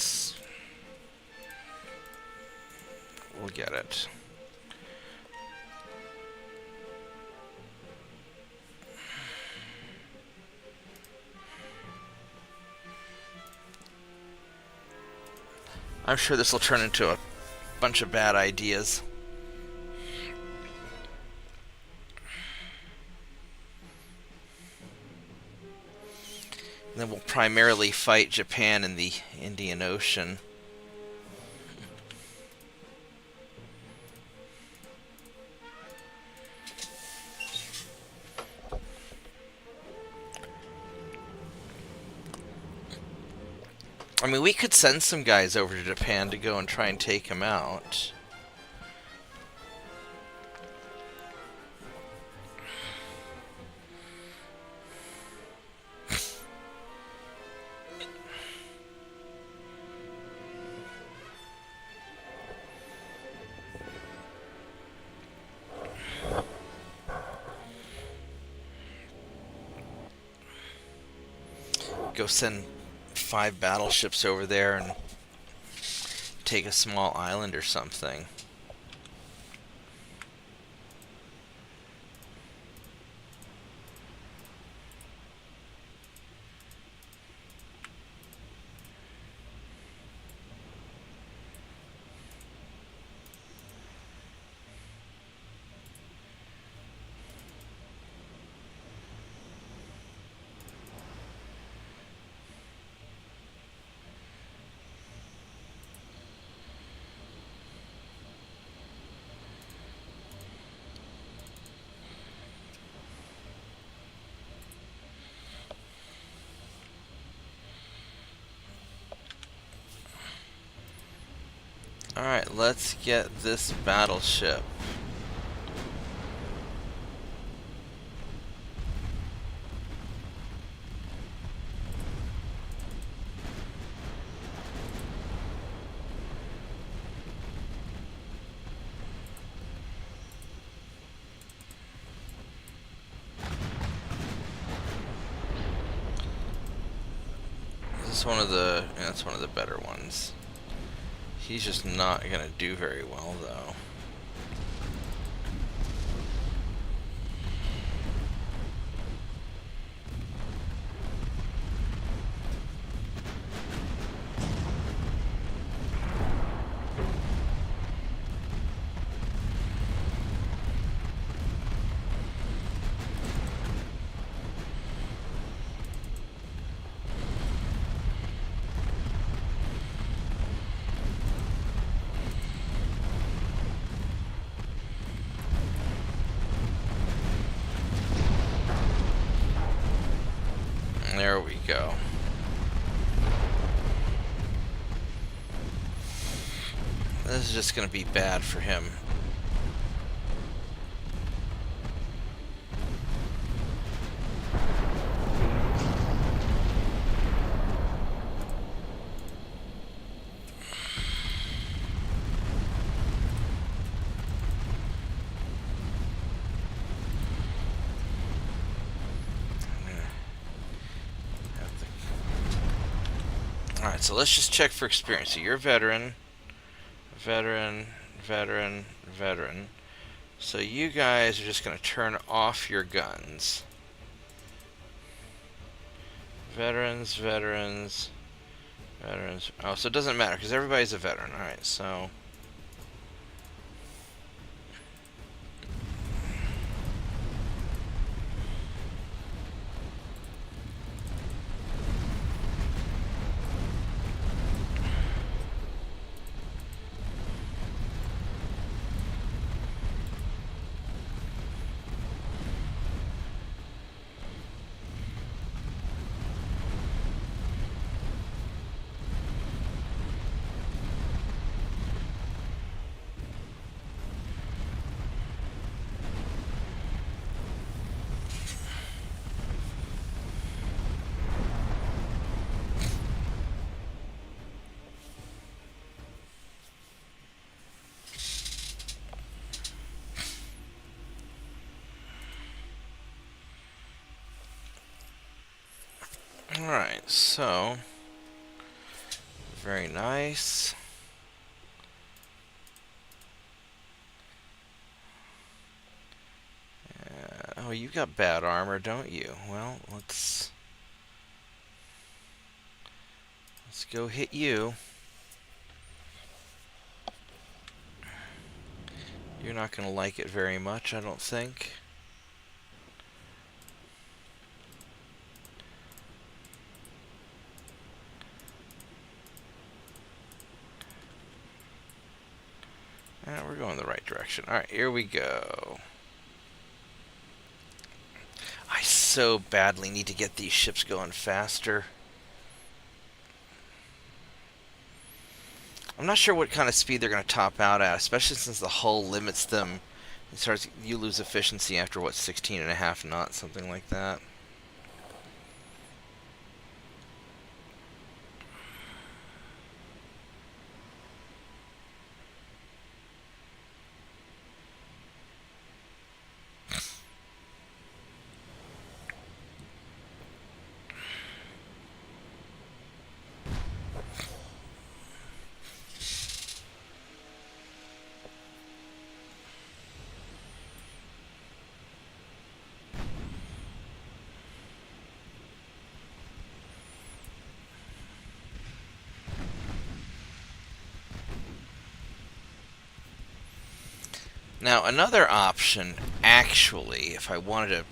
get it. I'm sure this will turn into a bunch of bad ideas. And then we'll primarily fight Japan in the Indian Ocean. I mean, we could send some guys over to Japan to go and try and take him out. Go send 5 battleships over there and take a small island or something. Alright, let's get this battleship. This is one of the... yeah, that's one of the better ones. He's just not gonna do very well, though. There we go. This is just going to be bad for him. Alright, so let's just check for experience. So you're a veteran, veteran, veteran, veteran. So you guys are just going to turn off your guns. Veterans, veterans, veterans. Oh, so it doesn't matter because everybody's a veteran. Alright, so... So, very nice. Oh, you got bad armor, don't you? Well, let's go hit you. You're not going to like it very much, I don't think. We're going the right direction. Alright, here we go. I so badly need to get these ships going faster. I'm not sure what kind of speed they're going to top out at, especially since the hull limits them. You lose efficiency after, what, 16.5 knots, something like that. Now, another option, actually, if I wanted to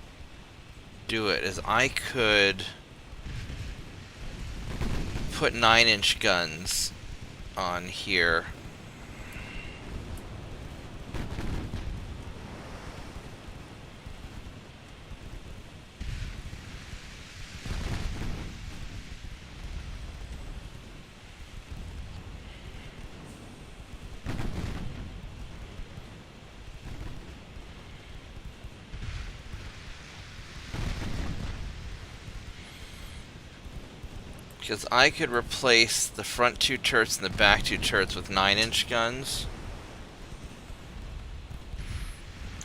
do it, is I could put 9-inch guns on here. Because I could replace the front 2 turrets and the back 2 turrets with 9-inch guns.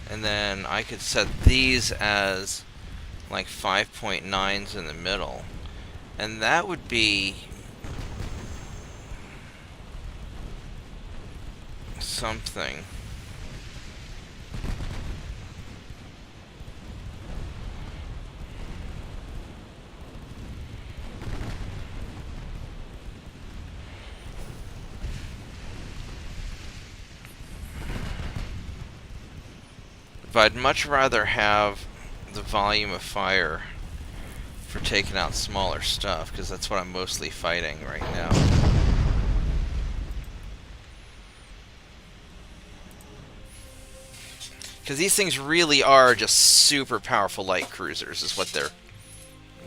And then I could set these as like 5.9s in the middle. And that would be something. But I'd much rather have the volume of fire for taking out smaller stuff, because that's what I'm mostly fighting right now. Because these things really are just super powerful light cruisers, is what they're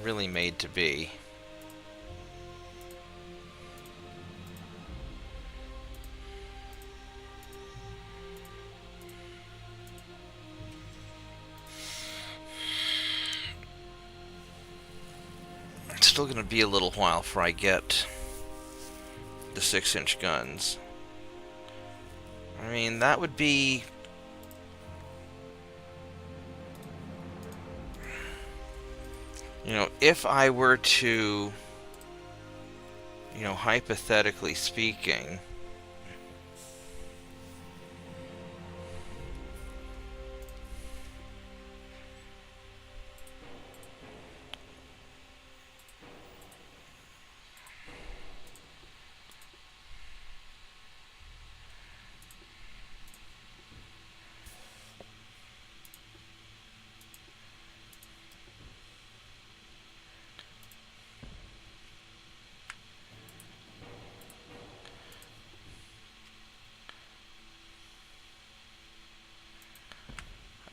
really made to be. It's still going to be a little while before I get the 6-inch guns. I mean, that would be... You know, if I were to, you know, hypothetically speaking,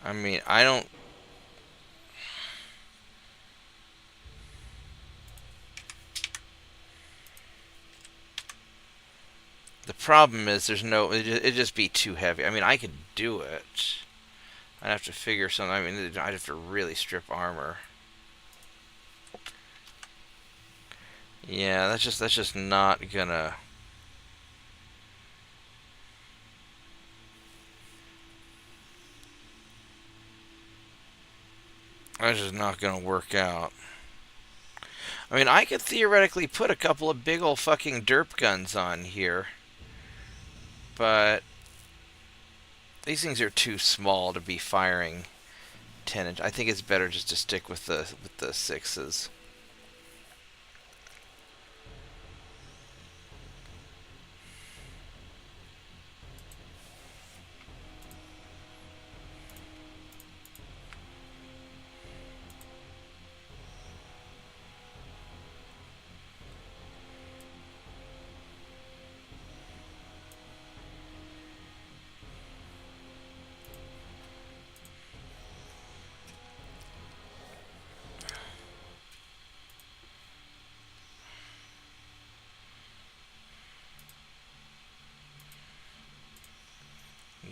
I mean, I don't... The problem is there's no... It'd just be too heavy. I mean, I could do it. I'd have to figure something... I mean, I'd have to really strip armor. Yeah, that's just not gonna... That's just not gonna work out. I mean, I could theoretically put a couple of big old fucking derp guns on here, but these things are too small to be firing 10 inch. I think it's better just to stick with the sixes.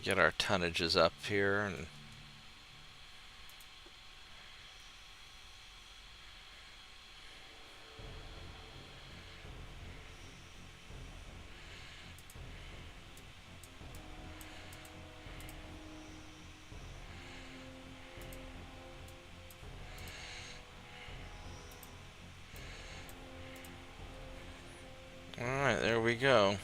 Get our tonnages up here and alright, there we go.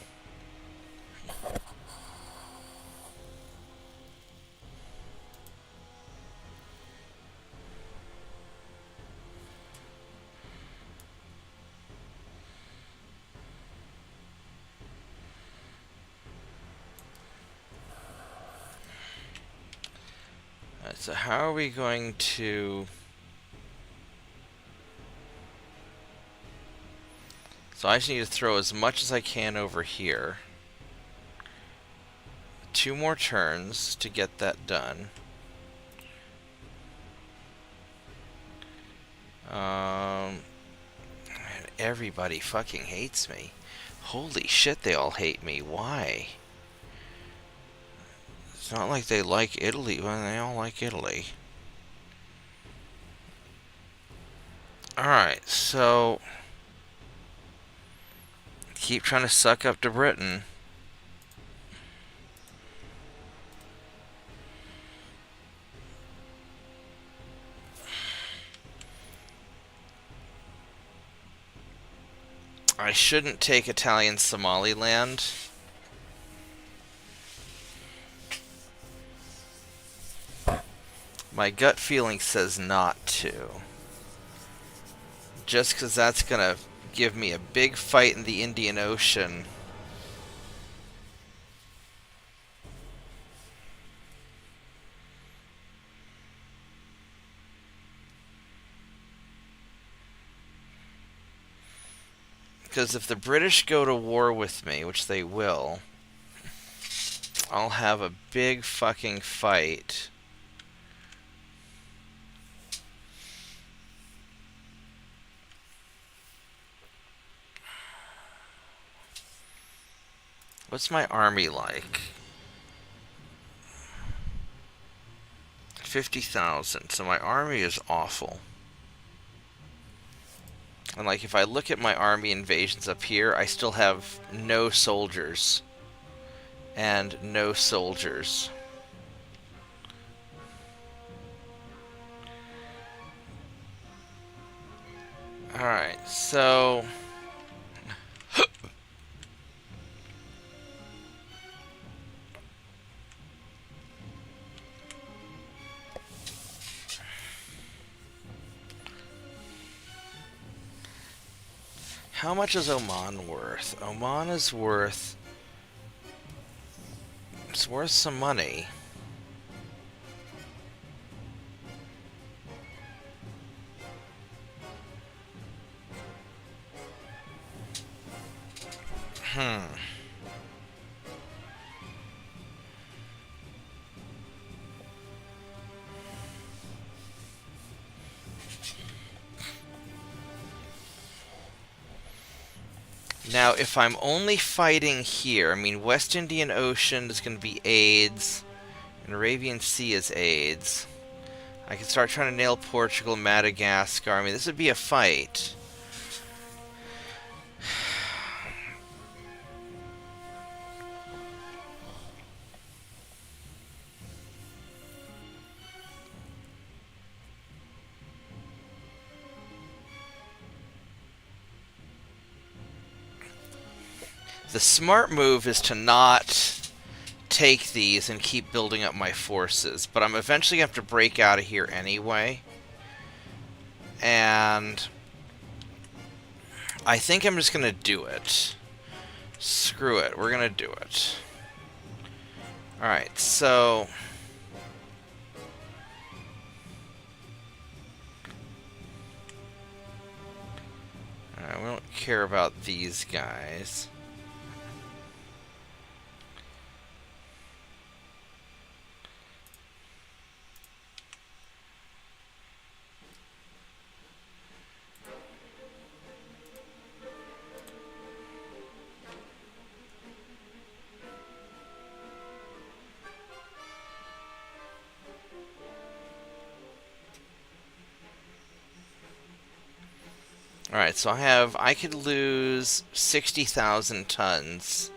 Alright, so how are we going to... So I just need to throw as much as I can over here. 2 more turns to get that done. Everybody fucking hates me. Holy shit, they all hate me. Why? It's not like they like Italy. Well, they all like Italy. Alright, so... keep trying to suck up to Britain. I shouldn't take Italian Somaliland. My gut feeling says not to. Just because that's going to give me a big fight in the Indian Ocean. Because if the British go to war with me, which they will, I'll have a big fucking fight. What's my army like? 50,000. So my army is awful. And like if I look at my army invasions up here, I still have no soldiers. And no soldiers. Alright, so... How much is Oman worth? Oman is worth... It's worth some money. Now, if I'm only fighting here, I mean, West Indian Ocean is going to be AIDS, and Arabian Sea is AIDS. I can start trying to nail Portugal, Madagascar. I mean, this would be a fight. The smart move is to not take these and keep building up my forces, but I'm eventually going to have to break out of here anyway. And I think I'm just going to do it. Screw it, we're going to do it. Alright, so... Alright, we don't care about these guys. Alright, so I could lose 60,000 tons.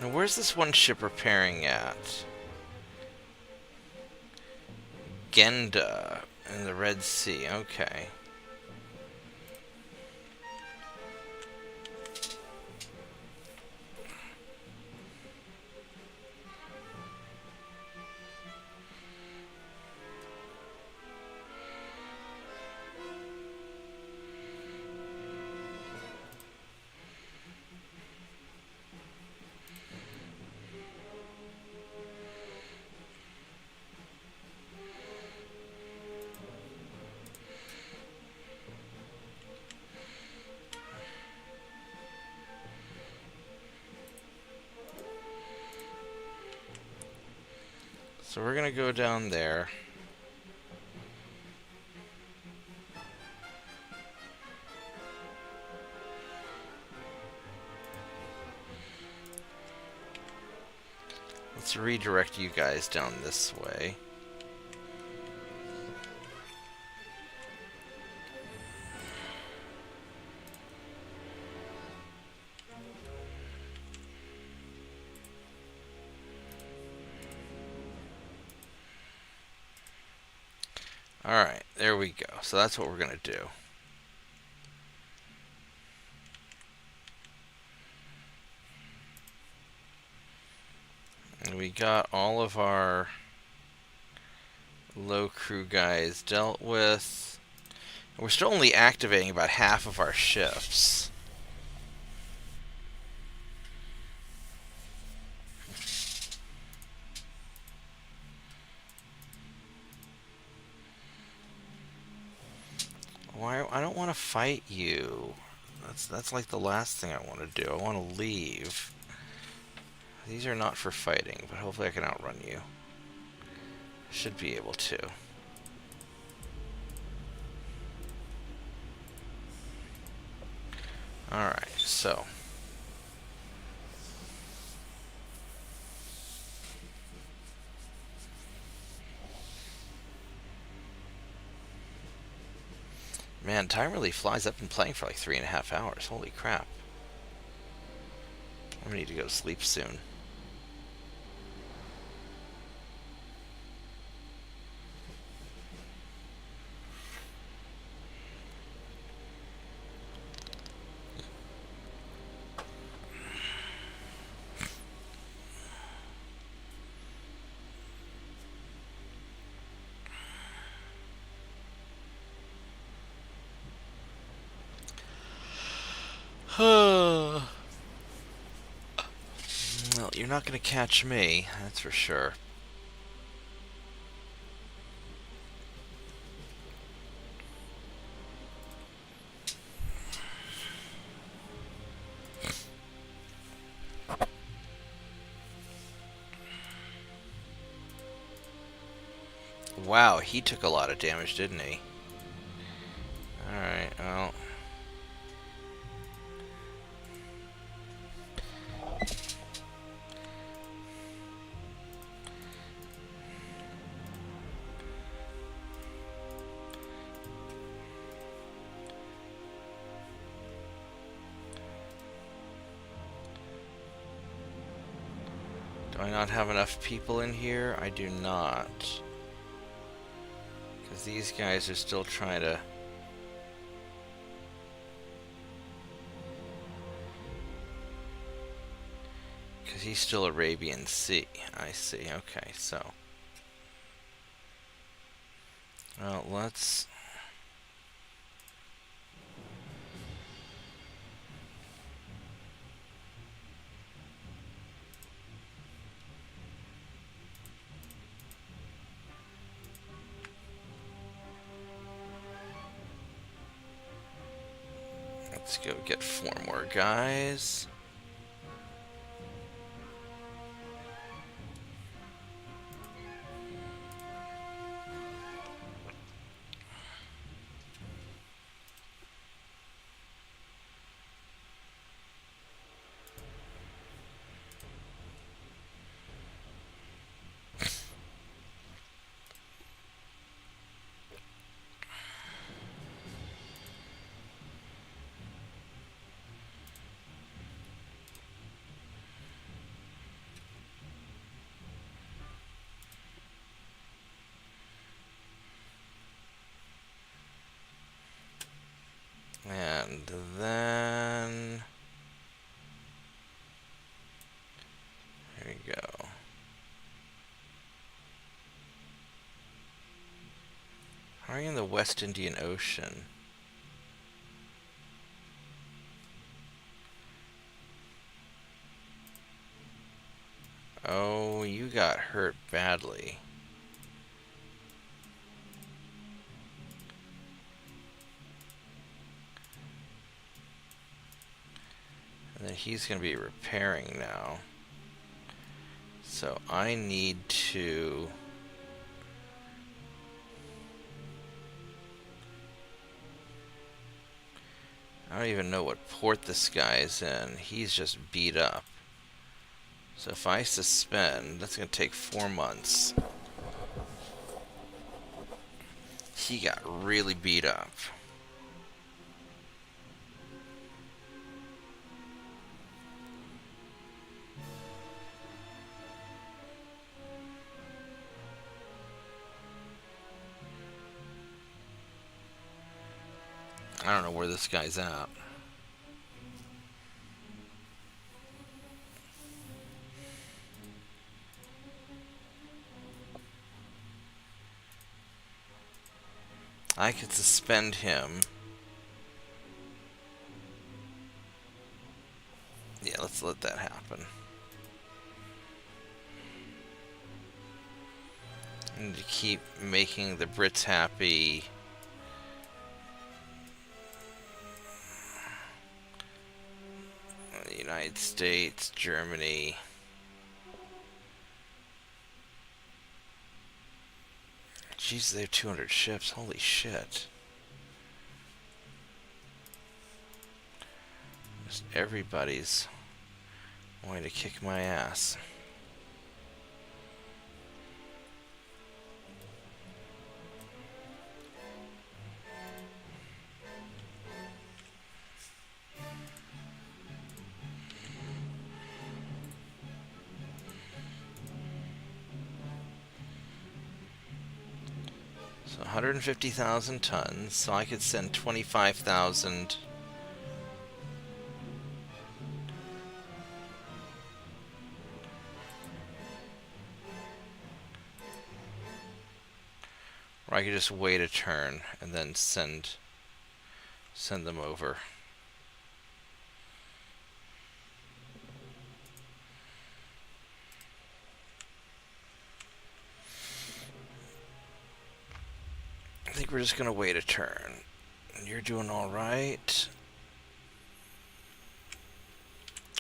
Now, where's this one ship repairing at? Genda in the Red Sea. Okay. So we're gonna go down there. Let's redirect you guys down this way. Alright, there we go. So that's what we're going to do. And we got all of our low crew guys dealt with. We're still only activating about half of our ships. Why? I don't want to fight you. That's like the last thing I want to do. I want to leave. These are not for fighting, but hopefully I can outrun you. Should be able to. Alright, so. Man, time really flies. I've been playing for like 3.5 hours. Holy crap. I'm gonna need to go to sleep soon. Well, you're not going to catch me, that's for sure. Wow, he took a lot of damage, didn't he? Alright, well. Do I not have enough people in here? I do not. Because these guys are still trying to... Because he's still Arabian Sea. I see. Okay, so... Well, let's... Let's go get 4 more guys. And then... There you go. How are you in the West Indian Ocean? Oh, you got hurt badly. And then he's going to be repairing now. So I need to... I don't even know what port this guy's in. He's just beat up. So if I suspend, that's going to take 4 months. He got really beat up. I don't know where this guy's at. I could suspend him. Yeah, let's let that happen. I need to keep making the Brits happy. The United States, Germany. Jeez, they have 200 ships. Holy shit. Just everybody's wanting to kick my ass. So 150,000 tons, so I could send 25,000. Or I could just wait a turn and then send them over. think we're just going to wait a turn. You're doing all right.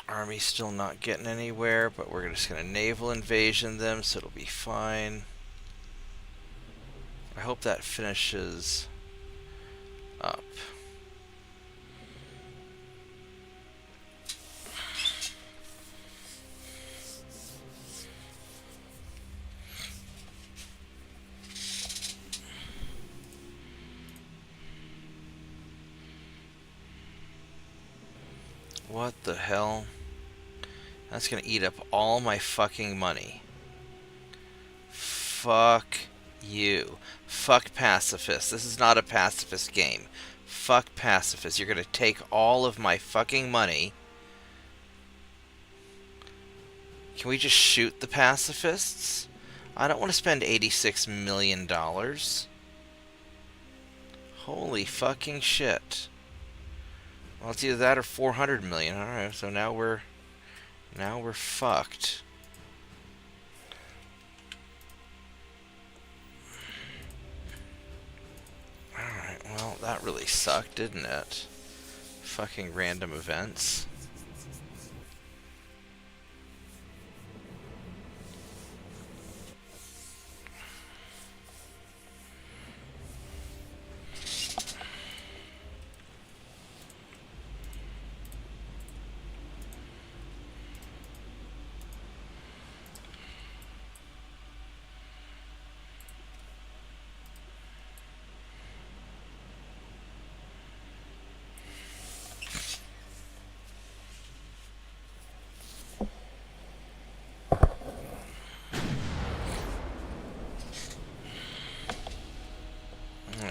Army's still not getting anywhere, but we're just going to naval invasion them, so it'll be fine. I hope that finishes up. What the hell? That's gonna eat up all my fucking money. Fuck you. Fuck pacifists. This is not a pacifist game. Fuck pacifists. You're gonna take all of my fucking money. Can we just shoot the pacifists? I don't want to spend $86 million. Holy fucking shit. Well, it's either that or 400 million. Alright, so now we're fucked. Alright, well, that really sucked, didn't it? Fucking random events.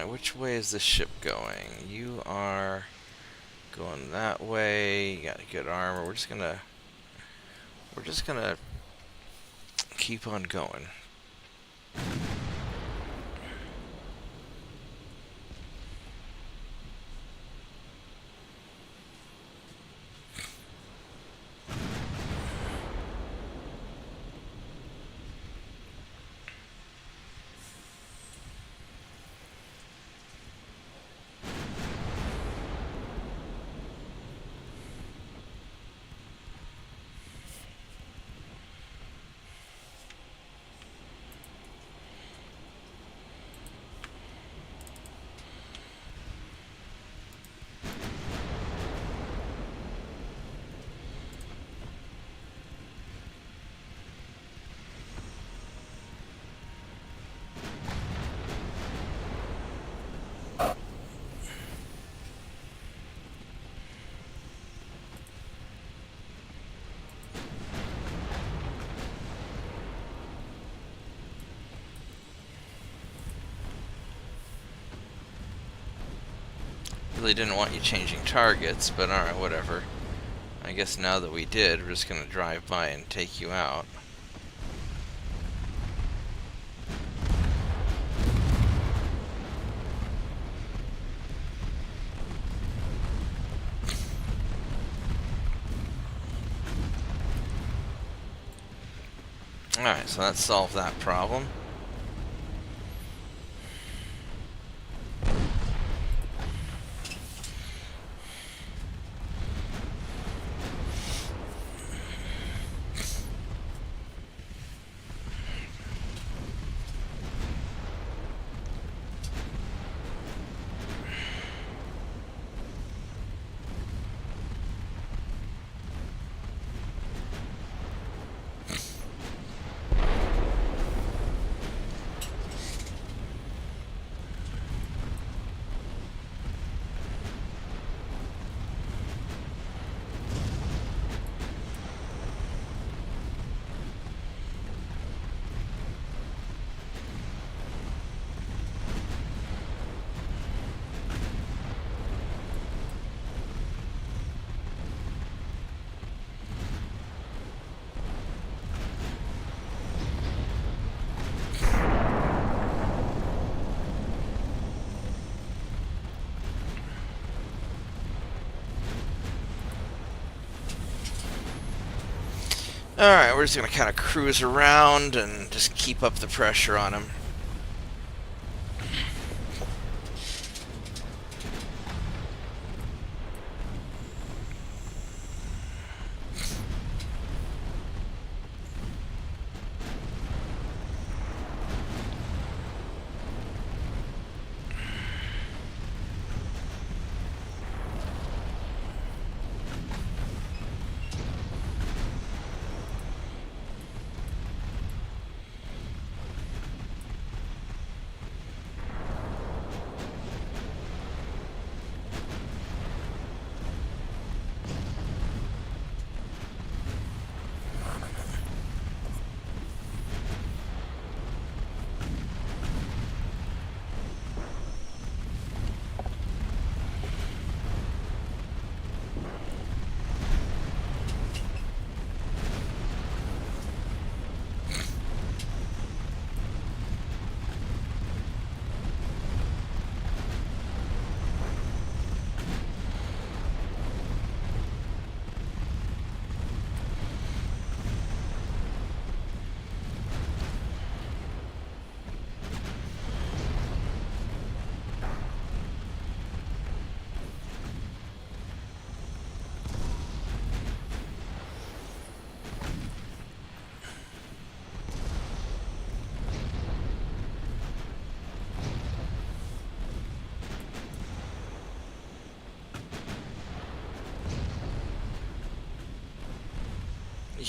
Which way is this ship going? You are going that way. You got good armor. We're just gonna keep on going. Really didn't want you changing targets, but alright, whatever. I guess now that we did, we're just gonna drive by and take you out. Alright, so that solved that problem. Alright, we're just going to kind of cruise around and just keep up the pressure on him.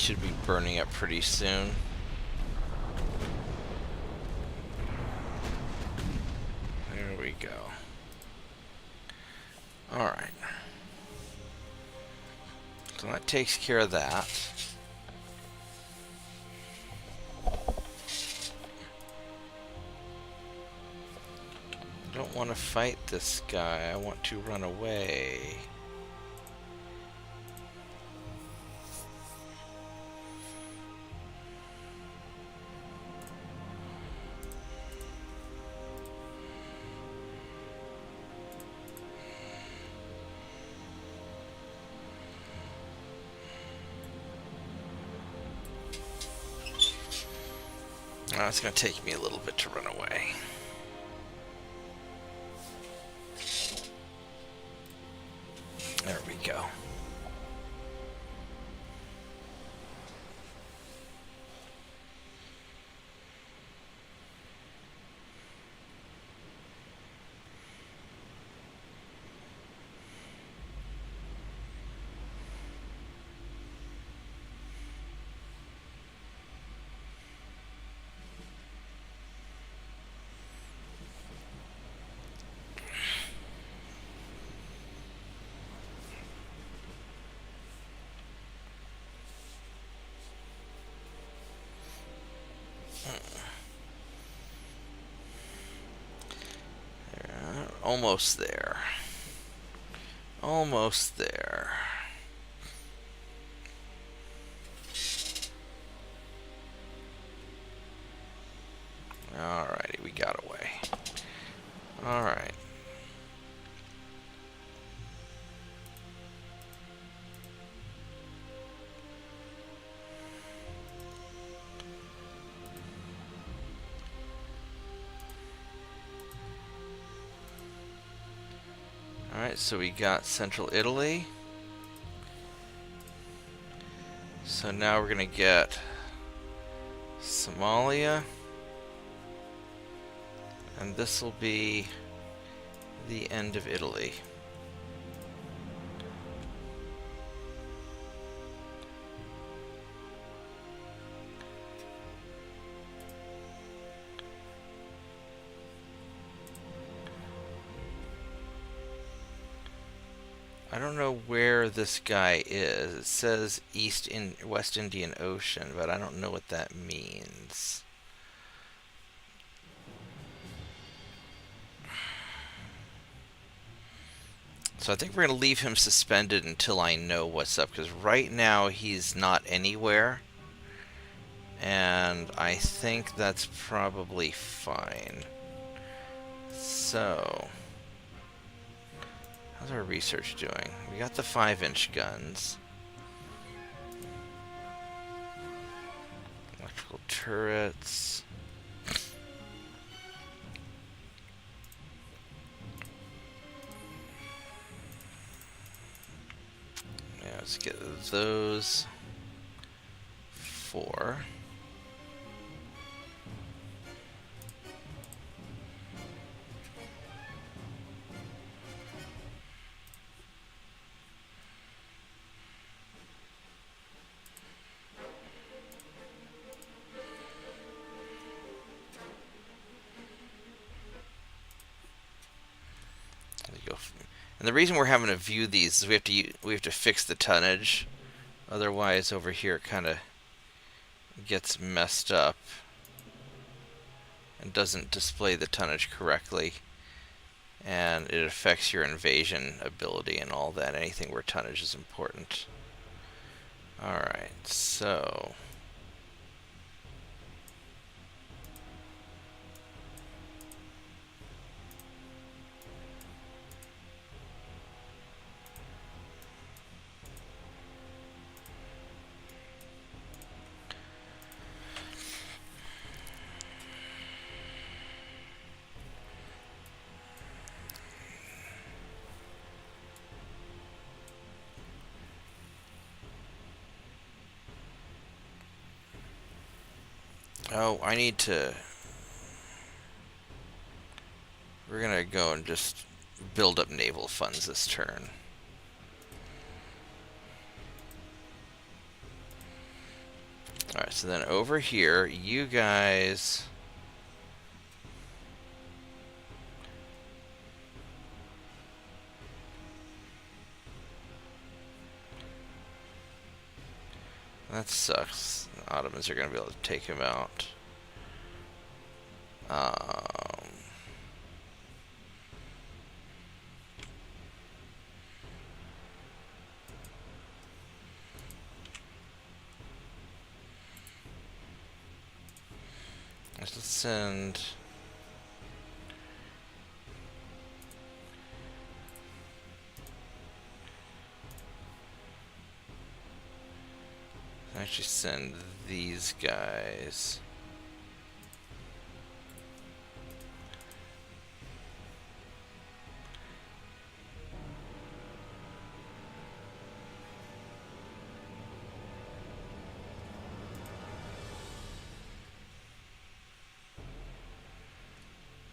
should be burning up pretty soon. There we go. Alright. So that takes care of that. I don't want to fight this guy. I want to run away. Oh, it's going to take me a little bit to run away. There we go. Almost there. Almost there. Alrighty, we got away. Alright. Alright, so we got Central Italy. So now we're gonna get Somalia. And this will be the end of Italy. I don't know where this guy is. It says West Indian Ocean, but I don't know what that means. So I think we're going to leave him suspended until I know what's up, because right now he's not anywhere. And I think that's probably fine. So, how's our research doing? We got the 5-inch guns. Electrical turrets. Yeah, let's get those 4. And the reason we're having to view these is we have to fix the tonnage. Otherwise, over here it kind of gets messed up and doesn't display the tonnage correctly, and it affects your invasion ability and all that. Anything where tonnage is important. All right, so. Oh, I need to... We're gonna go and just build up naval funds this turn. Alright, so then over here, you guys... That sucks. The Ottomans are going to be able to take him out. Let's send... Actually send these guys.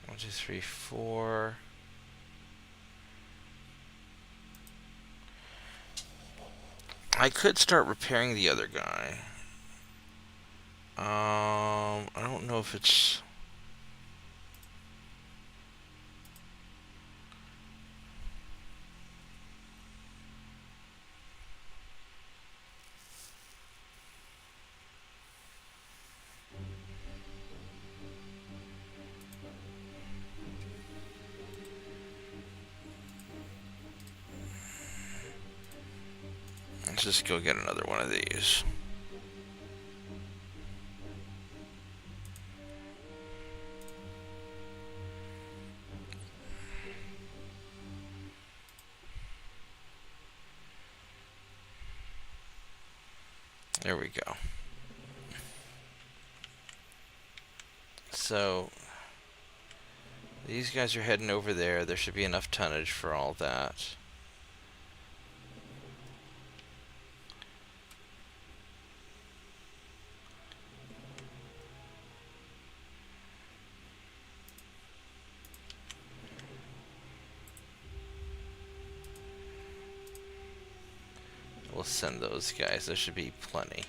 One, two, three, four. I could start repairing the other guy. I don't know if it's... Let's just go get another one of these. There we go. So, these guys are heading over there. There should be enough tonnage for all that. We'll send those guys. There should be plenty.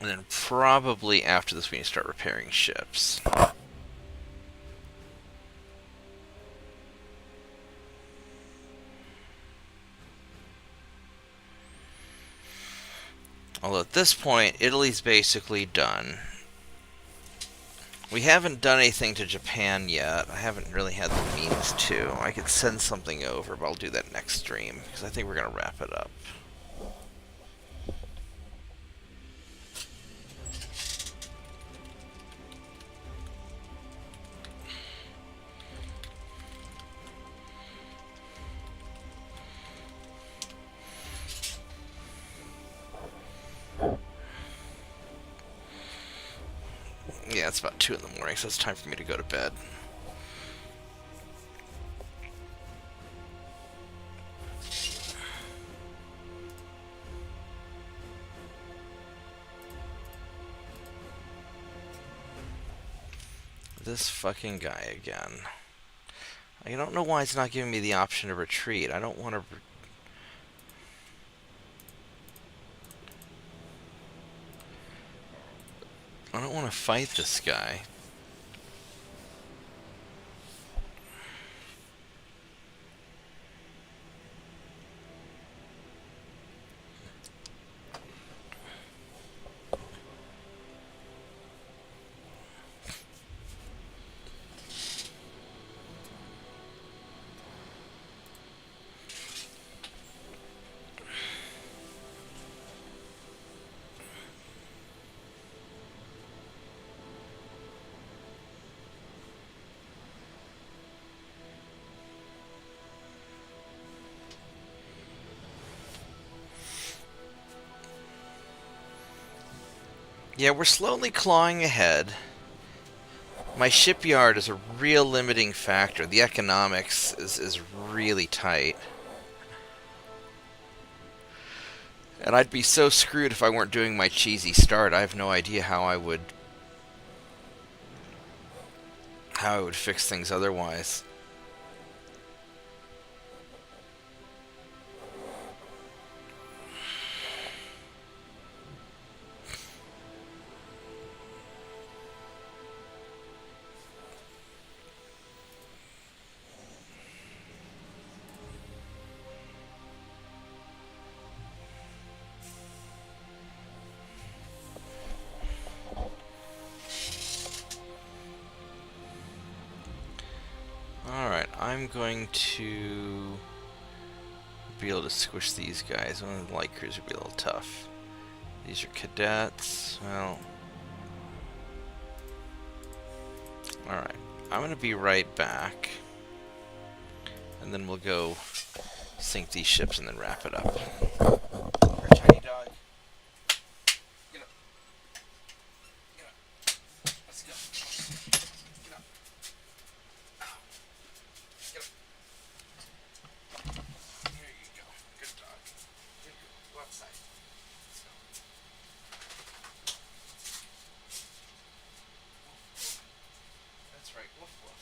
And then probably after this we need to start repairing ships. Although at this point, Italy's basically done. We haven't done anything to Japan yet. I haven't really had the means to. I could send something over, but I'll do that next stream, because I think we're going to wrap it up. Yeah, it's about 2 in the morning, so it's time for me to go to bed. This fucking guy again. I don't know why it's not giving me the option to retreat. I don't want to... I don't want to fight this guy. Yeah, we're slowly clawing ahead. My shipyard is a real limiting factor. The economics is really tight. And I'd be so screwed if I weren't doing my cheesy start. I have no idea how I would fix things otherwise. Alright, I'm going to be able to squish these guys. One of the light crews would be a little tough. These are cadets. Well, alright, I'm going to be right back. And then we'll go sink these ships and then wrap it up. Here, tiny dog. Get up. Get up. Let's go. Get up. Get up. There you go. Good dog. Here you go. Go outside. Let's go. That's right. Woof woof.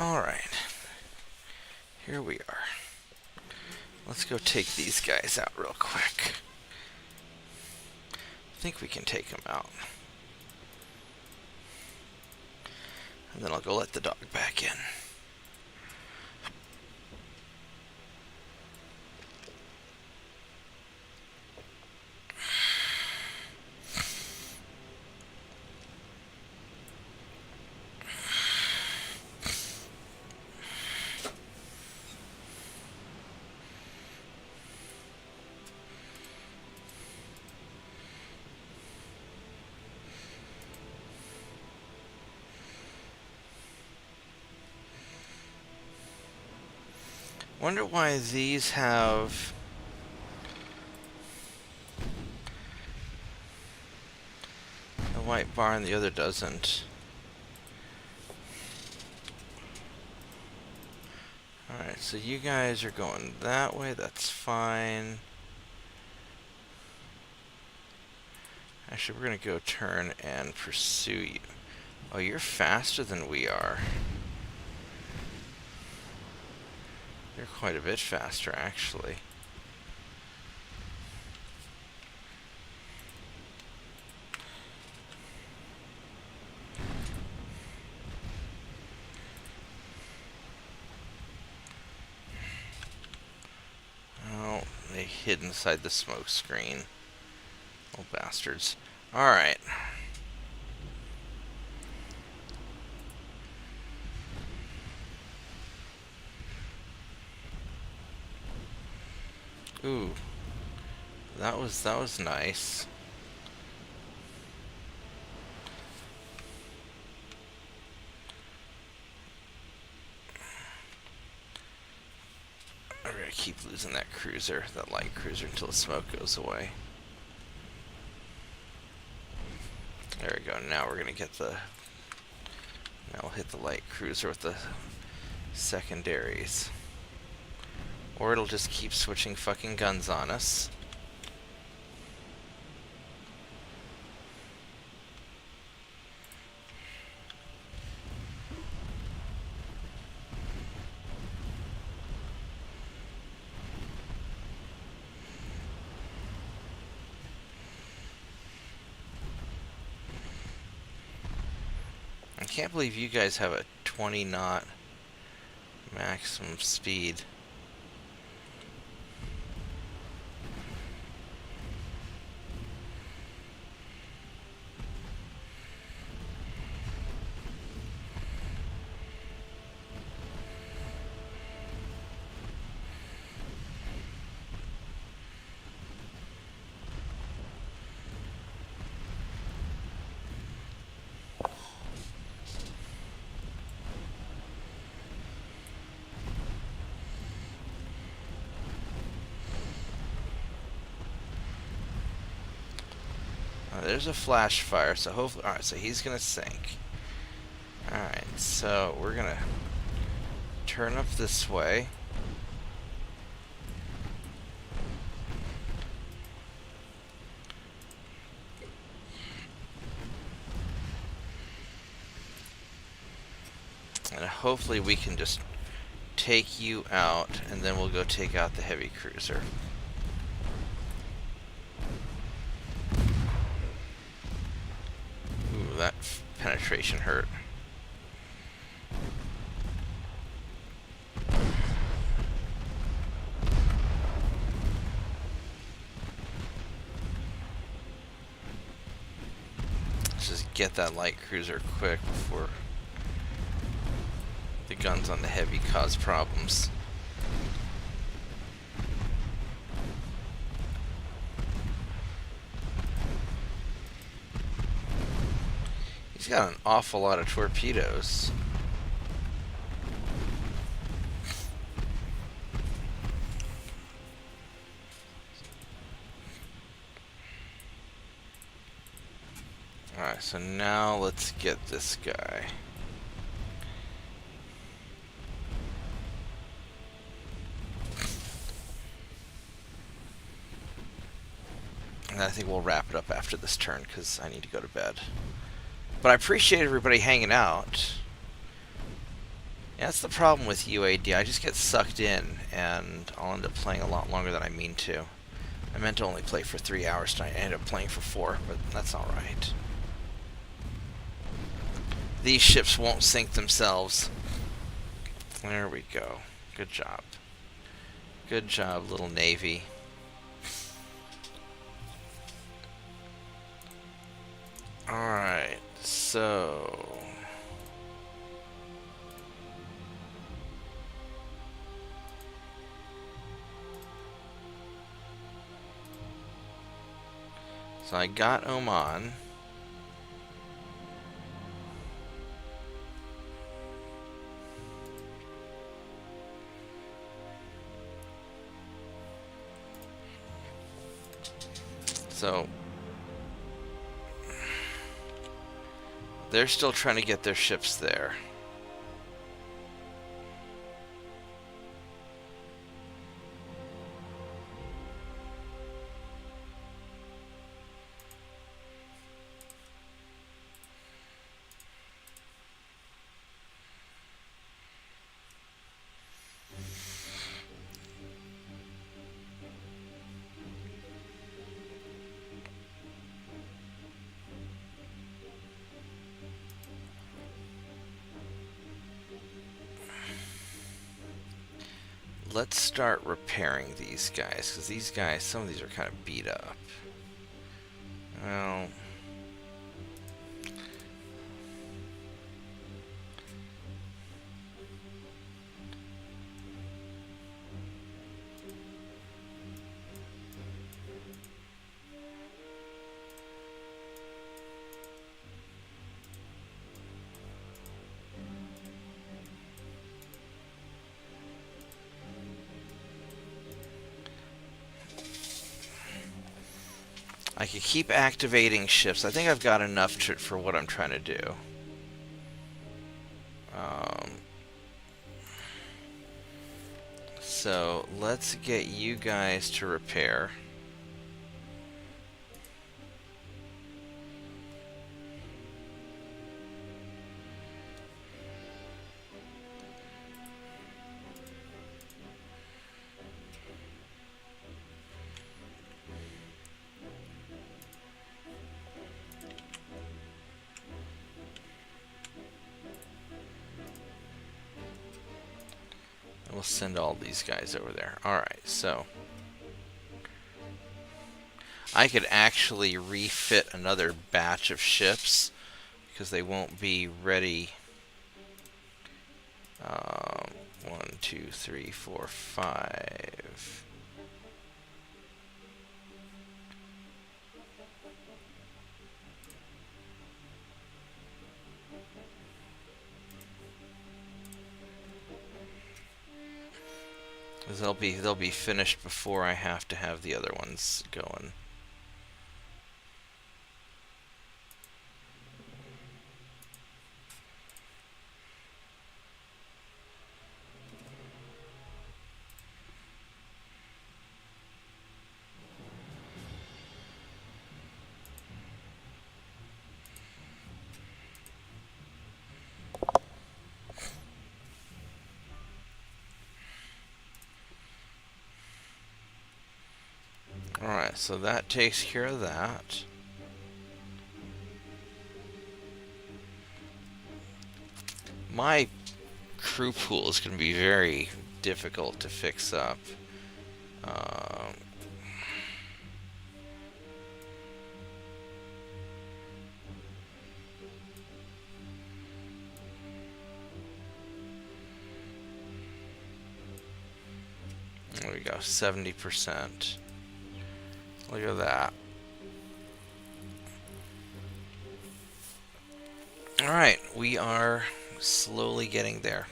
Alright. Here we are. Let's go take these guys out real quick. I think we can take them out. And then I'll go let the dog back in. Wonder why these have a white bar and the other doesn't. Alright, so you guys are going that way, that's fine. Actually, we're gonna go turn and pursue you. Oh, you're faster than we are. You're quite a bit faster, actually. Oh, they hid inside the smoke screen. Oh, bastards. Alright. Ooh. That was nice. I'm gonna keep losing that cruiser, that light cruiser, until the smoke goes away. There we go. Now we're gonna get the... Now we'll hit the light cruiser with the secondaries. Or it'll just keep switching fucking guns on us. I can't believe you guys have a 20 knot maximum speed. There's a flash fire, so hopefully... Alright, so he's gonna sink. Alright, so we're gonna turn up this way. And hopefully we can just take you out, and then we'll go take out the heavy cruiser. Ooh, that penetration hurt. Let's just get that light cruiser quick before the guns on the heavy cause problems. He's got an awful lot of torpedoes. Alright, so now let's get this guy. And I think we'll wrap it up after this turn, because I need to go to bed. But I appreciate everybody hanging out. Yeah, that's the problem with UAD. I just get sucked in, and I'll end up playing a lot longer than I mean to. I meant to only play for 3 hours tonight. I ended up playing for 4, but that's alright. These ships won't sink themselves. There we go. Good job. Good job, little Navy. Alright, so... So I got Oman. So they're still trying to get their ships there. let's start repairing these guys, because these guys, some of these are kind of beat up. Well, I could keep activating ships. I think I've got enough for what I'm trying to do. So let's get you guys to repair. We'll send all these guys over there. Alright, so I could actually refit another batch of ships because they won't be ready. 1, 2, 3, 4, 5. They'll be finished before I have to have the other ones going. Alright, so that takes care of that. My crew pool is going to be very difficult to fix up. There we go, 70%. Look at that. Alright, we are slowly getting there.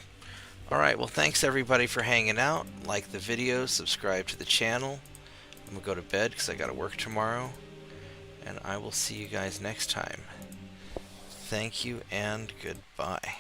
Alright, well thanks everybody for hanging out. Like the video, subscribe to the channel. I'm going to go to bed because I got to work tomorrow. And I will see you guys next time. Thank you and goodbye.